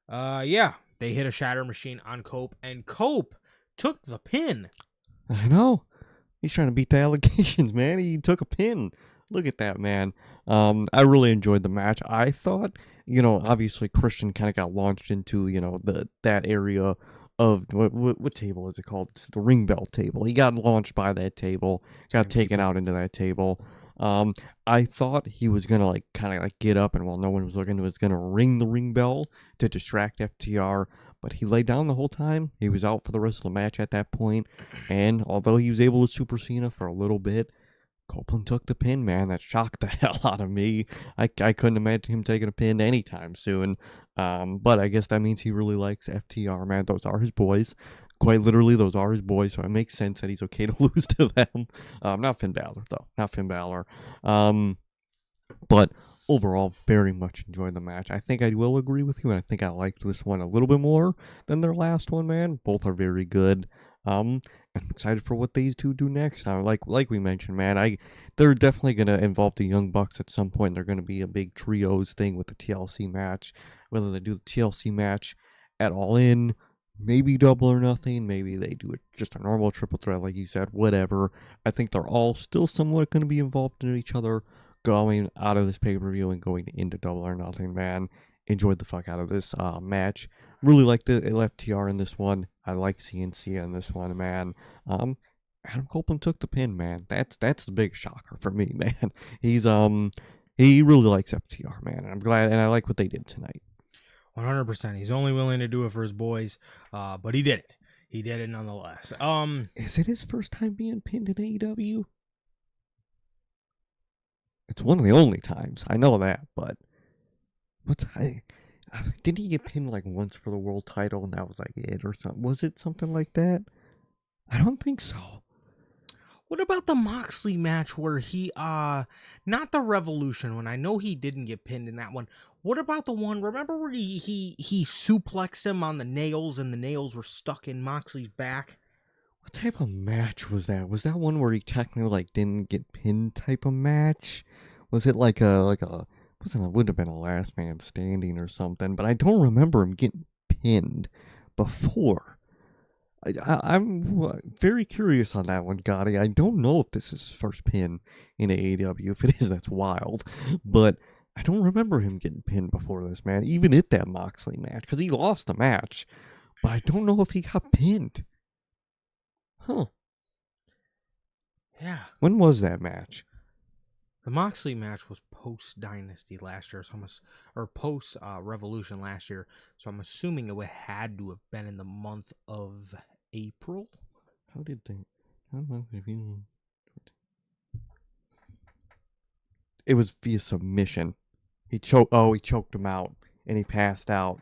Yeah, they hit a shatter machine on Cope, and Cope took the pin. I know. He's trying to beat the allegations, man. He took a pin. Look at that, man. I really enjoyed the match. I thought, obviously Christian kind of got launched into, that area of what table is it called? It's the ring bell table. He got launched by that table, got taken out into that table. I thought he was gonna kind of get up and while no one was looking, he was gonna ring the ring bell to distract FTR. But he laid down the whole time. He was out for the rest of the match at that point. And although he was able to Super Cena for a little bit, Copeland took the pin, man. That shocked the hell out of me. I couldn't imagine him taking a pin anytime soon. But I guess that means he really likes FTR, man. Those are his boys. Quite literally, those are his boys. So it makes sense that he's okay to lose to them. Not Finn Balor, though. Not Finn Balor. But overall, very much enjoyed the match. I think I will agree with you, and I think I liked this one a little bit more than their last one, man. Both are very good. I'm excited for what these two do next. Like we mentioned, man, they're definitely gonna involve the Young Bucks at some point. They're gonna be a big trios thing with the TLC match. Whether they do the TLC match at All In, maybe Double or Nothing, maybe they do it just a normal triple threat, like you said. Whatever. I think they're all still somewhat gonna be involved in each other. Going out of this pay-per-view and going into Double or Nothing, man. Enjoyed the fuck out of this match. Really liked the FTR in this one. I like CNC in this one, man. Adam Copeland took the pin, man. That's the big shocker for me, man. He really likes FTR, man. And I'm glad, and I like what they did tonight. 100%. He's only willing to do it for his boys, but he did it. He did it nonetheless. Is it his first time being pinned in AEW? It's one of the only times. I know that, but didn't he get pinned once for the world title and that was it or something? Was it something like that? I don't think so. What about the Moxley match where he not the Revolution one? I know he didn't get pinned in that one. What about the one, remember where he suplexed him on the nails and the nails were stuck in Moxley's back? What type of match was that? Was that one where he technically didn't get pinned type of match? Was it wouldn't have been a last man standing or something, but I don't remember him getting pinned before. I'm very curious on that one, Gotti. I don't know if this is his first pin in AEW. If it is, that's wild. But I don't remember him getting pinned before this, man. Even at that Moxley match, because he lost the match. But I don't know if he got pinned. Huh. Yeah. When was that match? The Moxley match was post Dynasty last year, or post Revolution last year. So I'm assuming it had to have been in the month of April. How did they? I don't know if you. It was via submission. He choked him out, and he passed out.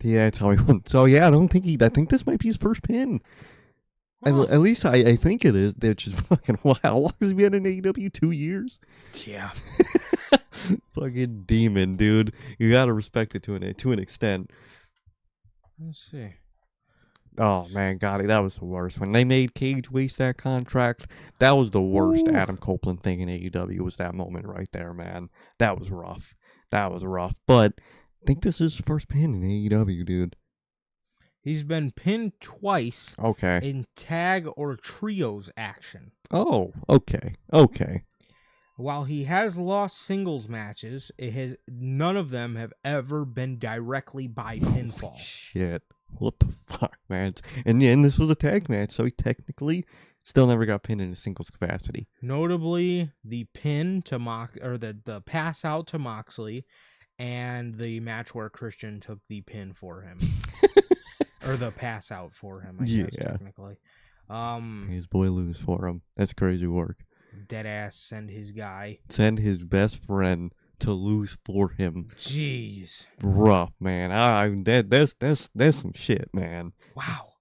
Yeah, that's how he went. So yeah, I think this might be his first pin. Huh. At least I think it is. That's just fucking wild. How long has he been in AEW? 2 years? Yeah. Fucking demon, dude. You gotta respect it to an extent. Let's see. Oh man, Gotti, that was the worst. When they made Cage waste that contract, that was the worst Adam Copeland thing in AEW. Was that moment right there, man. That was rough. But I think this is his first pin in AEW, dude. He's been pinned twice Okay. in tag or trios action. Oh, okay. Okay. While he has lost singles matches, none of them have ever been directly by pinfall. Shit. What the fuck, man? And this was a tag match, so he technically still never got pinned in a singles capacity. Notably, the pin to the pass out to Moxley, and the match where Christian took the pin for him, or the pass out for him. I guess technically. His boy lose for him. That's crazy work. Deadass send his guy. Send his best friend to lose for him. Jeez. Rough, man. That's some shit, man. Wow.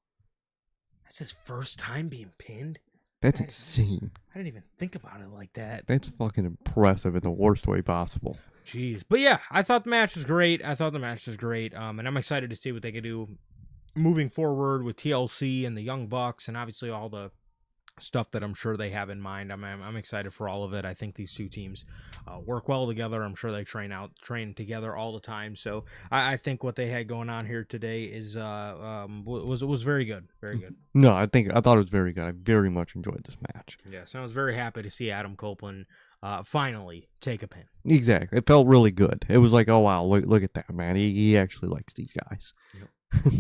That's his first time being pinned? That's insane. I didn't even think about it like that. That's fucking impressive in the worst way possible. Jeez. But yeah, I thought the match was great. And I'm excited to see what they can do moving forward with TLC and the Young Bucks, and obviously all the stuff that I'm sure they have in mind. I'm excited for all of it. I think these two teams work well together. I'm sure they train together all the time. So I think what they had going on here today is was very good. Very good. No, I thought it was very good. I very much enjoyed this match. Yes, I was very happy to see Adam Copeland finally take a pin. Exactly. It felt really good. It was like, oh wow, look at that, man. He actually likes these guys. Yep.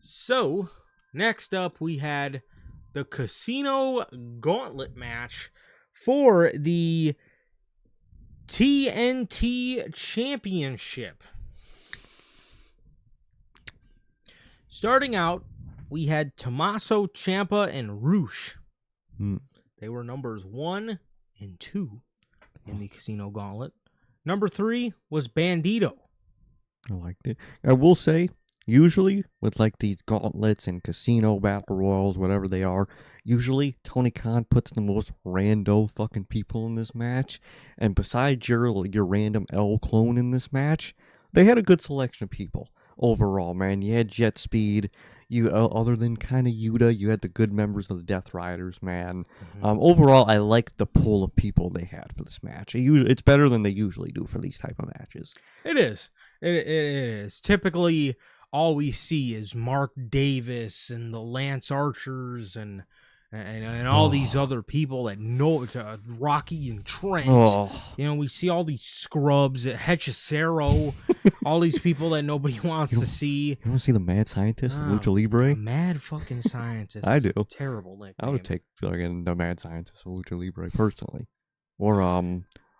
So next up we had the Casino Gauntlet match for the TNT Championship. Starting out, we had Tommaso Ciampa and Rush. They were numbers 1 and 2 in the Casino Gauntlet. Number 3 was Bandito. I liked it. I will say, usually with like these gauntlets and casino battle royals, whatever they are, usually Tony Khan puts the most rando fucking people in this match. And besides your random L clone in this match, they had a good selection of people overall, man. You had Jet Speed. You other than kind of Yuta, you had the good members of the Death Riders, man. Mm-hmm. Overall, I liked the pool of people they had for this match. It's better than they usually do for these type of matches. It is. It is. Typically, all we see is Mark Davis and the Lance Archers and all these other people that know Rocky and Trent. You know, we see all these scrubs at Hechicero, all these people that nobody wants to see. You want to see the Mad Scientist in Lucha Libre? Mad fucking Scientist. I do. Terrible nickname. I would take the Mad Scientist in Lucha Libre personally, or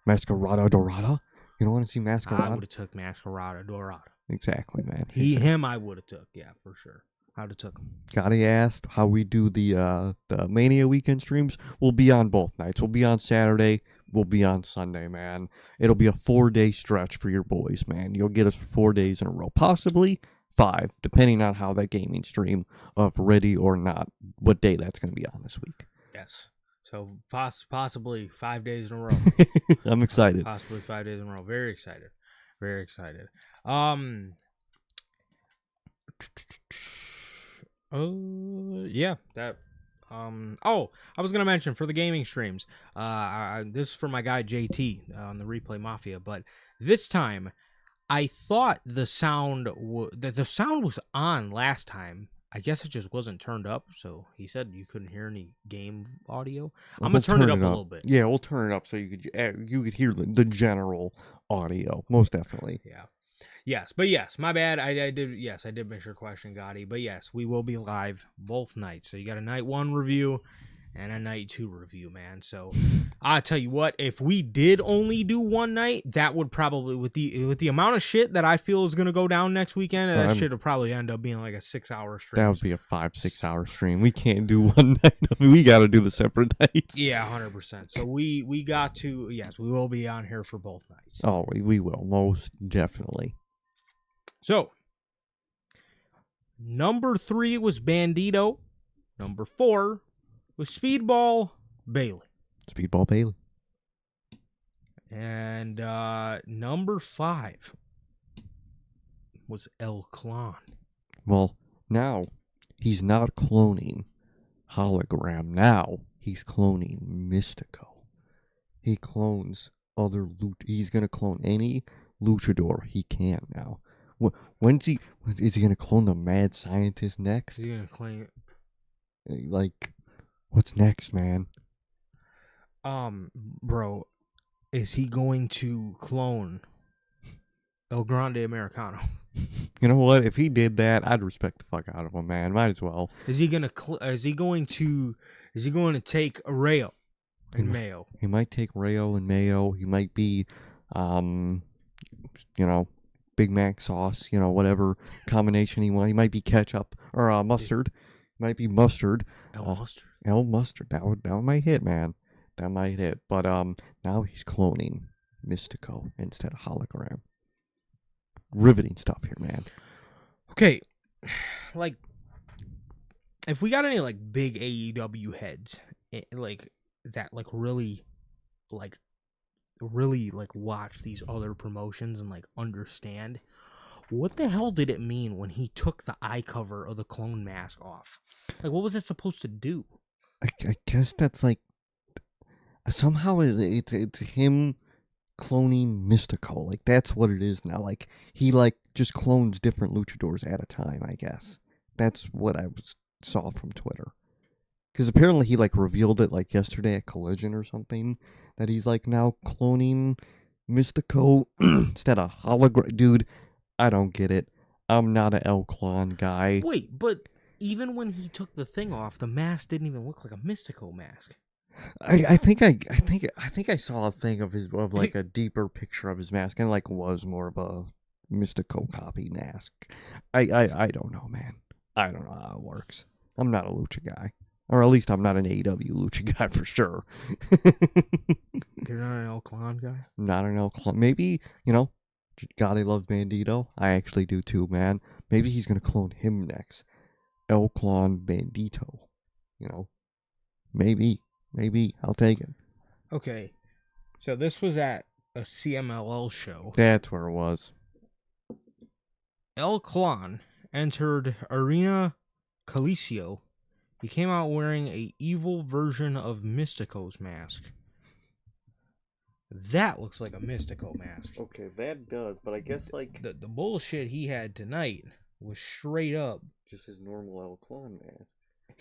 Masquerada Dorada. You don't want to see Masquerada? I would have took Masquerada Dorada. Exactly, man. Him I would have took, yeah, for sure. I would have took him. Gotti asked how we do the Mania weekend streams. We'll be on both nights. We'll be on Saturday. We'll be on Sunday, man. It'll be a 4-day stretch for your boys, man. You'll get us for 4 days in a row. Possibly 5, depending on how that gaming stream ready or not, what day that's going to be on this week. Yes. So possibly 5 days in a row. I'm excited. Possibly 5 days in a row. Very excited. Very excited. Yeah, that. I was gonna mention for the gaming streams. This is for my guy JT on the Replay Mafia, but this time I thought the sound was on last time. I guess it just wasn't turned up, so he said you couldn't hear any game audio. I'm gonna turn it up a little bit. Yeah, we'll turn it up so you could hear the general audio, most definitely. Yeah. Yes, but yes, my bad. I did miss your question, Gotti. But yes, we will be live both nights. So you got a night 1 review and a night 2 review, man. So I tell you what, if we did only do one night, that would probably with the amount of shit that I feel is gonna go down next weekend, that shit would probably end up being like a 6-hour stream. That would be a 5-6 hour stream. We can't do one night. We got to do the separate nights. Yeah, 100%. So we got to. Yes, we will be on here for both nights. Oh, we will most definitely. So, number 3 was Bandito. Number 4 was Speedball Bailey. Speedball Bailey. And number 5 was El Clan. Well, now he's not cloning Hologram. Now he's cloning Mystico. He clones other loot. He's going to clone any luchador he can now. When's he? Is he gonna clone the mad scientist next? Is he gonna claim? Like, what's next, man? Bro, is he going to clone El Grande Americano? You know what? If he did that, I'd respect the fuck out of him, man. Might as well. Is he gonna? Is he going to take Rayo and Mayo? He might take Rayo and Mayo. He might be, you know, Big Mac sauce. You know, whatever combination he wants. He might be ketchup or mustard. Might be mustard. Mustard. El mustard. That might hit, man. That might hit. But now he's cloning Mystico instead of hologram. Riveting stuff here, man. Okay, like, if we got any like big AEW heads, like that, like really watch these other promotions and like understand what the hell did it mean when he took the eye cover of the clone mask off? Like, what was that supposed to do? I guess that's like somehow it's him cloning Mystico. Like, that's what it is now. Like, he like just clones different luchadors at a time, I guess. That's what I saw from Twitter. Because apparently he like revealed it like yesterday at Collision or something, that he's like now cloning Mystico instead of hologram. Dude, I don't get it. I'm not an El Clon guy. Wait, but even when he took the thing off, the mask didn't even look like a Mystico mask. I think I saw a thing of like a deeper picture of his mask, and like was more of a Mystico copy mask. I don't know, man. I don't know how it works. I'm not a lucha guy, or at least I'm not an AEW lucha guy for sure. You're not an El Clan guy? Not an El Clan. Maybe, God, I love Bandito. I actually do too, man. Maybe he's gonna clone him next. El Clan Bandito. Maybe. I'll take it. Okay, so this was at a CMLL show. That's where it was. El Clan entered Arena Coliseo. He came out wearing a evil version of Mystico's mask. That looks like a Mystico mask. Okay, that does, but I guess like the bullshit he had tonight was straight up just his normal El Clan mask.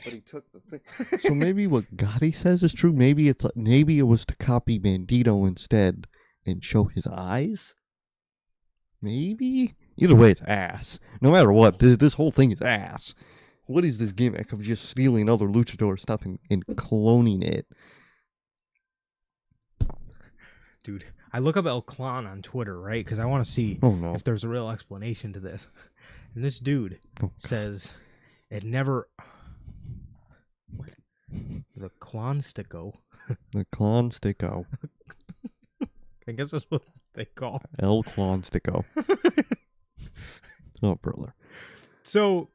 But he took the thing. So maybe what Gotti says is true. Maybe it was to copy Bandito instead and show his eyes. Maybe. Either way, it's ass. No matter what, this whole thing is ass. What is this gimmick of just stealing other luchador stuff and cloning it? Dude, I look up El Clan on Twitter, right? Because I want to see if there's a real explanation to this. And this dude says it never... What? The Clonstico. The Clonstico. I guess that's what they call El Clonstico. Oh, brother. So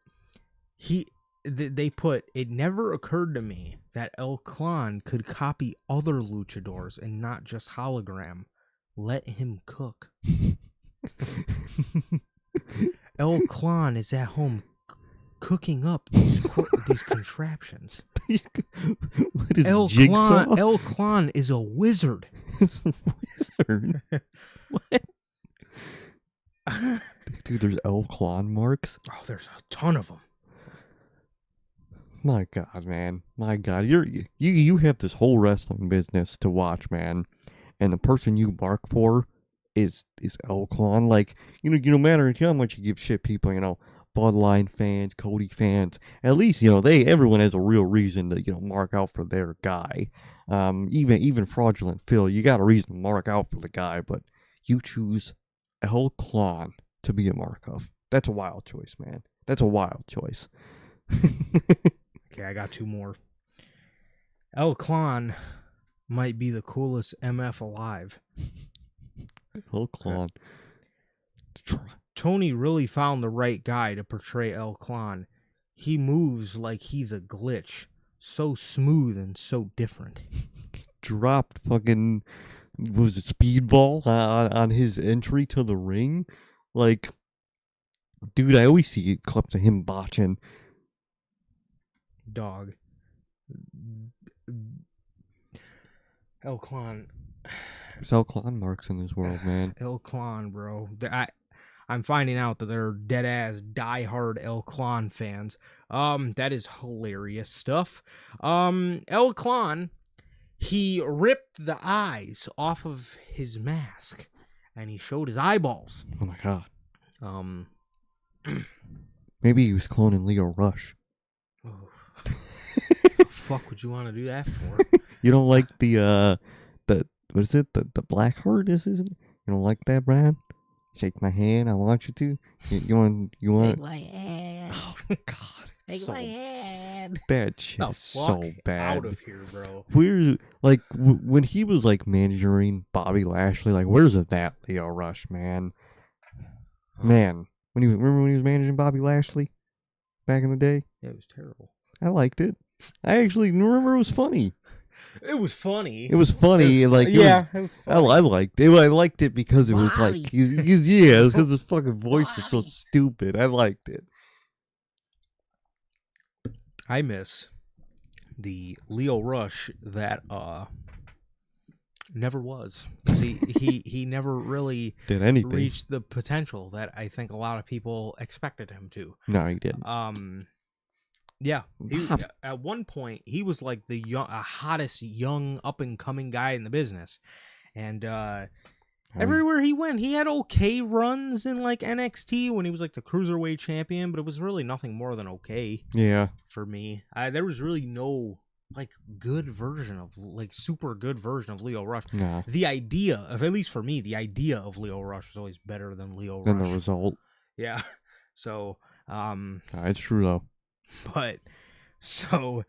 they put, it never occurred to me that El Clan could copy other luchadors and not just hologram. Let him cook. El Clan is at home cooking up these contraptions. What is Jigsaw? El Clan is a wizard. Wizard? What? Dude, there's El Clan marks? Oh, there's a ton of them. My God, man. My God. You have this whole wrestling business to watch, man. And the person you mark for is El Clan. Like, no matter how much you give shit people, Bloodline fans, Cody fans, at least, everyone has a real reason to, mark out for their guy. Even fraudulent Phil, you got a reason to mark out for the guy, but you choose El Clan to be a mark of. That's a wild choice, man. That's a wild choice. Okay, I got two more. El Clan might be the coolest MF alive. El Clan. Tony really found the right guy to portray El Clan. He moves like he's a glitch. So smooth and so different. Dropped fucking, was it Speedball on his entry to the ring? Like, dude, I always see clips of him botching. Dog. El Clan. There's El Clan marks in this world, man. El Clan, bro. I'm finding out that they're dead ass diehard El Clan fans. That is hilarious stuff. El Clan, he ripped the eyes off of his mask and he showed his eyeballs. Oh my god. Um, Maybe he was cloning Leo Rush. oh, the fuck would you want to do that for? You don't like the what is it? The black heart isn't it? You don't like that, Brian? Shake my hand. I want you to. You want? Take my hand. Oh God! Take my hand. That shit The is so fuck bad. out of here, bro. We're like when he was like managing Bobby Lashley. Like, where's that Leo Rush, man? Man, remember when he was managing Bobby Lashley back in the day? Yeah, it was terrible. I liked it. I actually remember it was funny. It was funny. It was funny. It was funny. I liked it. I liked it because it was like, yeah, because his fucking voice was so stupid. I liked it. I miss the Leo Rush that never was. He never really Did anything. reached the potential that I think a lot of people expected him to. No, he didn't. Yeah, at one point he was like the hottest young up and coming guy in the business, and everywhere he went, he had okay runs in like NXT when he was like the cruiserweight champion, but it was really nothing more than okay. Yeah, for me, there was really no like good version of like super good version of Leo Rush. nah. The idea of, at least for me, the idea of Leo Rush was always better than Leo Then Rush. the result. Yeah, so It's true though. but so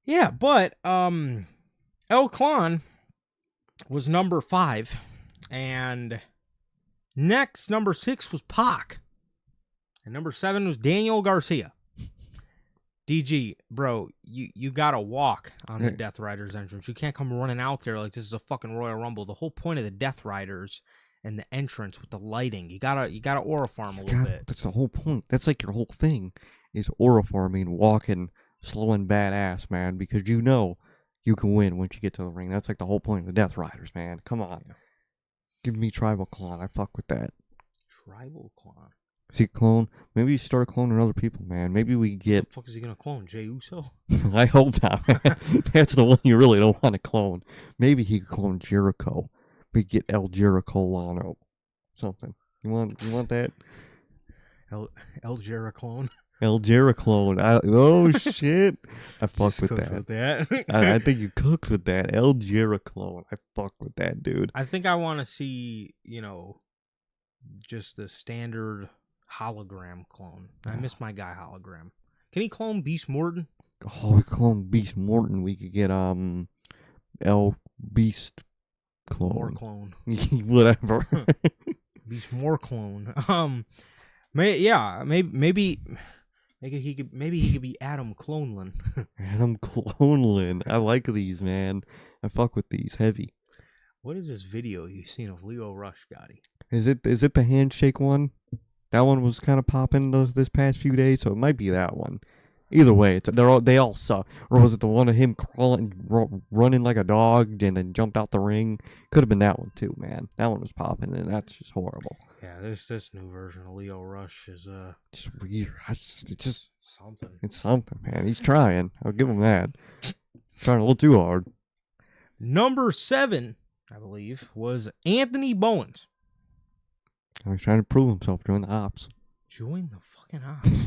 yeah, but El Clan was number 5, and next number 6 was Pac, and number 7 was Daniel Garcia. DG, bro, you gotta walk on the Death Riders entrance. You can't come running out there like this is a fucking Royal Rumble. The whole point of the Death Riders and the entrance with the lighting, you gotta aura farm a little bit. That's the whole point. That's like your whole thing is aura farming, walking, slow and badass, man. Because you know you can win once you get to the ring. That's like the whole point of the Death Riders, man. Come on, give me Tribal Clone. I fuck with that. Tribal Clone. See, clone. Maybe you start cloning other people, man. Maybe we get. What the fuck is he gonna clone? Jey Uso? I hope not, man. That's the one you really don't want to clone. Maybe he could clone Jericho. We get El Jericho Lano. Something. You want that? El Jericho. El Jericho. Oh shit! I fuck with that. With I think you cooked with that. El Jericho. I fuck with that, dude. I think I want to see, just the standard hologram clone. I miss my guy hologram. Can he clone Beast Morton? Oh, we clone Beast Morton. We could get El Beast clone. More clone. Whatever. Beast more clone. Maybe he could be Adam Clonelin. Adam Clonelin. I like these, man. I fuck with these heavy. What is this video you've seen of Leo Rush, Gotti? Is it the handshake one? That one was kind of popping this past few days, so it might be that one. Either way, they all suck. Or was it the one of him crawling, running like a dog, and then jumped out the ring? Could have been that one too, man. That one was popping, and that's just horrible. Yeah, this new version of Leo Rush is just weird. It's just something. It's something, man. He's trying. I'll give him that. Trying a little too hard. Number 7, I believe, was Anthony Bowens. I was trying to prove himself during the ops. Join the fucking ops.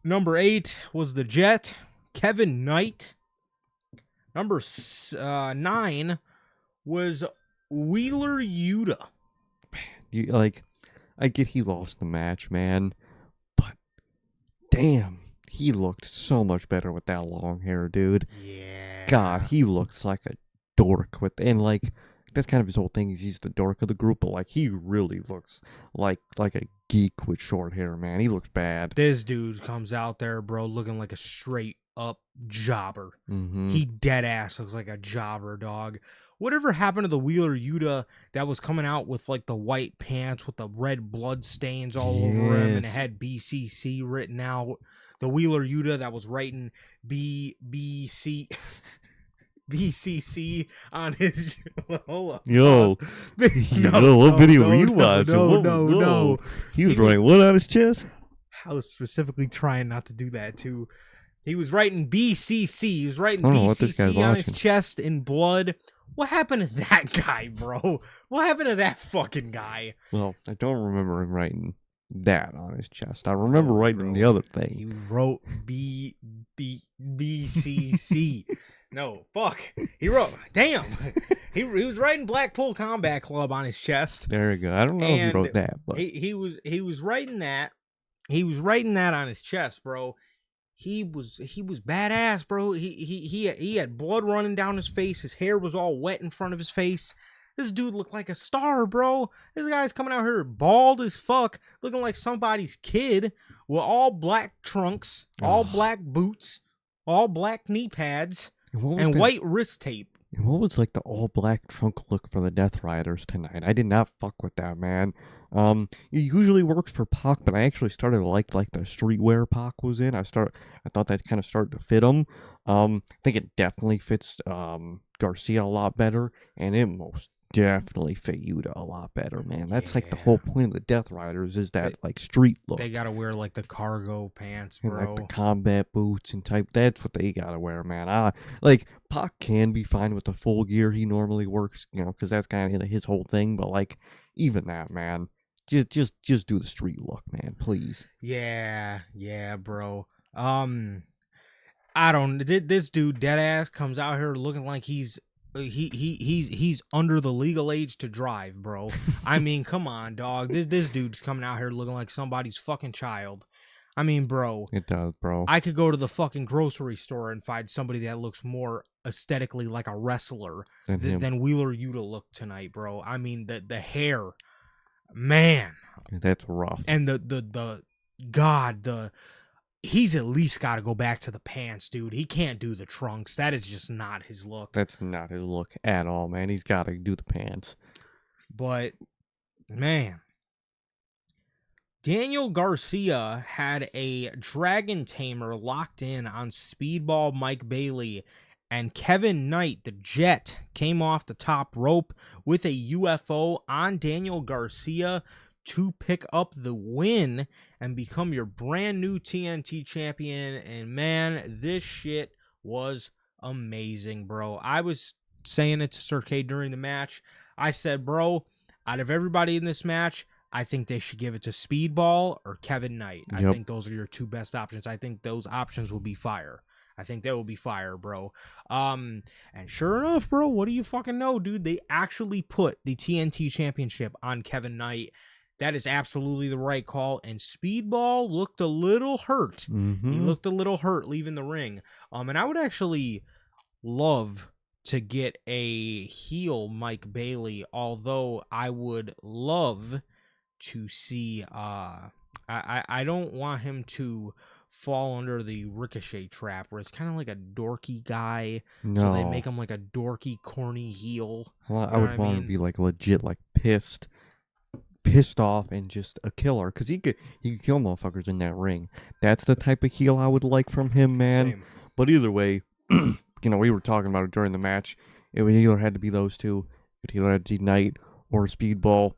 Number 8 was the Jet, Kevin Knight. Number 9 was Wheeler Yuta. Man, I get he lost the match, man, but damn, he looked so much better with that long hair, dude. Yeah. God, he looks like a dork that's kind of his whole thing. He's the dork of the group, but he really looks like a geek with short hair, man. He looks bad. This dude comes out there, bro, looking like a straight up jobber. Mm-hmm. He dead ass looks like a jobber, dog. Whatever happened to the Wheeler Yuta that was coming out with the white pants with the red blood stains all over him, and it had BCC written out? The Wheeler Yuta that was writing BBC BCC on his. Hold up, Yo, pause. what video were you no, watching? no. He was writing what on his chest? I was specifically trying not to do that too. He was writing BCC. He was writing I don't know what this guy's BCC on his watching. chest in blood. What happened to that guy, bro? What happened to that fucking guy? Well, I don't remember him writing that on his chest. I remember writing bro. the other He thing. wrote BCC. No, fuck. He wrote. Damn. He was writing Blackpool Combat Club on his chest. There you go. I don't know if he wrote that, but he was writing that. He was writing that on his chest, bro. He was badass, bro. He had blood running down his face. His hair was all wet in front of his face. This dude looked like a star, bro. This guy's coming out here bald as fuck, looking like somebody's kid, with all black trunks, all black boots, all black knee pads, and white wrist tape. What was like the all black trunk look for the Death Riders tonight? I did not fuck with that, man. It usually works for Pac, but I actually started to like the streetwear Pac was in. I thought that kind of started to fit him. I think it definitely fits Garcia a lot better, and it most definitely fit Yuta a lot better, man. That's like the whole point of the Death Riders is that like street look. They gotta wear like the cargo pants, bro. And, like the combat boots and type. That's what they gotta wear, man. Like Pac can be fine with the full gear he normally works, because that's kind of his whole thing. But like even that, man, just do the street look, man, please. Yeah, bro. I don't. This dude, deadass, comes out here looking like he's under the legal age to drive, bro. I mean, come on, dog. This dude's coming out here looking like somebody's fucking child. I mean, bro. It does, bro. I could go to the fucking grocery store and find somebody that looks more aesthetically like a wrestler than Wheeler Yuta looked tonight, bro. I mean, the hair, man. That's rough. And he's at least got to go back to the pants, dude. He can't do the trunks. That is just not his look. That's not his look at all, man. He's got to do the pants. But, man, Daniel Garcia had a Dragon Tamer locked in on Speedball Mike Bailey, and Kevin Knight, the Jet, came off the top rope with a UFO on Daniel Garcia to pick up the win and become your brand new TNT champion. And man, this shit was amazing, bro. I was saying it to Sir K during the match. I said, bro, out of everybody in this match, I think they should give it to Speedball or Kevin Knight. I think those are your two best options. I think those options will be fire. I think they will be fire, bro. And sure enough, bro, what do you fucking know, dude? They actually put the TNT championship on Kevin Knight. That is absolutely the right call. And Speedball looked a little hurt. Mm-hmm. He looked a little hurt leaving the ring. And I would actually love to get a heel Mike Bailey, although I would love to see I don't want him to fall under the Ricochet trap where it's kind of like a dorky guy. No. So they make him like a dorky, corny heel. Well, I would want him to be like legit, like pissed off and just a killer, because he could kill motherfuckers in that ring. That's the type of heel I would like from him, man. Same. But either way, we were talking about it during the match. It would either had to be those two. It either had to be Knight or Speedball.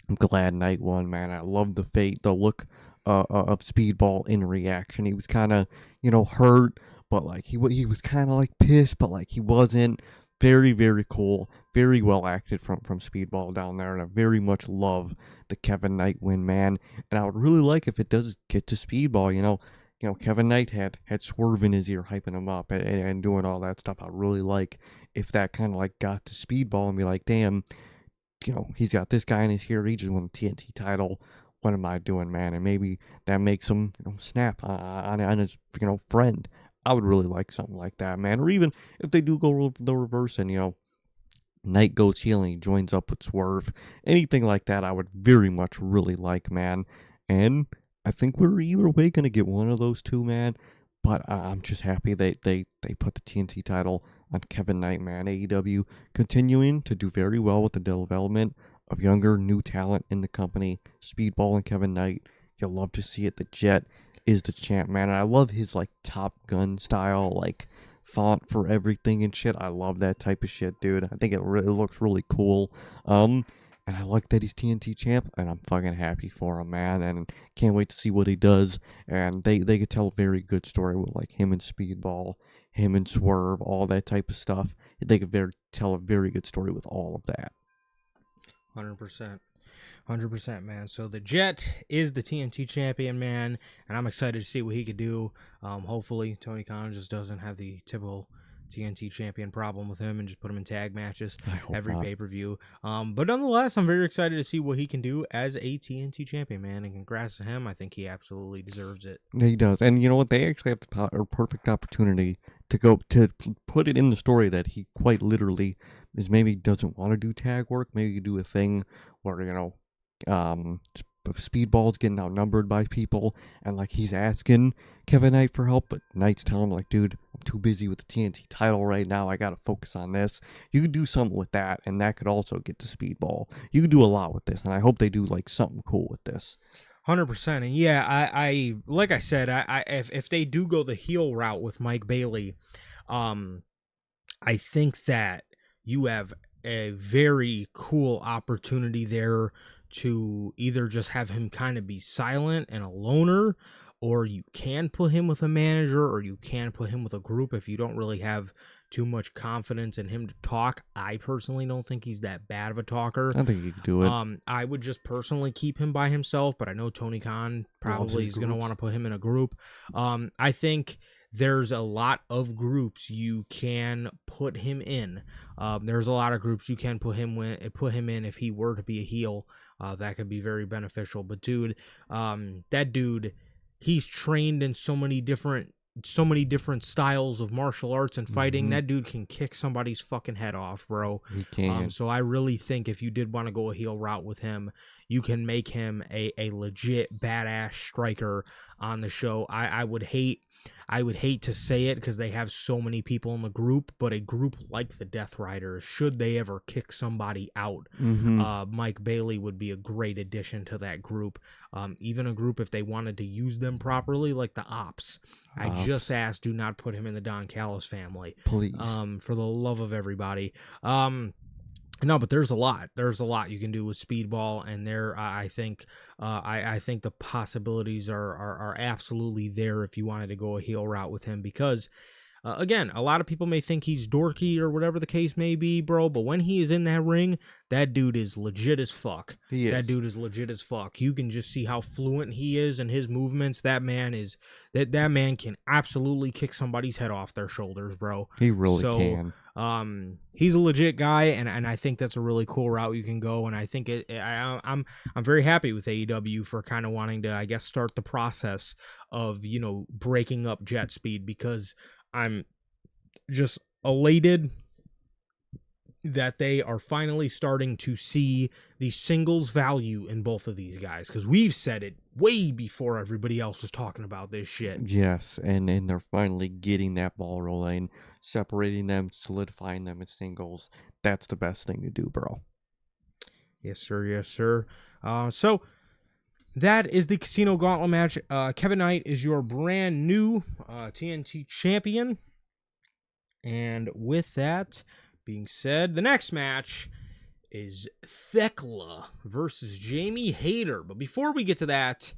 I'm glad Knight won, man. I love the look of Speedball in reaction. He was kind of, hurt, but like he was kind of like pissed, but like he wasn't. Very, very cool. Very well acted from Speedball down there, and I very much love the Kevin Knight win, man. And I would really like if it does get to Speedball, Kevin Knight had Swerve in his ear hyping him up and doing all that stuff. I'd really like if that kind of like got to Speedball and be like, damn, he's got this guy in his ear. He just won the TNT title. What am I doing, man? And maybe that makes him snap on his friend. I would really like something like that, man. Or even if they do go the reverse and, Knight goes heel and he joins up with Swerve. Anything like that I would very much really like, man. And I think we're either way going to get one of those two, man. But I'm just happy they put the TNT title on Kevin Knight, man. AEW continuing to do very well with the development of younger, new talent in the company. Speedball and Kevin Knight. You'll love to see it. The Jet is the champ, man. And I love his like Top Gun style, like font for everything and shit. I love that type of shit, dude. I think it looks really cool. And I like that he's TNT champ, and I'm fucking happy for him, man. And can't wait to see what he does. And they could tell a very good story with like him and Speedball, him and Swerve, all that type of stuff. They could tell a very good story with all of that. 100%. 100%, man. So the Jet is the TNT champion, man, and I'm excited to see what he could do. Hopefully, Tony Khan just doesn't have the typical TNT champion problem with him and just put him in tag matches every pay-per-view. But nonetheless, I'm very excited to see what he can do as a TNT champion, man, and congrats to him. I think he absolutely deserves it. He does. And you know what? They actually have the perfect opportunity to put it in the story that he quite literally is maybe doesn't want to do tag work. Maybe you do a thing where, you know, Speedball's getting outnumbered by people, and like he's asking Kevin Knight for help, but Knight's telling him like, dude, I'm too busy with the TNT title right now. I gotta focus on this. You could do something with that, and that could also get to Speedball. You could do a lot with this, and I hope they do like something cool with this. 100%. And yeah, I like I said, if they do go the heel route with Mike Bailey, I think that you have a very cool opportunity there to either just have him kind of be silent and a loner, or you can put him with a manager, or you can put him with a group if you don't really have too much confidence in him to talk. I personally don't think he's that bad of a talker. I think he could do it. I would just personally keep him by himself, but I know Tony Khan probably is going to want to put him in a group. I think there's a lot of groups you can put him in. There's a lot of groups you can put him in if he were to be a heel. That could be very beneficial. But dude, that dude, he's trained in so many different styles of martial arts and fighting. Mm-hmm. That dude can kick somebody's fucking head off, bro. He can. So I really think if you did want to go a heel route with him, you can make him a legit badass striker on the show. I would hate to say it because they have so many people in the group, but a group like the Death Riders, should they ever kick somebody out, Mike Bailey would be a great addition to that group. Even a group if they wanted to use them properly, like the Ops. I just asked, do not put him in the Don Callis family, please. For the love of everybody. No, but there's a lot you can do with Speedball, and I think the possibilities are absolutely there if you wanted to go a heel route with him, because again, a lot of people may think he's dorky or whatever the case may be, bro, but when he is in that ring, that dude is legit as fuck. That dude is legit as fuck. You can just see how fluent he is in his movements. That man can absolutely kick somebody's head off their shoulders, bro. He really can. He's a legit guy, and I think that's a really cool route you can go. And I think I'm very happy with AEW for kind of wanting to, I guess, start the process of, you know, breaking up Jet Speed, because I'm just elated that they are finally starting to see the singles value in both of these guys, because we've said it way before everybody else was talking about this shit. Yes, and they're finally getting that ball rolling, separating them, solidifying them as singles. That's the best thing to do, bro. Yes, sir. Yes, sir. So that is the Casino Gauntlet match. Kevin Knight is your brand new TNT champion. And with that being said, the next match is Thekla versus Jamie Hayter. But before we get to that,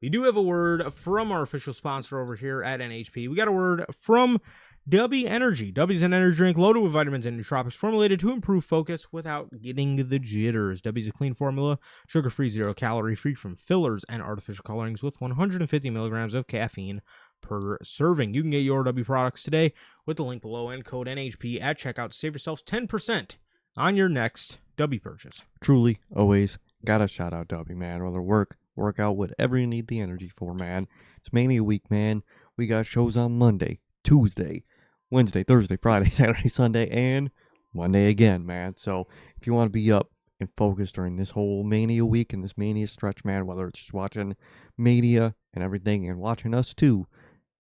we do have a word from our official sponsor over here at NHP. We got a word from W Energy. W is an energy drink loaded with vitamins and nootropics formulated to improve focus without getting the jitters. W is a clean formula, sugar-free, zero-calorie, free from fillers and artificial colorings with 150 milligrams of caffeine per serving. You can get your W products today with the link below and code NHP at checkout to save yourselves 10% on your next W purchase. Truly, always, gotta shout out W, man. Whether work out, whatever you need the energy for, man. It's mainly a week, man. We got shows on Monday, Tuesday, Wednesday, Thursday, Friday, Saturday, Sunday, and Monday again, man. So if you want to be up and focused during this whole Mania week and this Mania stretch, man, whether it's just watching Mania and everything and watching us too,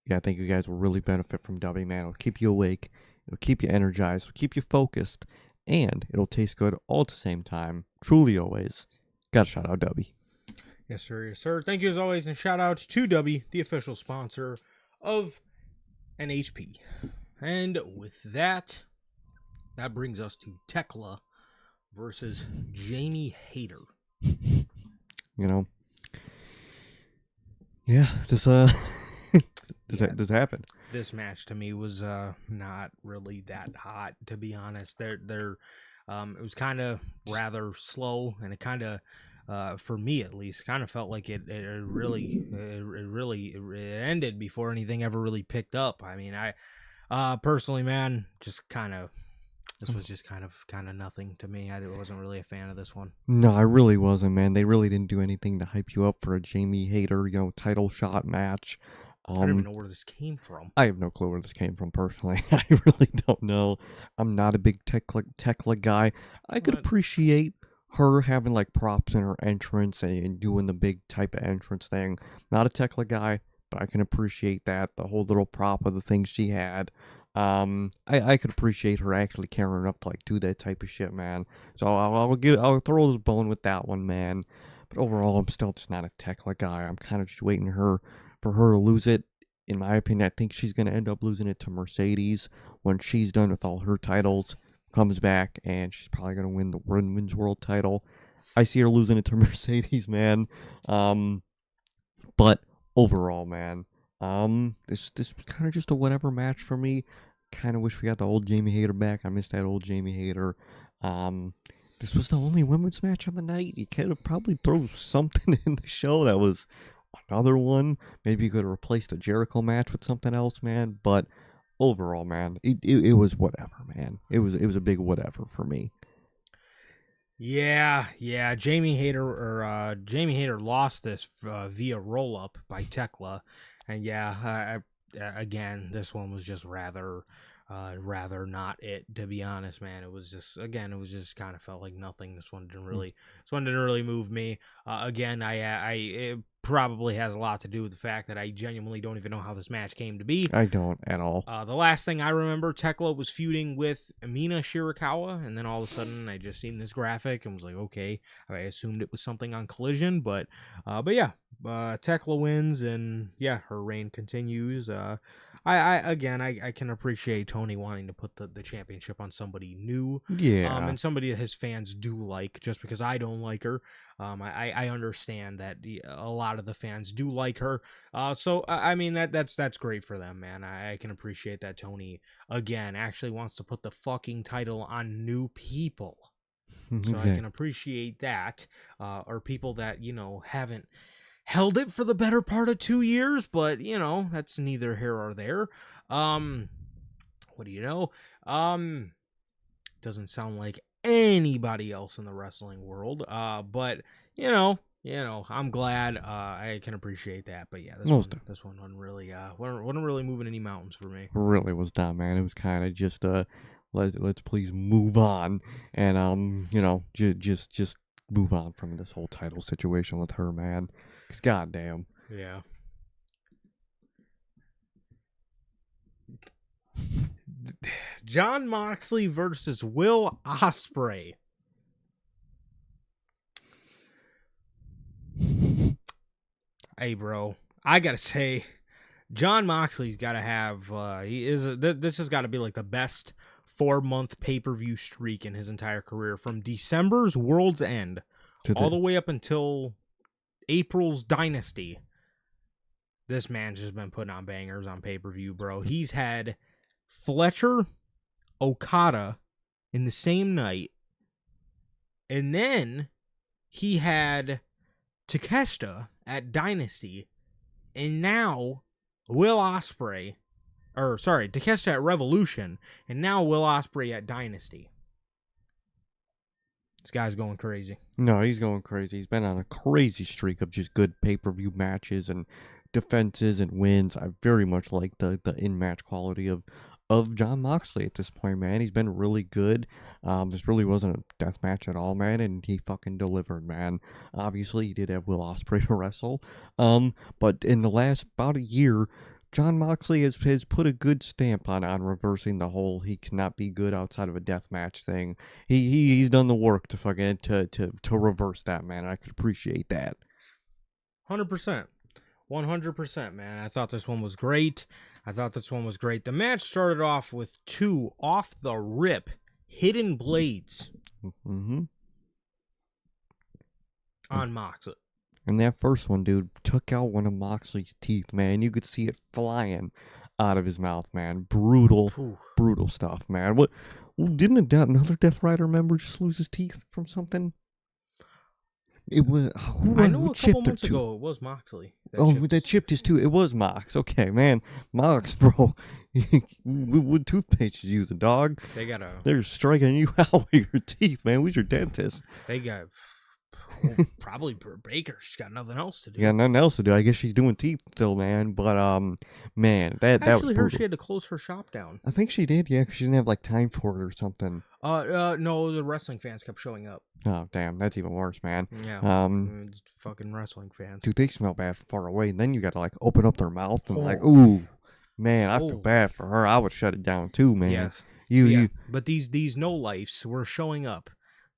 yeah, I think you guys will really benefit from W, man. It'll keep you awake, it'll keep you energized, it'll keep you focused, and it'll taste good all at the same time. Truly, always, gotta shout out W. Yes, sir. Yes, sir. Thank you as always, and shout out to W, the official sponsor of NHP. And with that, that brings us to Tekla versus Jamie Hayter. You know, yeah, this this happened. This match to me was not really that hot, to be honest. It was kind of rather slow, and it kind of for me at least, kind of felt like it ended before anything ever really picked up. I mean, I personally, man, just kind of this was just kind of nothing to me. I wasn't really a fan of this one. No, I really wasn't, man. They really didn't do anything to hype you up for a Jamie Hayter, title shot match. I don't even know where this came from. I have no clue where this came from personally. I really don't know. I'm not a big Tekla guy. I could appreciate her having like props in her entrance and doing the big type of entrance thing. Not a Tekla guy, but I can appreciate that. The whole little prop of the things she had. I could appreciate her actually caring enough to like do that type of shit, man. So I'll throw the bone with that one, man. But overall, I'm still just not a Tekla guy. I'm kind of just waiting for her to lose it. In my opinion, I think she's going to end up losing it to Mercedes when she's done with all her titles, comes back, and she's probably going to win the Women's World title. I see her losing it to Mercedes, man. But overall, man, this was kind of just a whatever match for me. Kind of wish we got the old Jamie Hayter back. I miss that old Jamie Hayter. This was the only women's match of the night. You could have probably thrown something in the show that was another one. Maybe you could have replaced the Jericho match with something else, man. But overall, man, it was whatever, man. It was a big whatever for me. Yeah. Jamie Hayter lost this via roll up by Tekla, and again, this one was just rather not it, to be honest, man. It was just kind of felt like nothing. This one didn't really move me. Again, it probably has a lot to do with the fact that I genuinely don't even know how this match came to be. I don't at all. The last thing I remember, Tekla was feuding with Mina Shirakawa, and then all of a sudden I just seen this graphic and was like, okay, I assumed it was something on Collision, but yeah, Tekla wins, and yeah, her reign continues. I can appreciate Tony wanting to put the championship on somebody new, and somebody that his fans do like. Just because I don't like her, I understand that a lot of the fans do like her. So I mean that's great for them, man. I can appreciate that Tony again actually wants to put the fucking title on new people. So I can appreciate that, or people that haven't held it for the better part of 2 years, but that's neither here or there. What do you know? Doesn't sound like anybody else in the wrestling world. But I'm glad. I can appreciate that. But yeah, this one wasn't really moving any mountains for me. Really was not, man. It was kind of just let's please move on, and just move on from this whole title situation with her, man. Cause goddamn. Yeah. Jon Moxley versus Will Ospreay. Hey, bro, I gotta say, Jon Moxley's gotta have. This has got to be like the best 4-month pay-per-view streak in his entire career, from December's World's End all the way up until April's Dynasty. This man's just been putting on bangers on pay-per-view, bro. He's had Fletcher, Okada in the same night, and then he had Takeshita at Dynasty, and now Takeshita at Revolution, and now Will Ospreay at Dynasty. This guy's going crazy. No, he's going crazy. He's been on a crazy streak of just good pay-per-view matches and defenses and wins. I very much like the in-match quality of Jon Moxley at this point, man. He's been really good. This really wasn't a death match at all, man, and he fucking delivered, man. Obviously, he did have Will Ospreay to wrestle. But in the last about a year, Jon Moxley has put a good stamp on reversing the whole he cannot be good outside of a death match thing. He's done the work to fucking to reverse that, man. I could appreciate that. 100%, 100%, man. I thought this one was great. I thought this one was great. The match started off with 2 off the rip hidden blades Mm-hmm. on Moxley. And that first one, dude, took out one of Moxley's teeth, man. You could see it flying out of his mouth, man. Brutal, Ooh. brutal stuff, man. What? Well, didn't another Death Rider member just lose his teeth from something? It was. I know a couple months ago it was Moxley. That chipped his tooth. It was Mox. Okay, man. Mox, bro. What toothpaste you using, dog? They're striking you out with your teeth, man. Who's your dentist? They got probably Baker. She's got nothing else to do. Yeah, nothing else to do. I guess she's doing teeth still, man. But man, that was actually brutal. She had to close her shop down. I think she did, yeah, because she didn't have like time for it or something. No, the wrestling fans kept showing up. Oh, damn, that's even worse, man. Yeah, it's fucking wrestling fans. Dude, they smell bad from far away, and then you got to like open up their mouth and like, ooh, man, I feel bad for her. I would shut it down too, man. Yes, you. But these no lifes were showing up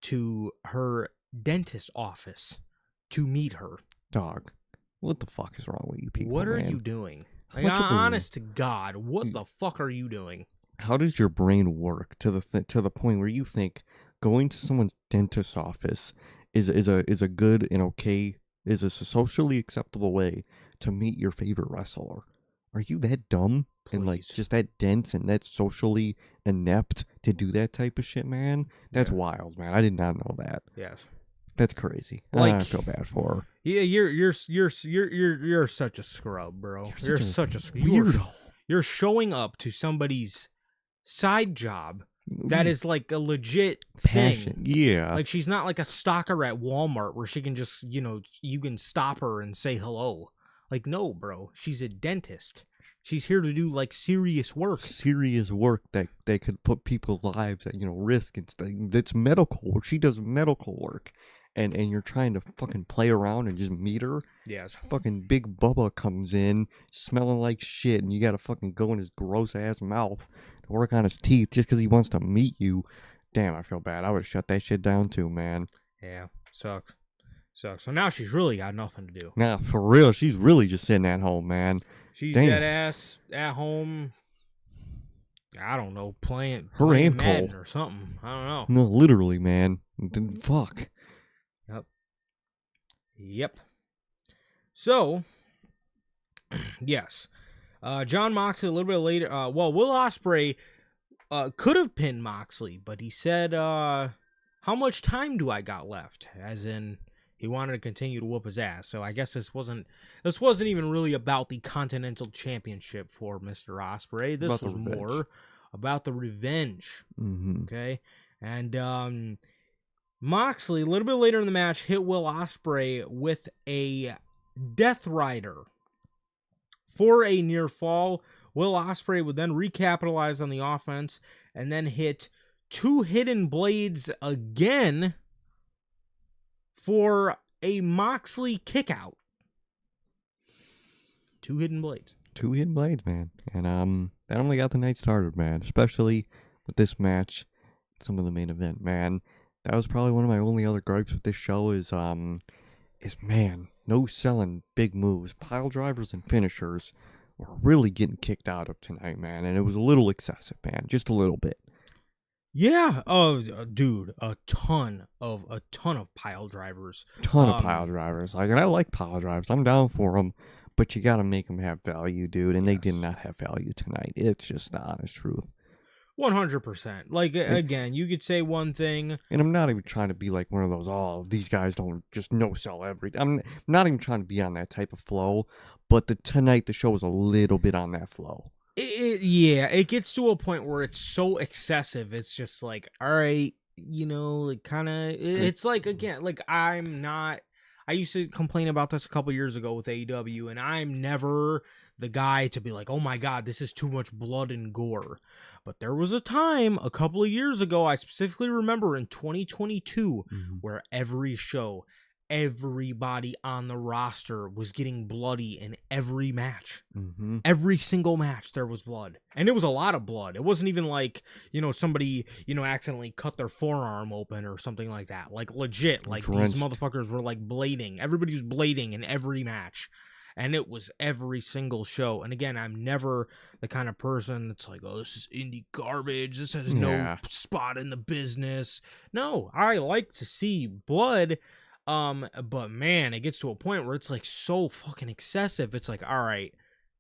to her dentist office to meet her. Dog, what the fuck is wrong with you people? What are man? you doing? Like, honest to God, what the fuck are you doing? How does your brain work to the point where you think going to someone's dentist's office is a good and okay, is a socially acceptable way to meet your favorite wrestler? Are you that dumb? Please. And like just that dense and that socially inept to do that type of shit, man? That's wild, man. I did not know that. Yes. That's crazy. Like, I feel bad for her. Yeah, you're such a scrub, bro. You're such a weirdo. You're showing up to somebody's side job that is like a legit passion. Thing. Yeah. Like she's not like a stalker at Walmart where she can just, you can stop her and say hello. Like, no, bro. She's a dentist. She's here to do like serious work. Serious work that could put people's lives at, risk and stuff. That's medical work. She does medical work. And you're trying to fucking play around and just meet her. Yes. Fucking Big Bubba comes in smelling like shit, and you gotta fucking go in his gross ass mouth to work on his teeth just because he wants to meet you. Damn, I feel bad. I would have shut that shit down too, man. Yeah, sucks. So now she's really got nothing to do. Nah, for real, she's really just sitting at home, man. She's dead ass at home. I don't know, playing and Madden Cole or something. I don't know. No, literally, man. Fuck. Yep. So, yes. John Moxley a little bit later. Will Ospreay could have pinned Moxley, but he said, "How much time do I got left?" As in, he wanted to continue to whoop his ass. So I guess this wasn't even really about the Continental Championship for Mr. Ospreay. This was more about the revenge. Mm-hmm. Okay, and Moxley, a little bit later in the match, hit Will Ospreay with a Death Rider for a near fall. Will Ospreay would then recapitalize on the offense and then hit 2 hidden blades again for a Moxley kickout. 2 hidden blades. 2 hidden blades, man. And that only got the night started, man. Especially with this match, some of the main event, man. That was probably one of my only other gripes with this show is man, no selling big moves. Pile drivers and finishers were really getting kicked out of tonight, man. And it was a little excessive, man. Just a little bit. Yeah. Oh, dude, a ton of pile drivers. Ton of pile drivers. Like, and I like pile drivers. I'm down for them. But you got to make them have value, dude. And they did not have value tonight. It's just the honest truth. 100%. Like, again, you could say one thing. And I'm not even trying to be like one of those, these guys don't just no-sell everything. I'm not even trying to be on that type of flow. But tonight, the show was a little bit on that flow. It gets to a point where it's so excessive. It's just like, all right, like kind of, it's like, again, like I used to complain about this a couple years ago with AEW, and I'm never the guy to be like, oh my God, this is too much blood and gore. But there was a time a couple of years ago, I specifically remember in 2022, where every show, everybody on the roster was getting bloody in every match. Every single match there was blood, and it was a lot of blood. It wasn't even like somebody accidentally cut their forearm open or something like that. Like legit, like these motherfuckers were like blading. Everybody was blading in every match, and it was every single show. And again, I'm never the kind of person that's like, oh, this is indie garbage, this has no Yeah. spot in the business. No, I like to see blood, but man, it gets to a point where it's like so fucking excessive. It's like, all right,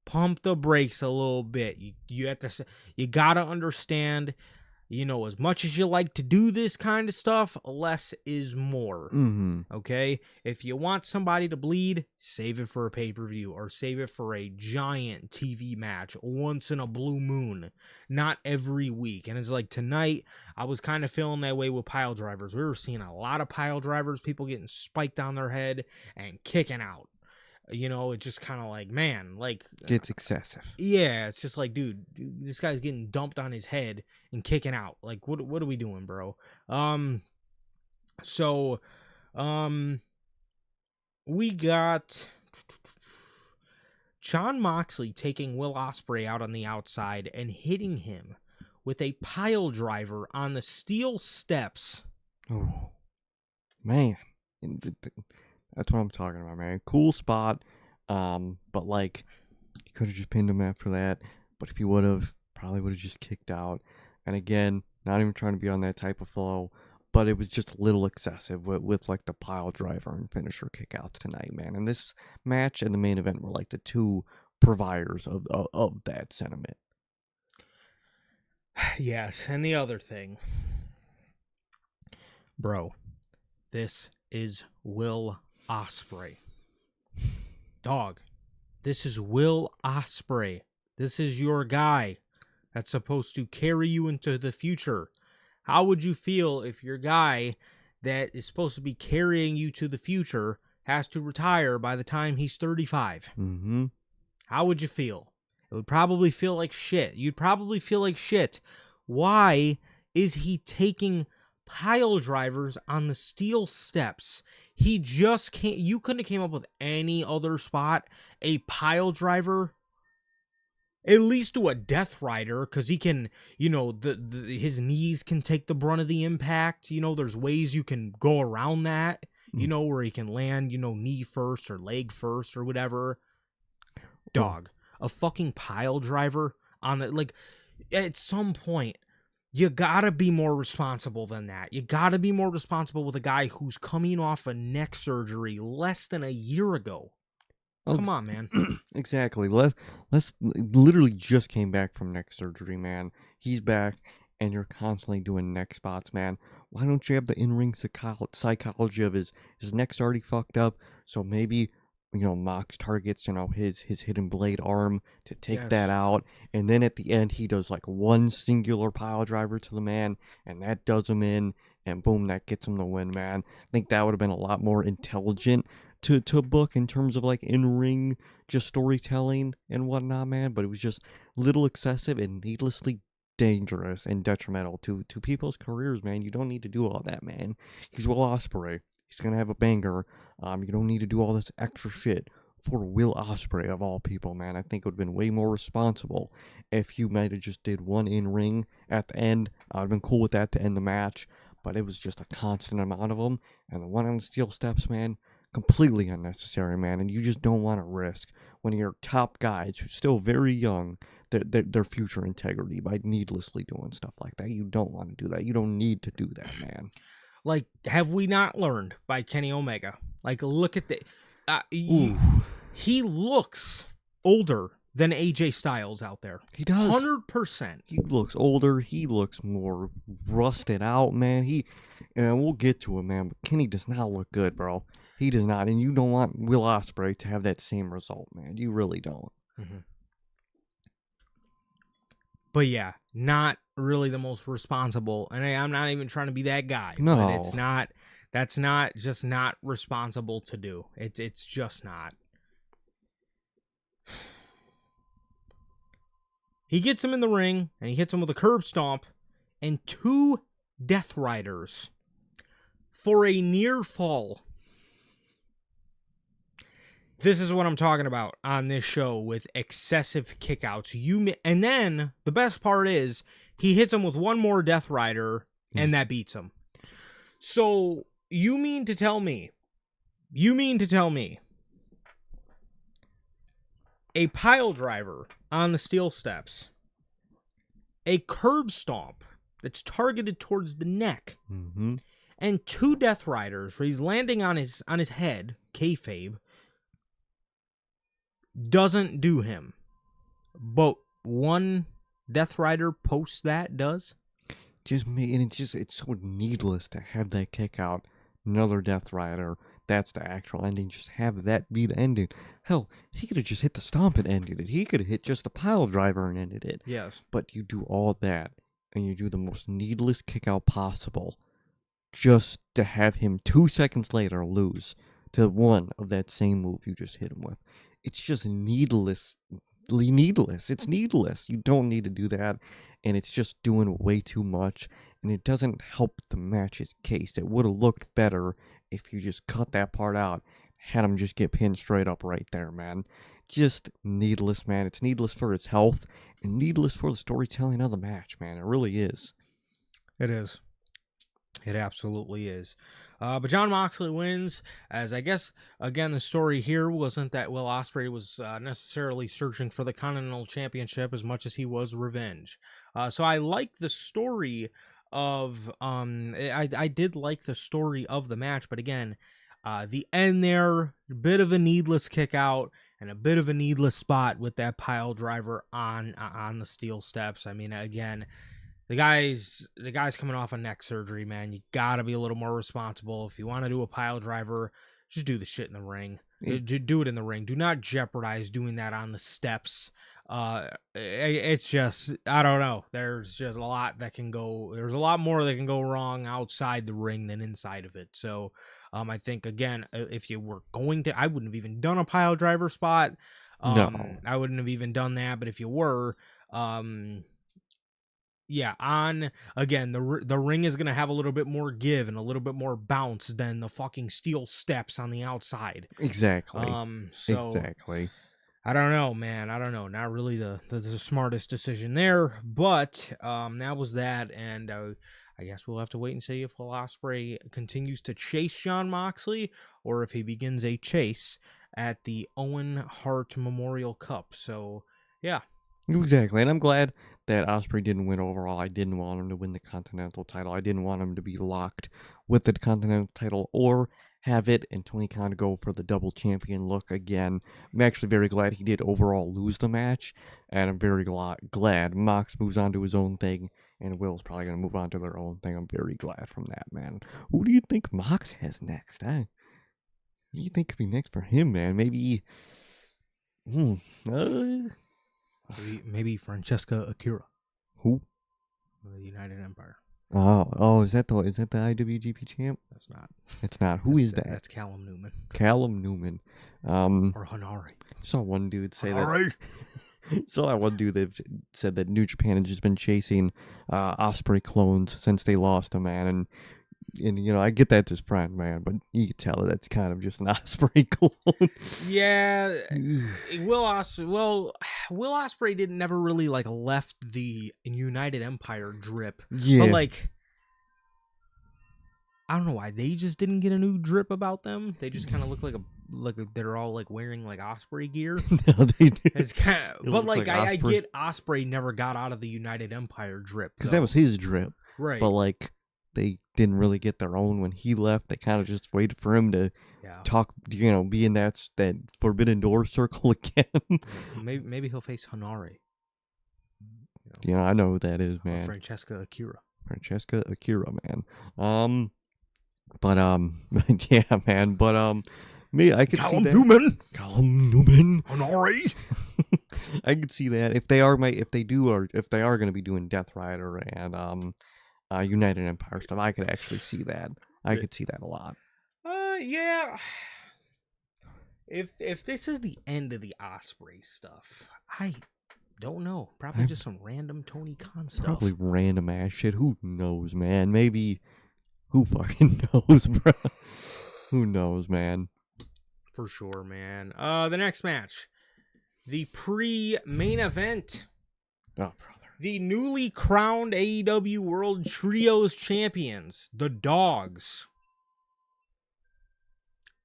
pump the brakes a little bit. You have to, you gotta understand, as much as you like to do this kind of stuff, less is more. Mm-hmm. Okay? If you want somebody to bleed, save it for a pay-per-view or save it for a giant TV match once in a blue moon, not every week. And it's like tonight, I was kind of feeling that way with pile drivers. We were seeing a lot of pile drivers, people getting spiked on their head and kicking out. It's just kind of like, man, like, Gets excessive. yeah, it's just like, dude, this guy's getting dumped on his head and kicking out. Like, what are we doing, bro? So, we got Jon Moxley taking Will Ospreay out on the outside and hitting him with a pile driver on the steel steps. Oh, man. That's what I'm talking about, man. Cool spot. But like, you could have just pinned him after that. But if you would have, probably would have just kicked out. And again, not even trying to be on that type of flow, but it was just a little excessive with like the pile driver and finisher kickouts tonight, man. And this match and the main event were like the two providers of that sentiment. Yes, and the other thing, bro, this is Will Ospreay. Dog, this is Will Ospreay. This is your guy that's supposed to carry you into the future. How would you feel if your guy that is supposed to be carrying you to the future has to retire by the time he's 35? Mm-hmm. How would you feel? It would probably feel like shit. You'd probably feel like shit. Why is he taking pile drivers on the steel steps? He just can't. You couldn't have came up with any other spot. A pile driver, at least do a death rider, because he can, his knees can take the brunt of the impact. There's ways you can go around that. Where he can land, knee first or leg first or whatever. Dog, a fucking pile driver on the, like, at some point, you gotta be more responsible than that. You gotta be more responsible with a guy who's coming off a neck surgery less than a year ago. Come on, man. Exactly. Let's literally just came back from neck surgery, man. He's back, and you're constantly doing neck spots, man. Why don't you have the in-ring psychology of his neck's already fucked up, so maybe Mox targets his hidden blade arm to take that out, and then at the end he does like one singular pile driver to the man, and that does him in, and boom, that gets him the win, man. I think that would have been a lot more intelligent to book in terms of like in-ring just storytelling and whatnot, man. But it was just a little excessive and needlessly dangerous and detrimental to people's careers, man. You don't need to do all that, man. He's Will Ospreay. He's gonna have a banger. You don't need to do all this extra shit for Will Ospreay of all people, man. I think it would have been way more responsible if you might have just did one in-ring at the end. I'd have been cool with that to end the match, but it was just a constant amount of them. And the one on the steel steps, man, completely unnecessary, man. And you just don't want to risk one of your top guys who's still very young, their future integrity by needlessly doing stuff like that. You don't want to do that. You don't need to do that, man. Like, have we not learned by Kenny Omega? Like, look at the... he looks older than AJ Styles out there. He does. 100%. He looks older. He looks more rusted out, man. We'll get to it, man, but Kenny does not look good, bro. He does not. And you don't want Will Ospreay to have that same result, man. You really don't. Mm-hmm. But yeah, not really the most responsible. And I'm not even trying to be that guy. No. But it's not. That's not responsible to do. It's just not. He gets him in the ring, and he hits him with a curb stomp and 2 Death Riders for a near fall. This is what I'm talking about on this show with excessive kickouts. And then the best part is he hits him with one more Death Rider, and that beats him. So you mean to tell me a pile driver on the steel steps, a curb stomp that's targeted towards the neck, Mm-hmm. and 2 Death Riders where he's landing on his head, kayfabe, doesn't do him. But one Death Rider post that does. It's so needless to have that kick out. Another Death Rider. That's the actual ending. Just have that be the ending. Hell, he could have just hit the stomp and ended it. He could have hit just the pile driver and ended it. Yes. But you do all that, and you do the most needless kick out possible, just to have him 2 seconds later lose to one of that same move you just hit him with. It's just needless. It's needless. You don't need to do that, and it's just doing way too much, and it doesn't help the match's case. It would have looked better if you just cut that part out, had him just get pinned straight up right there, man. Just needless, man. It's needless for his health and needless for the storytelling of the match, man. It really is. It is. It absolutely is. But Jon Moxley wins, as I guess, again, the story here wasn't that Will Ospreay was necessarily searching for the Continental Championship as much as he was revenge. So I like the story of, I did like the story of the match, but again, the end there, a bit of a needless kick out and a bit of a needless spot with that pile driver on the steel steps. I mean, again, the guy's coming off a neck surgery, man. You gotta be a little more responsible. If you want to do a pile driver, just do the shit in the ring. Do it in the ring. Do not jeopardize doing that on the steps. It's just, I don't know. There's just a lot that can go. There's a lot more that can go wrong outside the ring than inside of it. So, I think again, if you were going to, I wouldn't have even done a pile driver spot. No. I wouldn't have even done that. But if you were, yeah, on again, the ring is going to have a little bit more give and a little bit more bounce than the fucking steel steps on the outside. Exactly. So exactly. I don't know, man. I don't know. Not really the smartest decision there, but that was that, and I guess we'll have to wait and see if Will Ospreay continues to chase Jon Moxley or if he begins a chase at the Owen Hart Memorial Cup. So yeah. Exactly, and I'm glad that Ospreay didn't win overall. I didn't want him to win the Continental title. I didn't want him to be locked with the Continental title or have it and Tony Khan go for the double champion look again. I'm actually very glad he did overall lose the match, and I'm very glad Mox moves on to his own thing, and Will's probably going to move on to their own thing. I'm very glad from that, man. Who do you think Mox has next? Who do you think could be next for him, man? Maybe... Maybe Francesca Akira. Who? The United Empire. Oh, is that the IWGP champ? That's not. It's not. Who is that? That's Callum Newman. Callum Newman. Or Hanari. Saw one dude say Hanari. that. Saw that one dude that said that New Japan has just been chasing Ospreay clones since they lost him, man. And you know, I get that to friend, man, but you can tell that's kind of just an Ospreay clone. Yeah, Will Ospreay didn't never really like left the United Empire drip. Yeah, but like, I don't know why they just didn't get a new drip about them. They just kind of look like they're all like wearing like Ospreay gear. No, they do. It's kind of, but like I Ospreay. get Ospreay never got out of the United Empire drip Because that was his drip, right. But like, they didn't really get their own when he left. They kind of just waited for him to talk, you know, be in that Forbidden Door circle again. maybe he'll face Hanari. You know, I know who that is, man. Francesca Akira, man. But yeah, man. But me, I could see that. Callum Newman, Hanari. I could see that if they are going to be doing Death Rider and United Empire stuff, I could actually see that. I could see that a lot. Yeah. If this is the end of the Ospreay stuff, I don't know. Probably just some random Tony Khan stuff. Probably random ass shit. Who knows, man? Maybe. Who fucking knows, bro? Who knows, man? For sure, man. The next match, the pre-main event. Oh, brother. The newly crowned AEW World Trios Champions, the Dogs,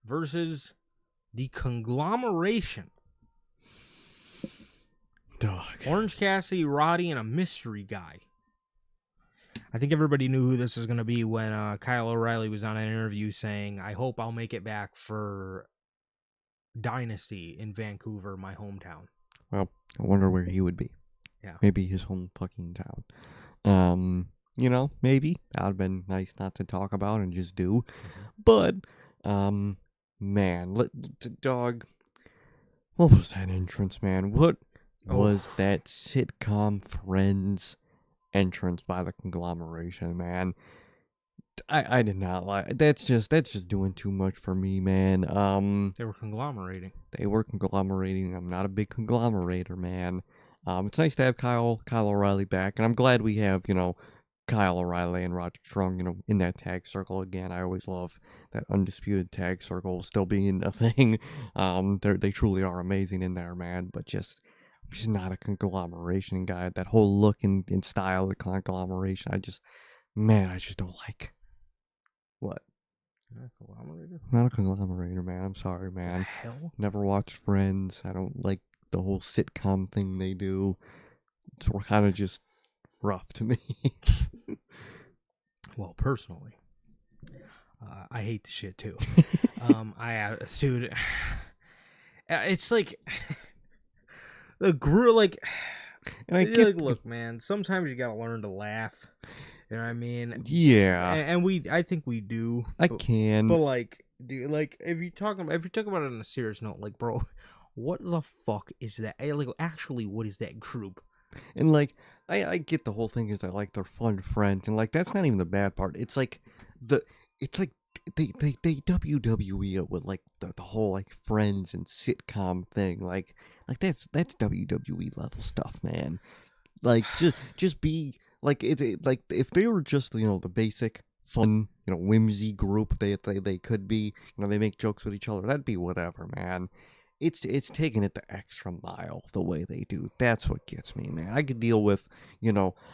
versus the conglomeration Dog. Orange Cassidy, Roddy, and a mystery guy. I think everybody knew who this is going to be when Kyle O'Reilly was on an interview saying, I hope I'll make it back for Dynasty in Vancouver, my hometown. Well, I wonder where he would be. Yeah. Maybe his home fucking town. Maybe. That would have been nice not to talk about and just do. But, man, dog, what was that entrance, man? What was that sitcom Friends entrance by the conglomeration, man? I did not like. That's just doing too much for me, man. They were conglomerating. I'm not a big conglomerator, man. It's nice to have Kyle O'Reilly back, and I'm glad we have, Kyle O'Reilly and Roger Strong, in that tag circle again. I always love that undisputed tag circle still being a thing. They truly are amazing in there, man. But I'm just not a conglomeration guy. That whole look and style of the conglomeration, I just don't like. What? Not a conglomerator? Not a conglomerator, man. I'm sorry, man. The hell? Never watched Friends. I don't like the whole sitcom thing they do. It's kind of just rough to me. Well, personally, I hate the shit too. Dude, it's like the group, like, and look, man. Sometimes you gotta learn to laugh. You know what I mean? Yeah. And I think we do. But like, dude, like if you talk about it on a serious note, like, bro, what the fuck is that? Like, actually, what is that group? And like, I get the whole thing is that like they're fun friends, and like that's not even the bad part. It's like they WWE it with like the whole like Friends and sitcom thing. Like that's WWE level stuff, man. Like just be like like if they were just the basic fun whimsy group they could be, they make jokes with each other, that'd be whatever, man. It's taking it the extra mile the way they do. That's what gets me, man. I could deal with,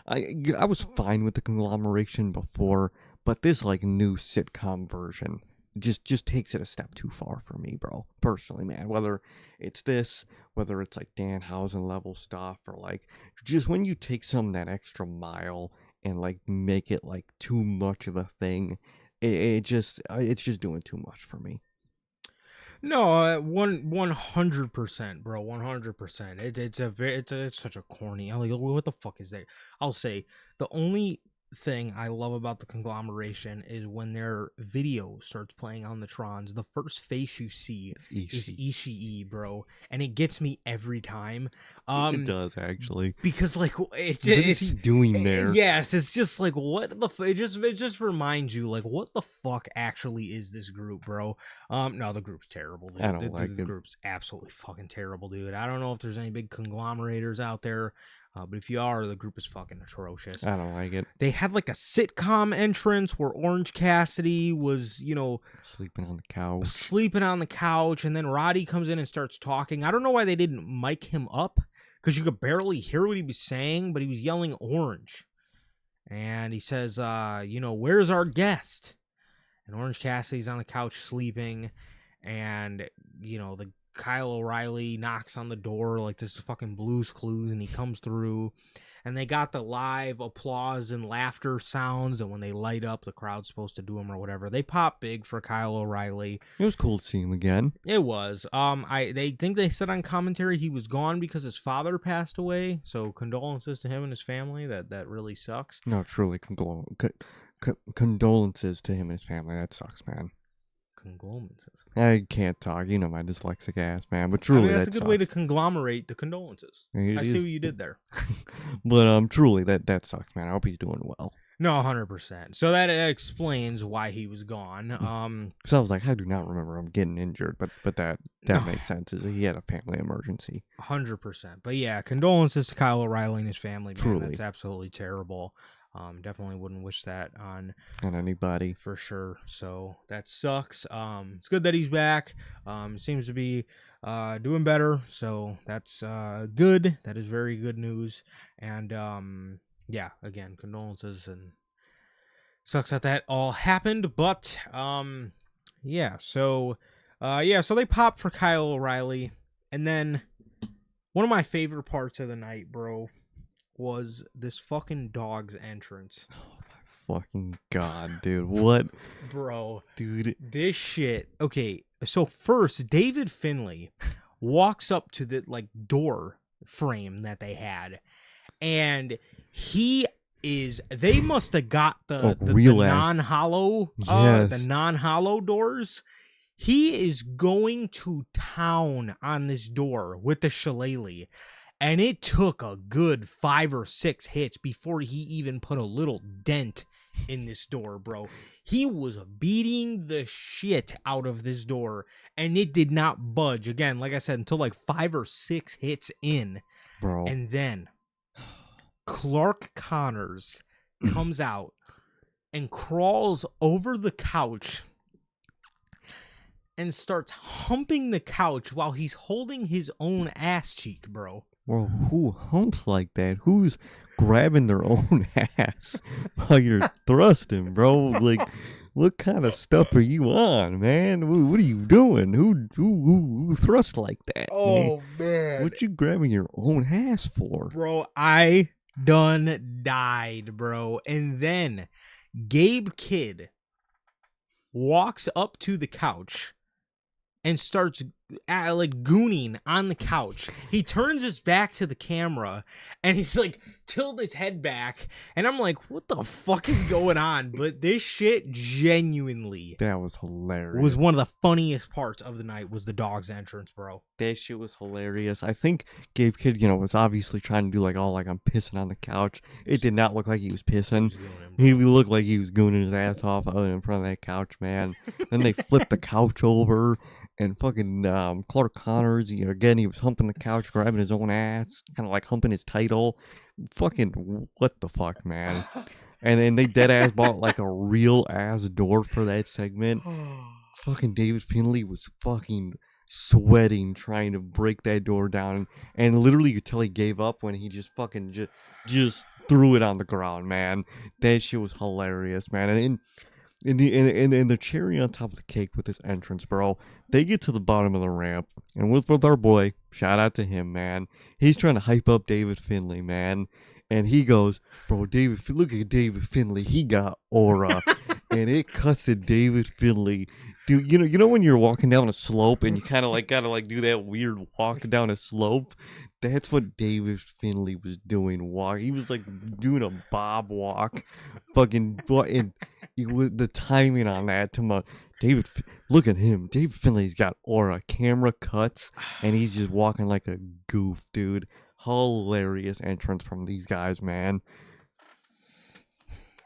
I was fine with the conglomeration before, but this like new sitcom version just takes it a step too far for me, bro. Personally, man. Whether it's this, whether it's like Danhausen level stuff, or like just when you take some of that extra mile and like make it like too much of a thing, it's just doing too much for me. No, 100%, bro, 100%. It's such a corny. I'm like, what the fuck is that? I'll say the only thing I love about the conglomeration is when their video starts playing on the Trons, the first face you see is Ishii, bro, and it gets me every time. It does, actually, because like what is he doing there? Yes, it's just like what the it just reminds you like what the fuck actually is this group, bro. No, the group's terrible, dude. I don't like the group's absolutely fucking terrible, dude. I don't know if there's any big conglomerators out there. But if you are, the group is fucking atrocious. I don't like it. They had like a sitcom entrance where Orange Cassidy was, sleeping on the couch, and then Roddy comes in and starts talking. I don't know why they didn't mic him up, because you could barely hear what he was saying, but he was yelling Orange. And he says, where's our guest? And Orange Cassidy's on the couch sleeping, and, the Kyle O'Reilly knocks on the door like this is fucking Blue's Clues, and he comes through, and they got the live applause and laughter sounds, and when they light up, the crowd's supposed to do them or whatever. They pop big for Kyle O'Reilly. It was cool to see him again. It was. They think they said on commentary he was gone because his father passed away, so condolences to him and his family. That really sucks. No, truly, condolences to him and his family. That sucks, man. Condolences. I can't talk. My dyslexic ass, man. But truly, that's a good way to conglomerate the condolences. I see what you did there. But truly, that sucks, man. I hope he's doing well. No, 100%. So that explains why he was gone. Because I was like, I do not remember him getting injured, but that makes sense. Is he had a family emergency. 100%. But yeah, condolences to Kyle O'Reilly and his family. Man. Truly, that's absolutely terrible. Definitely wouldn't wish that on anybody for sure. So that sucks. It's good that he's back. Seems to be doing better. So that's good. That is very good news. And yeah, again, condolences, and sucks that all happened. But yeah. So they popped for Kyle O'Reilly, and then One of my favorite parts of the night, bro, was this fucking dog's entrance. Oh my fucking god, dude. What? Bro, Dude. this shit. Okay, so first, David Finlay walks up to the like door frame that they had, and they must have got the real ass. non-hollow Yes. the non-hollow doors. He is going to town on this door with the shillelagh, and it took a good 5 or 6 hits before he even put a little dent in this door, bro. He was beating the shit out of this door, and it did not budge. Again, like I said, until like 5 or 6 hits in. Bro. And then Clark Connors comes out and crawls over the couch and starts humping the couch while he's holding his own ass cheek, bro. Bro, who humps like that? Who's grabbing their own ass while you're thrusting, bro? Like, what kind of stuff are you on, man? What are you doing? Who thrust like that? Oh, man. What you grabbing your own ass for? Bro, I done died, bro. And then Gabe Kidd walks up to the couch and starts like gooning on the couch. He turns his back to the camera and he's like tilted his head back, and I'm like, what the fuck is going on? But this shit genuinely, That was hilarious. was one of the funniest parts of the night. Was the dog's entrance, bro. That shit was hilarious. I think Gabe Kidd, was obviously trying to do like, oh, like I'm pissing on the couch. It did not look like he was pissing. He looked like he was gooning his ass off out in front of that couch, man. Then they flipped the couch over, and fucking Clark Connors, again, he was humping the couch, grabbing his own ass, kind of like humping his title. Fucking what the fuck, man. And then they dead ass bought like a real ass door for that segment. Fucking David Finlay was fucking sweating trying to break that door down, and literally you could tell he gave up when he just fucking just threw it on the ground, man. That shit was hilarious, man. And the cherry on top of the cake with this entrance, bro, they get to the bottom of the ramp, and with our boy, shout out to him, man. He's trying to hype up David Finlay, man. And he goes, bro, look at David Finlay. He got aura. And it cuts to David Finlay. Dude, you know when you're walking down a slope and you kind of like gotta like do that weird walk down a slope? That's what David Finlay was doing. He was like doing a bob walk. Fucking, and the timing on that. Look at him. David Finlay's got aura. Camera cuts, and he's just walking like a goof, dude. Hilarious entrance from these guys, man.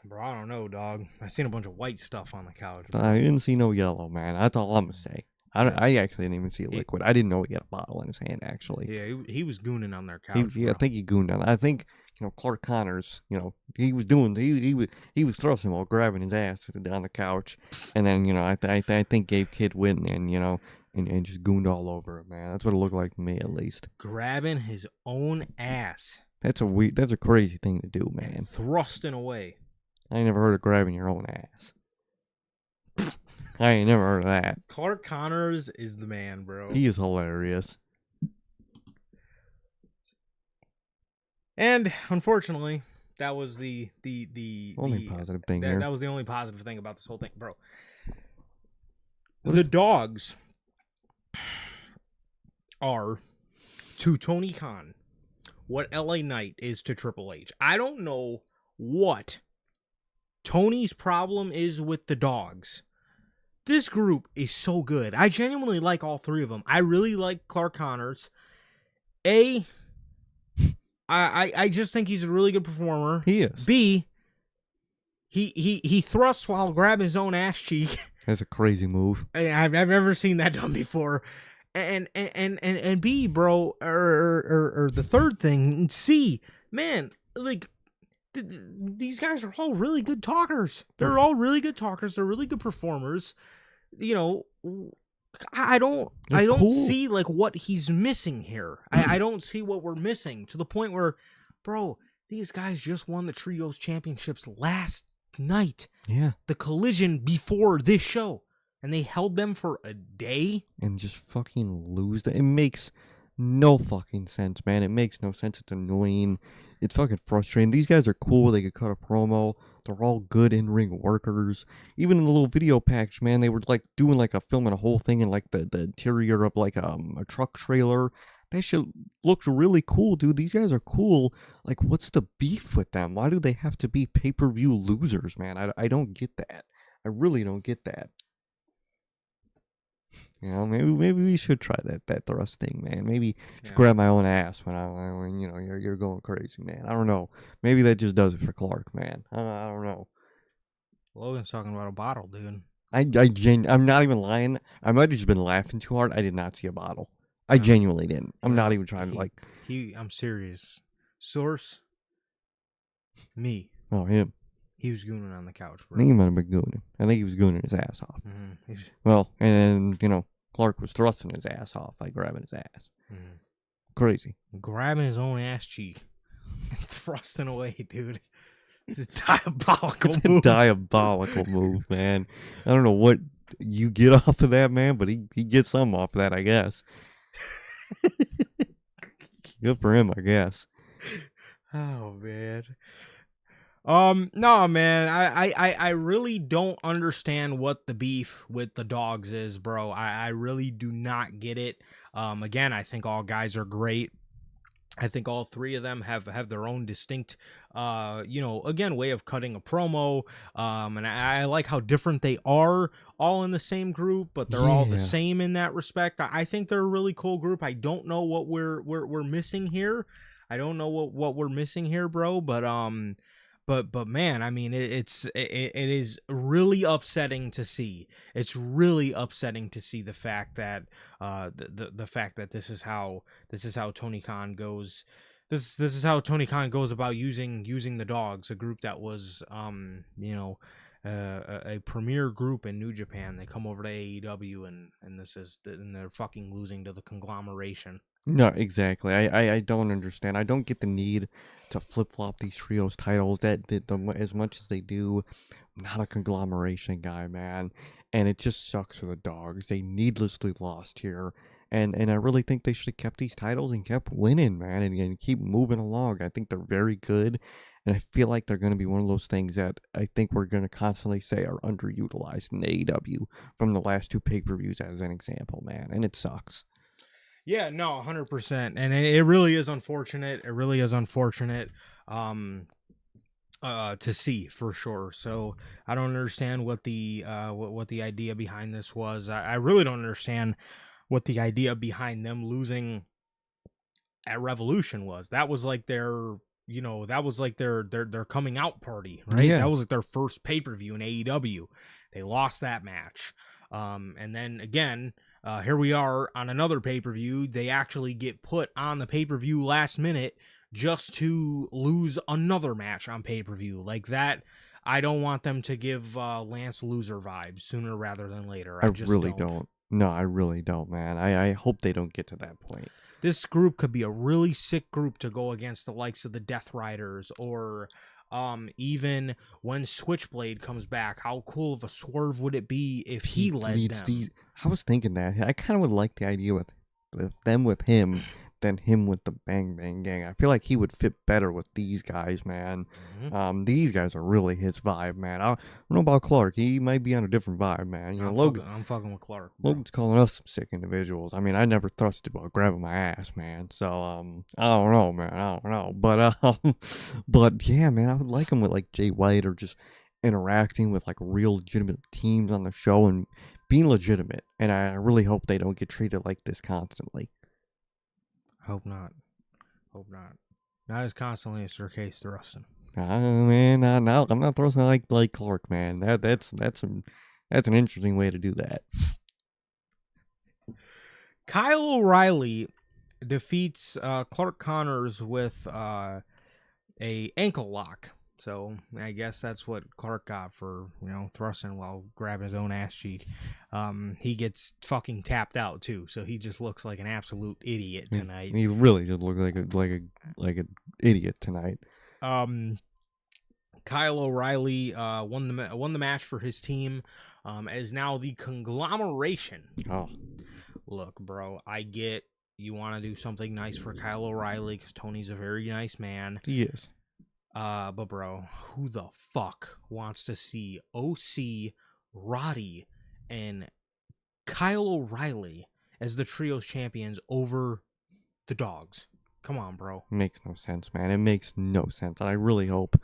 Bro, I don't know, dog. I seen a bunch of white stuff on the couch. I didn't see no yellow, man. That's all I'm gonna say. I actually didn't even see a liquid. I didn't know he had a bottle in his hand, actually. Yeah, he was gooning on their couch. I think he gooned on. I think Clark Connors. He was doing. He was thrusting while grabbing his ass on the couch, and then I think Gabe Kidd went and and just gooned all over it, man. That's what it looked like to me, at least. Grabbing his own ass. That's a crazy thing to do, man. Thrusting away. I ain't never heard of grabbing your own ass. I ain't never heard of that. Clark Connors is the man, bro. He is hilarious. And unfortunately, that was the only positive thing here. That was the only positive thing about this whole thing, bro. The dogs are to Tony Khan what LA Knight is to Triple H. I don't know what Tony's problem is with the dogs. This group is so good. I genuinely like all three of them. I really like Clark Connors. I just think he's a really good performer. He is. B, he thrusts while grabbing his own ass cheek. That's a crazy move. I've never seen that done before. And B, bro, or the third thing, C, man, like these guys are all really good talkers. They're all really good talkers. They're really good performers. I don't see like what he's missing here. I don't see what we're missing to the point where, bro, these guys just won the Trios Championships last night. Yeah. The Collision before this show. And they held them for a day. And just fucking lose. It makes no fucking sense, man. It makes no sense. It's annoying. It's fucking frustrating. These guys are cool. They could cut a promo. They're all good in-ring workers. Even in the little video package, man, they were like doing like a filming a whole thing in like the interior of like a truck trailer. That shit looks really cool, dude. These guys are cool. Like, what's the beef with them? Why do they have to be pay-per-view losers, man? I don't get that. I really don't get that. You know, maybe we should try that thrust thing, man. Maybe just grab my own ass when you know you're going crazy, man. I don't know. Maybe that just does it for Clark, man. I don't know. Logan's talking about a bottle, dude. I'm not even lying. I might have just been laughing too hard. I did not see a bottle. I genuinely didn't. I'm not even trying to like. I'm serious. Source. Me. Oh, him. He was gooning on the couch, bro. I think he might have been gooning. I think he was gooning his ass off. Mm-hmm. Well, and you know, Clark was thrusting his ass off, like grabbing his ass. Mm-hmm. Crazy. Grabbing his own ass cheek. Thrusting away, dude. This is diabolical It's move. a diabolical move, man. I don't know what you get off of that, man, but he gets some off of that, I guess. Good for him, I guess. Oh, man. No, man. I really don't understand what the beef with the dogs is, bro. I really do not get it. Again, I think all guys are great. I think all three of them have their own distinct, again, way of cutting a promo. And I like how different they are all in the same group, but they're all the same in that respect. I think they're a really cool group. I don't know what we're missing here. I don't know what we're missing here, bro. But man, I mean, it is really upsetting to see. It's really upsetting to see the fact that the fact that this is how Tony Khan goes. This is how Tony Khan goes about using the dogs, a group that was a premier group in New Japan. They come over to AEW and they're fucking losing to the conglomeration. No, exactly. I don't understand. I don't get the need to flip-flop these trios titles as much as they do. I'm not a conglomeration guy, man. And it just sucks for the dogs. They needlessly lost here. And I really think they should have kept these titles and kept winning, man, and keep moving along. I think they're very good. And I feel like they're going to be one of those things that I think we're going to constantly say are underutilized in AEW from the last two pay-per-views as an example, man. And it sucks. Yeah, no, 100%. And it really is unfortunate. It really is unfortunate to see, for sure. So I don't understand what the what the idea behind this was. I really don't understand what the idea behind them losing at Revolution was. That was like their their coming out party, right? Yeah. That was like their first pay-per-view in AEW. They lost that match. And then again, here we are on another pay-per-view. They actually get put on the pay-per-view last minute just to lose another match on pay-per-view. Like that, I don't want them to give Lance loser vibes sooner rather than later. I just really don't. No, I really don't, man. I hope they don't get to that point. This group could be a really sick group to go against the likes of the Death Riders, or even when Switchblade comes back. How cool of a swerve would it be if he led them? I was thinking that. I kind of would like the idea with them with him than him with the Bang Bang Gang. I feel like he would fit better with these guys, man. Mm-hmm. These guys are really his vibe, man. I don't know about Clark. He might be on a different vibe, man. You know, I'm fucking with Clark. Bro. Logan's calling us some sick individuals. I mean, I never thrusted about grabbing my ass, man. So, I don't know, man. I don't know. But yeah, man, I would like him with like Jay White, or just interacting with like real legitimate teams on the show and being legitimate. And I really hope they don't get treated like this constantly. Hope not. Not as constantly as Sir Case thrusting. Man, I'm not thrusting like Clark, man. That's an interesting way to do that. Kyle O'Reilly defeats Clark Connors with a ankle lock. So I guess that's what Clark got for, thrusting while grabbing his own ass cheek. He gets fucking tapped out too, so he just looks like an absolute idiot tonight. He really just looks like an idiot tonight. Kyle O'Reilly won the match for his team, as now the conglomeration. Oh, look, bro, I get You want to do something nice for Kyle O'Reilly because Tony's a very nice man. He is. But bro, who the fuck wants to see OC, Roddy, and Kyle O'Reilly as the trios champions over the dogs? Come on, bro. Makes no sense, man. It makes no sense. And I really hope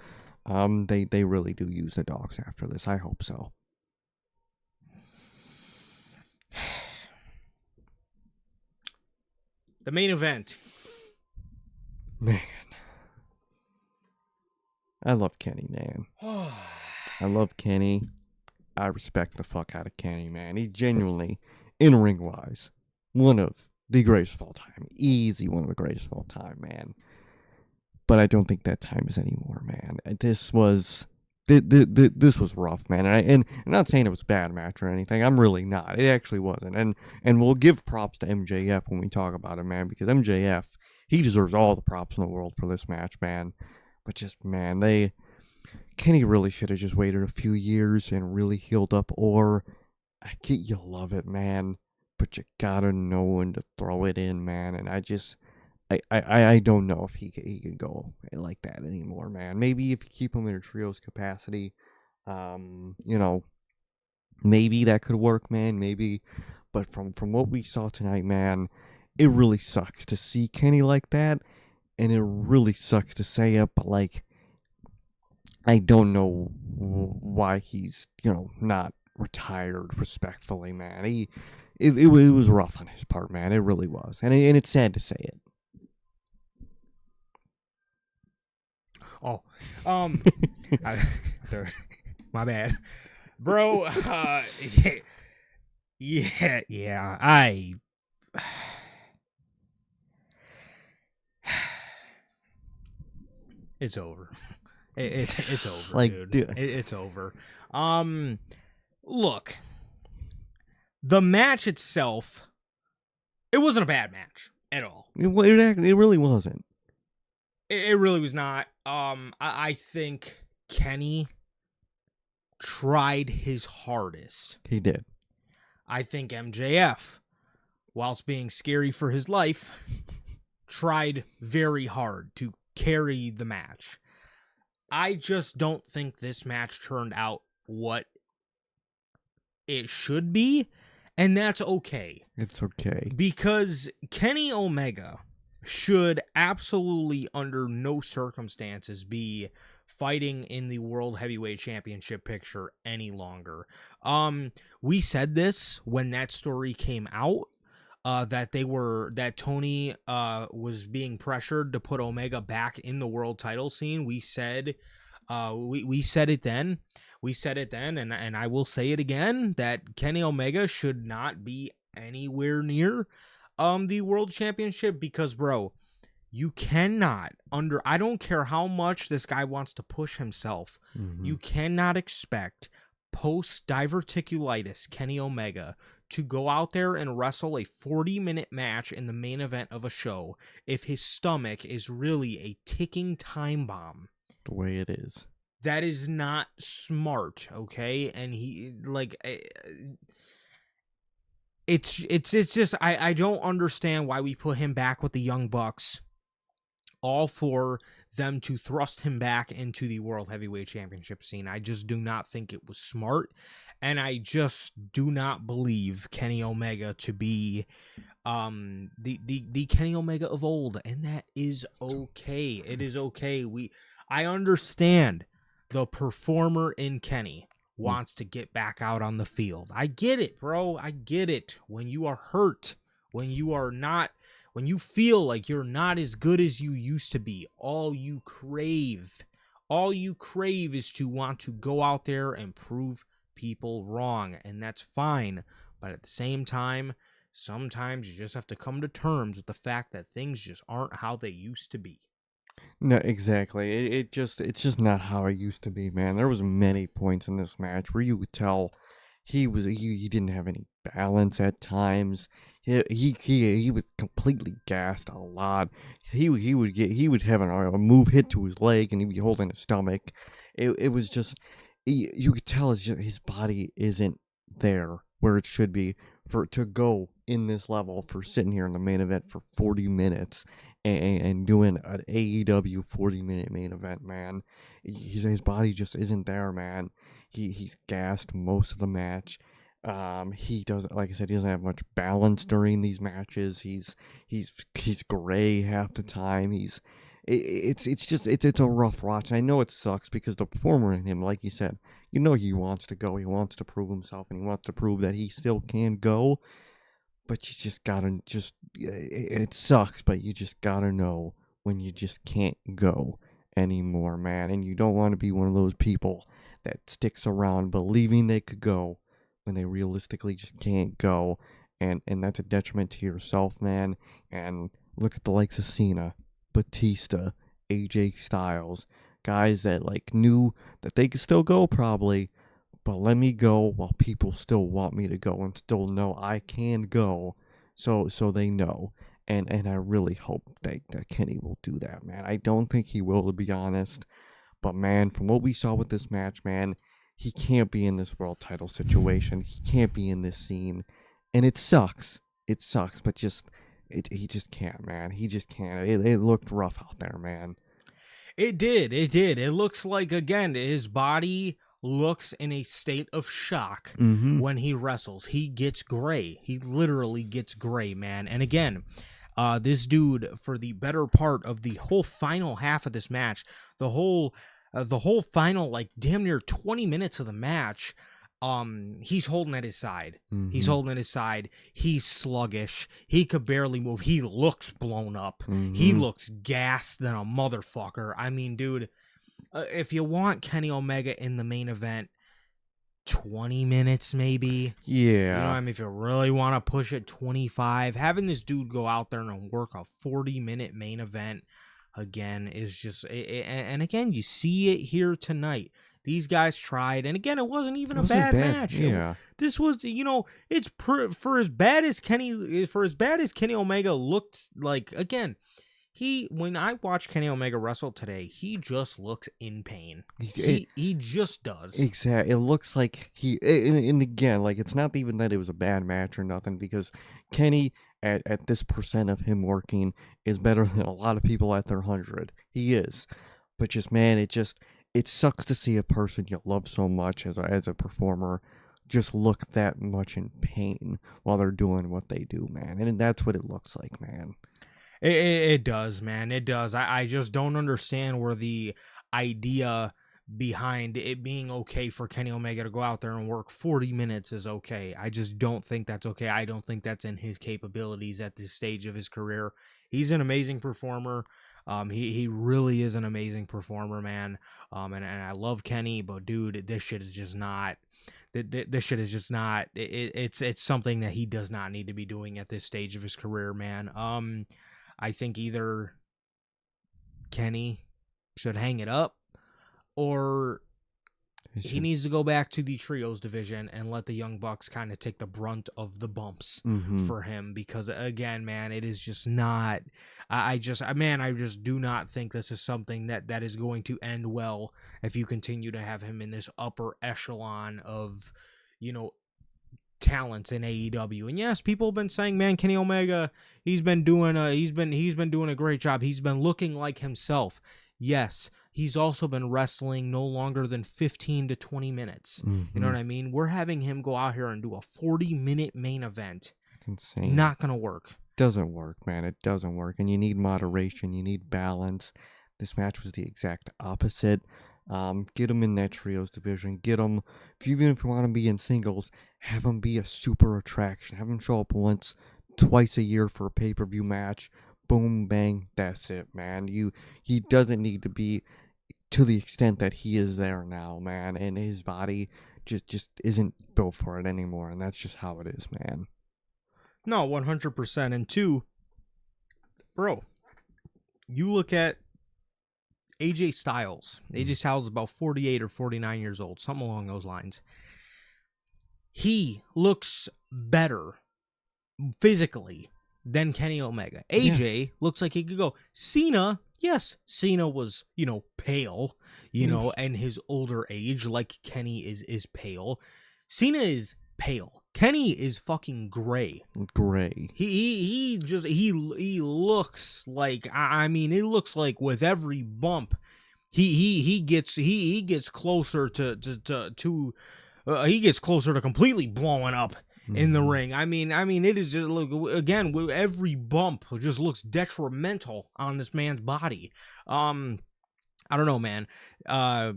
they really do use the dogs after this. I hope so. The main event. Man. I love Kenny, man. I love Kenny. I respect the fuck out of Kenny, man. He's genuinely, in ring wise, one of the greatest of all time. Easy one of the greatest of all time, man. But I don't think that time is anymore, man. This was rough, man. And I'm not saying it was a bad match or anything. I'm really not. It actually wasn't. And we'll give props to MJF when we talk about him, man, because MJF, he deserves all the props in the world for this match, man. But just, man, Kenny really should have just waited a few years and really healed up. Or, I get you love it, man, but you gotta know when to throw it in, man. And I don't know if he could go like that anymore, man. Maybe if you keep him in a trios capacity, maybe that could work, man. Maybe, but from what we saw tonight, man, it really sucks to see Kenny like that, and it really sucks to say it, but like, I don't know why he's not retired respectfully, man. It was rough on his part, man. It really was, and it's sad to say it. Oh, my bad, bro. Yeah. It's over. It's over, like, dude. It's over. Look, the match itself, it wasn't a bad match at all. It really wasn't. It really was not. I think Kenny tried his hardest. He did. I think MJF, whilst being scary for his life, tried very hard to carry the match. I just don't think this match turned out what it should be, and that's okay. It's okay. Because Kenny Omega should absolutely, under no circumstances, be fighting in the World Heavyweight Championship picture any longer. We said this when that story came out, that Tony was being pressured to put Omega back in the world title scene. We said we said it then. We said it then, and I will say it again, that Kenny Omega should not be anywhere near the world championship, because, bro, you cannot, I don't care how much this guy wants to push himself, you cannot expect post diverticulitis Kenny Omega to go out there and wrestle a 40-minute match in the main event of a show if his stomach is really a ticking time bomb. The way it is. That is not smart, okay? And he, like, it's just, I don't understand why we put him back with the Young Bucks, all for them to thrust him back into the World Heavyweight Championship scene. I just do not think it was smart, and I just do not believe Kenny Omega to be the Kenny Omega of old, and that is okay. It is okay. I understand the performer in Kenny wants to get back out on the field. I get it, bro. I get it. When you are hurt, when you feel like you're not as good as you used to be, all you crave is to want to go out there and prove people wrong, and that's fine. But at the same time, sometimes you just have to come to terms with the fact that things just aren't how they used to be. No, exactly. It's just not how it used to be, man. There was many points in this match where you could tell he didn't have any balance at times. He was completely gassed a lot. He would have a move hit to his leg and he'd be holding his stomach. It was just, you could tell his body isn't there where it should be to go in this level for sitting here in the main event for 40 minutes and doing an AEW 40-minute main event, man. His body just isn't there, man. He's gassed most of the match. He doesn't, like I said, he doesn't have much balance during these matches. He's gray half the time. It's a rough watch. I know it sucks because the performer in him, like you said, he wants to go. He wants to prove himself, and he wants to prove that he still can go. But you just gotta it sucks, but you just gotta know when you just can't go anymore, man. And you don't want to be one of those people that sticks around believing they could go when they realistically just can't go. And that's a detriment to yourself, man. And look at the likes of Cena, Batista, AJ Styles, guys that knew that they could still go probably, but let me go while people still want me to go and still know I can go, so they know. And I really hope that Kenny will do that, man. I don't think he will, to be honest. But man, from what we saw with this match, man, he can't be in this world title situation. He can't be in this scene, and it sucks. It sucks, but he just can't, man. He just can't. It looked rough out there, man. It did. It looks like, again, his body looks in a state of shock when he wrestles. He gets gray. He literally gets gray, man. And again, this dude, for the better part of the whole final half of this match, the whole final, damn near 20 minutes of the match, he's holding at his side. He's holding at his side. He's sluggish. He could barely move. He looks blown up. He looks gassed than a motherfucker. I mean, dude, if you want Kenny Omega in the main event, 20 minutes maybe. Yeah. I mean, if you really want to push it, 25. Having this dude go out there and work a 40-minute main event again is just, and again, you see it here tonight. These guys tried, and again, it wasn't even a bad match. Yeah. This was, it's for as bad as Kenny Omega looked like. Again, when I watch Kenny Omega wrestle today, he just looks in pain. He just does. Exactly. It looks like and again, it's not even that it was a bad match or nothing, because Kenny at this percent of him working is better than a lot of people at their 100. He is. But just, man, it sucks to see a person you love so much as a performer just look that much in pain while they're doing what they do, man. And that's what it looks like, man. It does, man. It does. I just don't understand where the idea behind it being okay for Kenny Omega to go out there and work 40 minutes is okay. I just don't think that's okay. I don't think that's in his capabilities at this stage of his career. He's an amazing performer. He really is an amazing performer, man. And I love Kenny, but dude, this shit is just not. This shit is just not. It's something that he does not need to be doing at this stage of his career, man. I think either Kenny should hang it up, or he needs to go back to the trios division and let the Young Bucks kind of take the brunt of the bumps for him, because again, man, it is just not. I just do not think this is something that is going to end well if you continue to have him in this upper echelon of, talents in AEW. And yes, people have been saying, man, Kenny Omega, he's been doing a great job. He's been looking like himself. Yes, he's also been wrestling no longer than 15 to 20 minutes. You know what I mean? We're having him go out here and do a 40-minute main event. It's insane. Not gonna work. Doesn't work, man. It doesn't work. And you need moderation. You need balance. This match was the exact opposite. Get him in that trios division. Get him, even if you want to be in singles, have him be a super attraction. Have him show up twice a year for a pay-per-view match. Boom, bang, that's it, man. He doesn't need to be to the extent that he is there now, man. And his body just isn't built for it anymore. And that's just how it is, man. No, 100%. And two, bro, you look at AJ Styles. AJ Styles is about 48 or 49 years old, something along those lines. He looks better physically than Kenny Omega. AJ looks like he could go. Cena, yes, Cena was, pale, and his older age, like Kenny is pale. Cena is pale. Kenny is fucking gray. Gray. He looks like, I mean, it looks like with every bump he gets closer to he gets closer to completely blowing up in the ring. I mean, it is just, look, again, with every bump just looks detrimental on this man's body. I don't know, man.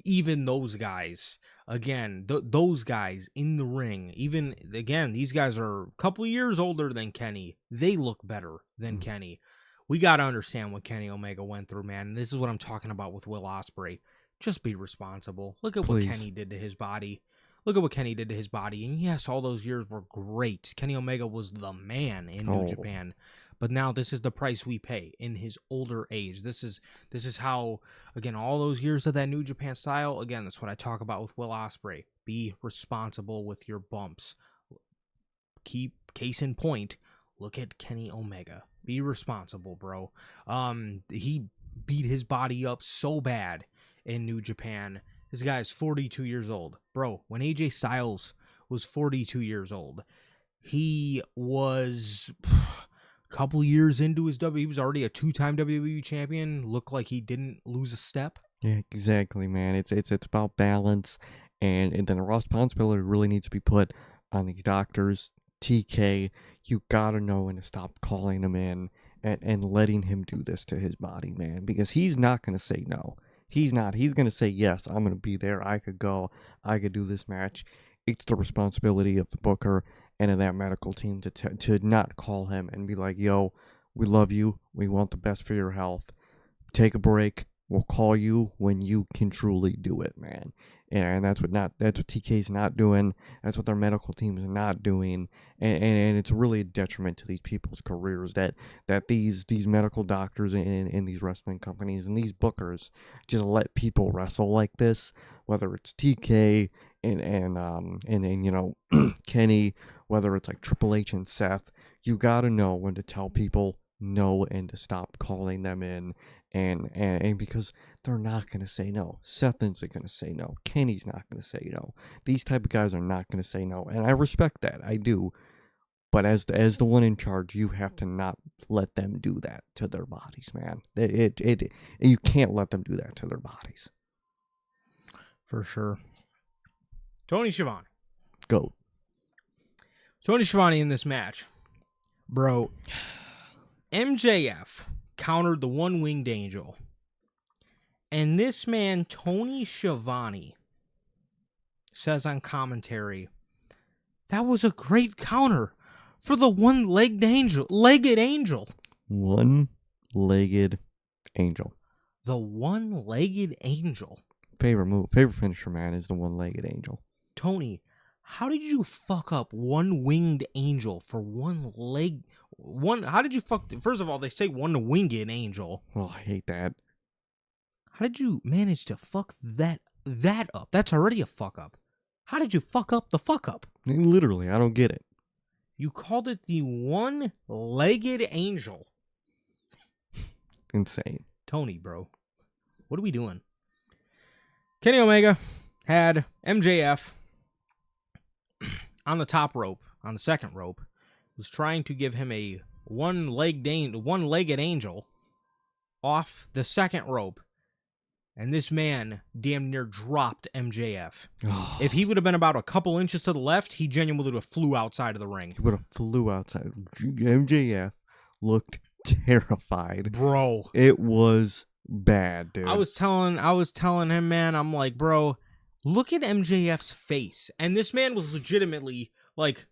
Even those guys, again, those guys in the ring, even, again, these guys are a couple years older than Kenny. They look better than Kenny. We got to understand what Kenny Omega went through, man. And this is what I'm talking about with Will Ospreay. Just be responsible. Look at what Kenny did to his body. Look at what Kenny did to his body. And yes, all those years were great. Kenny Omega was the man in New Japan. But now this is the price we pay in his older age. This is how, again, all those years of that New Japan style, again, that's what I talk about with Will Ospreay. Be responsible with your bumps. Case in point, look at Kenny Omega. Be responsible, bro. He beat his body up so bad in New Japan. This guy is 42 years old. Bro, when AJ Styles was 42 years old, he was a couple years into his he was already a 2-time WWE champion. Looked like he didn't lose a step. Yeah, exactly, man. It's about balance, and then the responsibility really needs to be put on these doctors. TK, you gotta know when to stop calling him in and letting him do this to his body, man, because he's not gonna say no. He's not. He's gonna say, yes, I'm gonna be there. I could go. I could do this match. It's the responsibility of the booker and of that medical team to not call him and be like, yo, we love you. We want the best for your health. Take a break. We'll call you when you can truly do it, man. And that's what TK's not doing. That's what their medical team is not doing. And it's really a detriment to these people's careers that these medical doctors in these wrestling companies and these bookers just let people wrestle like this, whether it's TK and you know, Kenny, whether it's like Triple H and Seth. You gotta know when to tell people no and to stop calling them in, and because they're not going to say no. Seth isn't going to say no. Kenny's not going to say no. These type of guys are not going to say no, and I respect that. I do. But as the one in charge, you have to not let them do that to their bodies, man. You can't let them do that to their bodies. For sure. Tony Schiavone. Go. Tony Schiavone in this match. Bro, MJF countered the one-winged angel. And this man, Tony Schiavone, says on commentary, that was a great counter for the one-legged angel. Legged angel. One-legged angel. The one-legged angel. Favorite finisher, man, is the one-legged angel. Tony, how did you fuck up one-winged angel for one leg? How did you fuck? First of all, they say one-winged angel. Oh, I hate that. How did you manage to fuck that up? That's already a fuck up. How did you fuck up the fuck up? Literally, I don't get it. You called it the one-legged angel. Insane. Tony, bro. What are we doing? Kenny Omega had MJF on the top rope, on the second rope, was trying to give him a one-legged angel off the second rope. And this man damn near dropped MJF. If he would have been about a couple inches to the left, he genuinely would have flew outside of the ring. He would have flew outside. MJF looked terrified. Bro. It was bad, dude. I was telling him, man, I'm like, bro, look at MJF's face. And this man was legitimately like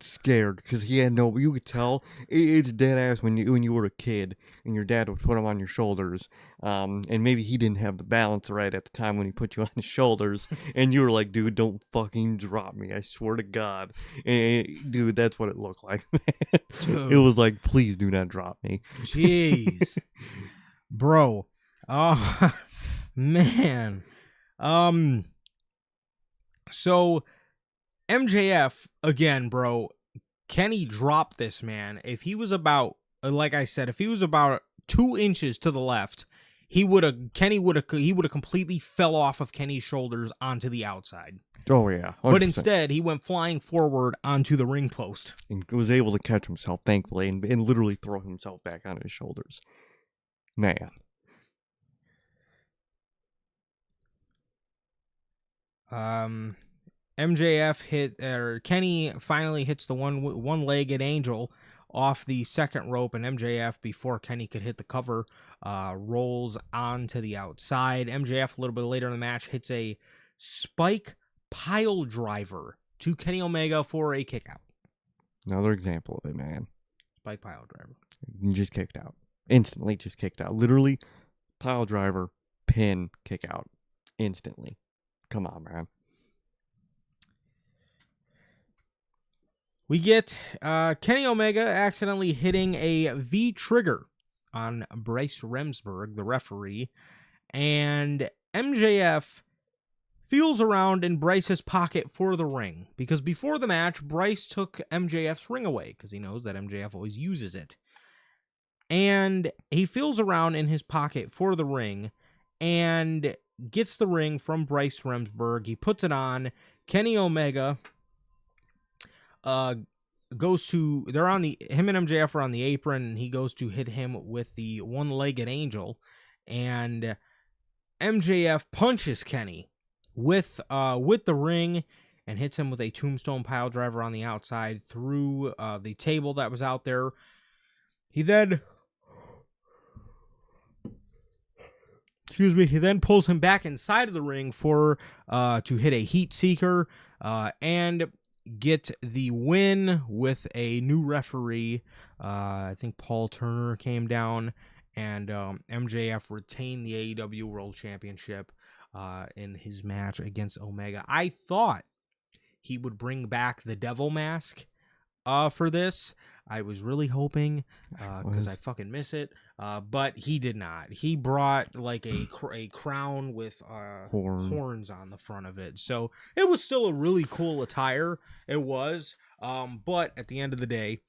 scared because he had no. You could tell it's dead ass when you were a kid and your dad would put him on your shoulders, and maybe he didn't have the balance right at the time when he put you on his shoulders, and you were like, dude, don't fucking drop me, I swear to God. And, dude, that's what it looked like, man. It was like, please do not drop me. Jeez. Bro. Oh man. So MJF, again, bro, Kenny dropped this man. If he was about, like I said, if he was about 2 inches to the left, Kenny would have completely fell off of Kenny's shoulders onto the outside. Oh yeah, 100%. But instead, he went flying forward onto the ring post. And was able to catch himself, thankfully, and literally throw himself back on his shoulders. Man. Kenny finally hits the one-legged angel off the second rope, and MJF, before Kenny could hit the cover, rolls onto the outside. MJF, a little bit later in the match, hits a spike pile driver to Kenny Omega for a kick out. Another example of it, man. Spike pile driver. Just kicked out. Instantly just kicked out. Literally, pile driver, pin, kick out. Instantly. Come on, man. We get Kenny Omega accidentally hitting a V-trigger on Bryce Remsburg, the referee, and MJF feels around in Bryce's pocket for the ring, because before the match, Bryce took MJF's ring away because he knows that MJF always uses it. And he feels around in his pocket for the ring and gets the ring from Bryce Remsburg. He puts it on. Kenny Omega goes to, him and MJF are on the apron, and he goes to hit him with the one-legged angel, and MJF punches Kenny with the ring and hits him with a tombstone pile driver on the outside through the table that was out there. He then pulls him back inside of the ring to hit a heat seeker and get the win with a new referee. I think Paul Turner came down, and MJF retained the AEW World Championship in his match against Omega. I thought he would bring back the devil mask for this. I was really hoping, because I fucking miss it, but he did not. He brought like a crown with horns on the front of it. So it was still a really cool attire. It was. But at the end of the day,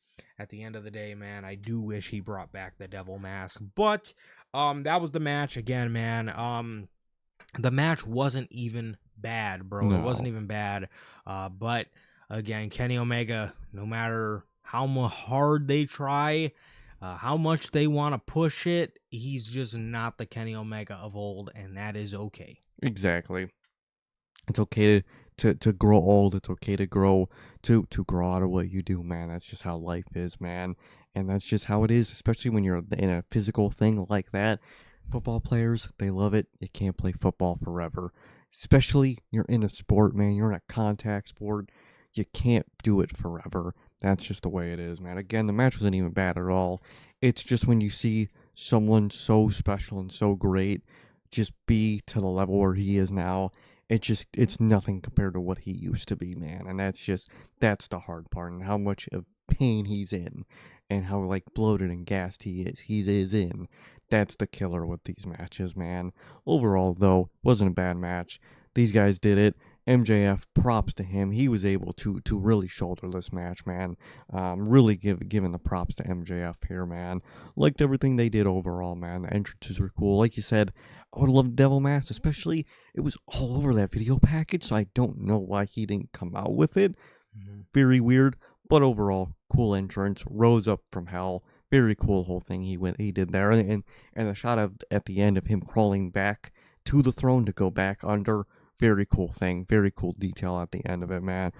man, I do wish he brought back the devil mask. But that was the match again, man. The match wasn't even bad, bro. No. It wasn't even bad. But again, Kenny Omega, no matter how hard they try, how much they want to push it, he's just not the Kenny Omega of old, and that is okay. Exactly. It's okay to grow old. It's okay to grow out of what you do, man. That's just how life is, man. And that's just how it is, especially when you're in a physical thing like that. Football players, they love it. You can't play football forever. Especially you're in a sport, man. You're in a contact sport. You can't do it forever. That's just the way it is, man. Again, the match wasn't even bad at all. It's just when you see someone so special and so great just be to the level where he is now, it's nothing compared to what he used to be, man. And that's the hard part, and how much of pain he's in, and how like bloated and gassed he is in. That's the killer with these matches, man. Overall, though, wasn't a bad match. These guys did it. MJF, props to him. He was able to really shoulder this match, man. Really giving the props to MJF here, man. Liked everything they did overall, man. The entrances were cool. Like you said, I would have loved Devil Mask, especially it was all over that video package, so I don't know why he didn't come out with it. Mm-hmm. Very weird, but overall, cool entrance. Rose up from hell. Very cool whole thing he did there. And the shot at the end of him crawling back to the throne to go back under. Very cool thing. Very cool detail at the end of it, man.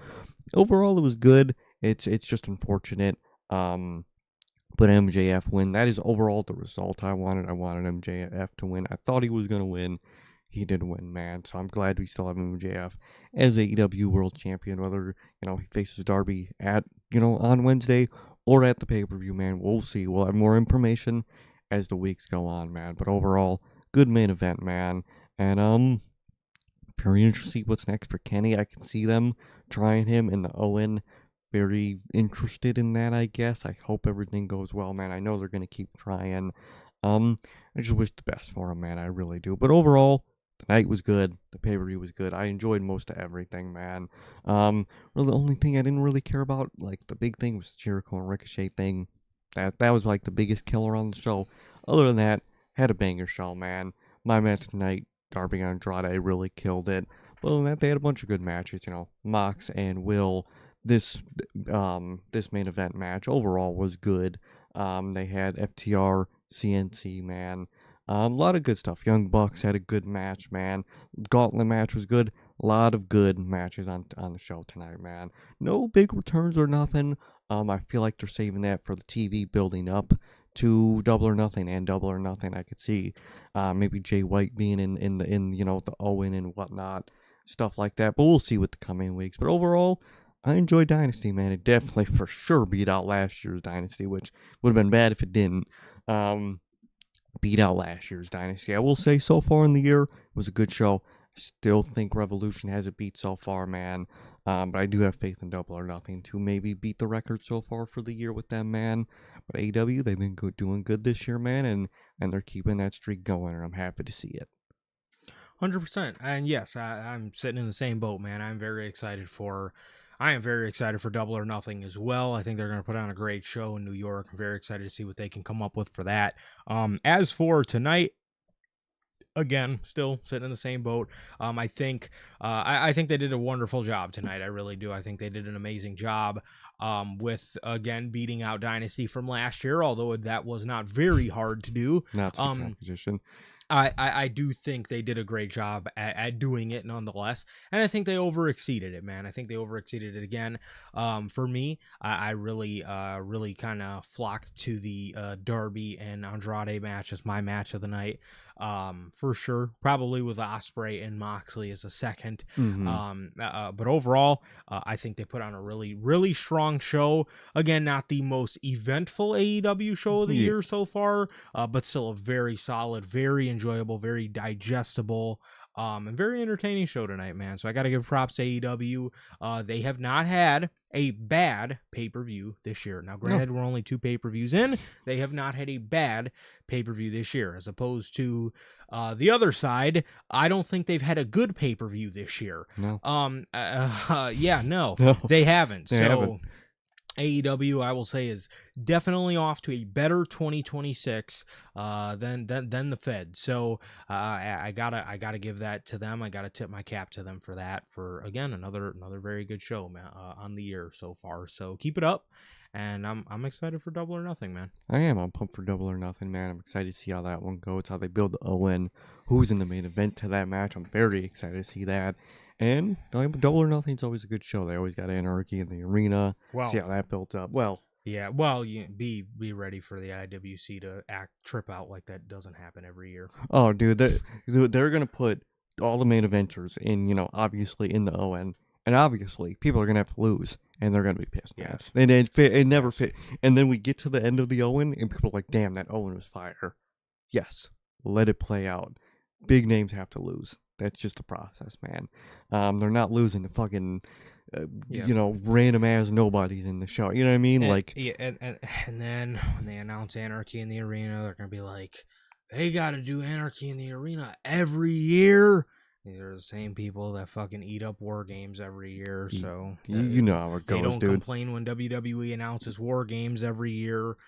Overall, it was good. It's just unfortunate. But MJF win. That is overall the result I wanted. I wanted MJF to win. I thought he was going to win. He did win, man. So I'm glad we still have MJF as AEW World Champion. Whether, he faces Darby at, on Wednesday or at the pay-per-view, man. We'll see. We'll have more information as the weeks go on, man. But overall, good main event, man. And, very interested to see what's next for Kenny. I can see them trying him in the Owen. Very interested in that, I guess. I hope everything goes well, man. I know they're going to keep trying. I just wish the best for him, man. I really do. But overall, the night was good. The pay-per-view was good. I enjoyed most of everything, man. Really, the only thing I didn't really care about, like, the big thing was the Jericho and Ricochet thing. That was, like, the biggest killer on the show. Other than that, had a banger show, man. My match tonight, Darby Andrade really killed it. But other than that, they had a bunch of good matches. Mox and Will. This this main event match overall was good. They had FTR, CNC, man. A lot of good stuff. Young Bucks had a good match, man. Gauntlet match was good. A lot of good matches on the show tonight, man. No big returns or nothing. I feel like they're saving that for the TV building up to Double or Nothing and Double or Nothing. I could see maybe Jay White being in the Owen and whatnot, stuff like that. But we'll see with the coming weeks. But overall, I enjoy Dynasty, man. It definitely for sure beat out last year's Dynasty, which would have been bad if it didn't. Beat out last year's Dynasty. I will say so far in the year, it was a good show. I still think Revolution has it beat so far, man. But I do have faith in Double or Nothing to maybe beat the record so far for the year with them, man. But AEW, they've been doing good this year, man, and they're keeping that streak going, and I'm happy to see it. 100%. And yes, I'm sitting in the same boat, man. I am very excited for Double or Nothing as well. I think they're going to put on a great show in New York. I'm very excited to see what they can come up with for that. As for tonight, again, still sitting in the same boat. I think they did a wonderful job tonight. I really do. I think they did an amazing job with, again, beating out Dynasty from last year, although that was not very hard to do. Not competition. I do think they did a great job at doing it nonetheless. And I think they overexceeded it, man. I think they overexceeded it again. For me, I really kind of flocked to the Darby and Andrade match as my match of the night. For sure. Probably with Opsreay and Moxley as a second. But overall, I think they put on a really, really strong show. Again, not the most eventful AEW show of the year so far, but still a very solid, very enjoyable, very digestible, and very entertaining show tonight, man. So I got to give props to AEW. They have not had a bad pay-per-view this year. Now, granted, we're only 2 pay-per-views in. They have not had a bad pay-per-view this year, as opposed to the other side. I don't think they've had a good pay-per-view this year. No. No. They haven't. AEW, I will say, is definitely off to a better 2026 than the Fed. So I gotta give that to them. I gotta tip my cap to them for that. For again another very good show, man, on the year so far. So keep it up, and I'm excited for Double or Nothing, man. I am. I'm pumped for Double or Nothing, man. I'm excited to see how that one goes. How they build the Owen, who's in the main event to that match. I'm very excited to see that. And Double or Nothing's always a good show. They always got Anarchy in the arena. See how that built up. Yeah, well, you be ready for the IWC to trip out like that doesn't happen every year. Oh, dude, they're gonna put all the main eventers in, obviously in the Owen, and obviously people are gonna have to lose, and they're gonna be pissed. Yes, and it never fit. And then we get to the end of the Owen, and people are like, "Damn, that Owen was fire." Yes, let it play out. Big names have to lose. That's just the process, man. They're not losing to fucking, random ass nobodies in the show. You know what I mean? And then when they announce Anarchy in the arena, they're gonna be like, they gotta do Anarchy in the arena every year. They're the same people that fucking eat up War Games every year. So you know how it goes, dude. They don't dude. complain when WWE announces War Games every year.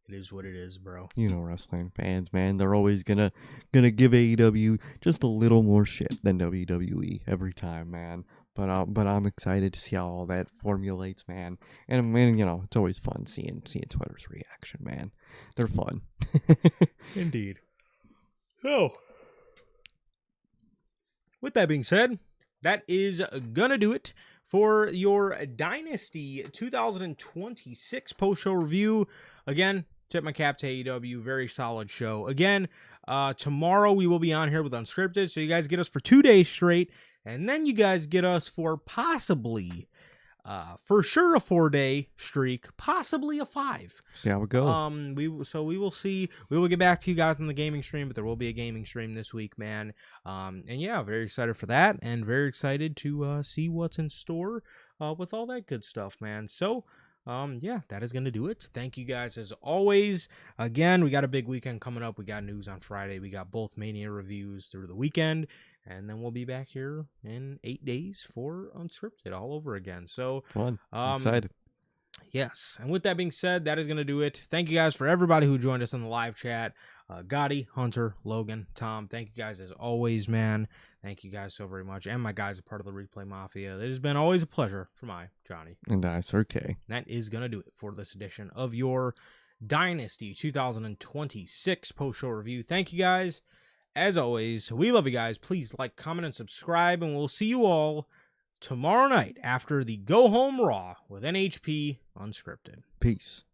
It is what it is, bro. Wrestling fans, man, they're always gonna give AEW just a little more shit than WWE every time, man. But I'm excited to see how all that formulates, man. And man, it's always fun seeing Twitter's reaction, man. They're fun. Indeed. So, with that being said, that is gonna do it for your Dynasty 2026 post-show review. Again, tip my cap to AEW. Very solid show. Again, tomorrow we will be on here with Unscripted, so you guys get us for 2 days straight, and then you guys get us for possibly, for sure, a 4-day streak, possibly a 5. See how it goes. We will see. We will get back to you guys on the gaming stream, but there will be a gaming stream this week, man. And yeah, very excited for that, and very excited to see what's in store with all that good stuff, man. So, yeah, that is going to do it. Thank you guys as always. Again, we got a big weekend coming up. We got news on Friday. We got both Mania reviews through the weekend, and then we'll be back here in 8 days for Unscripted all over again. So fun. Excited. Yes. And with that being said, that is going to do it. Thank you guys for everybody who joined us in the live chat. Gotti, Hunter, Logan, Tom, thank you guys as always, man. Thank you guys so very much. And my guys are part of the Replay Mafia. It has been always a pleasure for my Johnny. And I, Sir K. That is going to do it for this edition of your Dynasty 2026 post-show review. Thank you guys. As always, we love you guys. Please like, comment, and subscribe, and we'll see you all tomorrow night after the Go Home Raw with NHP Unscripted. Peace.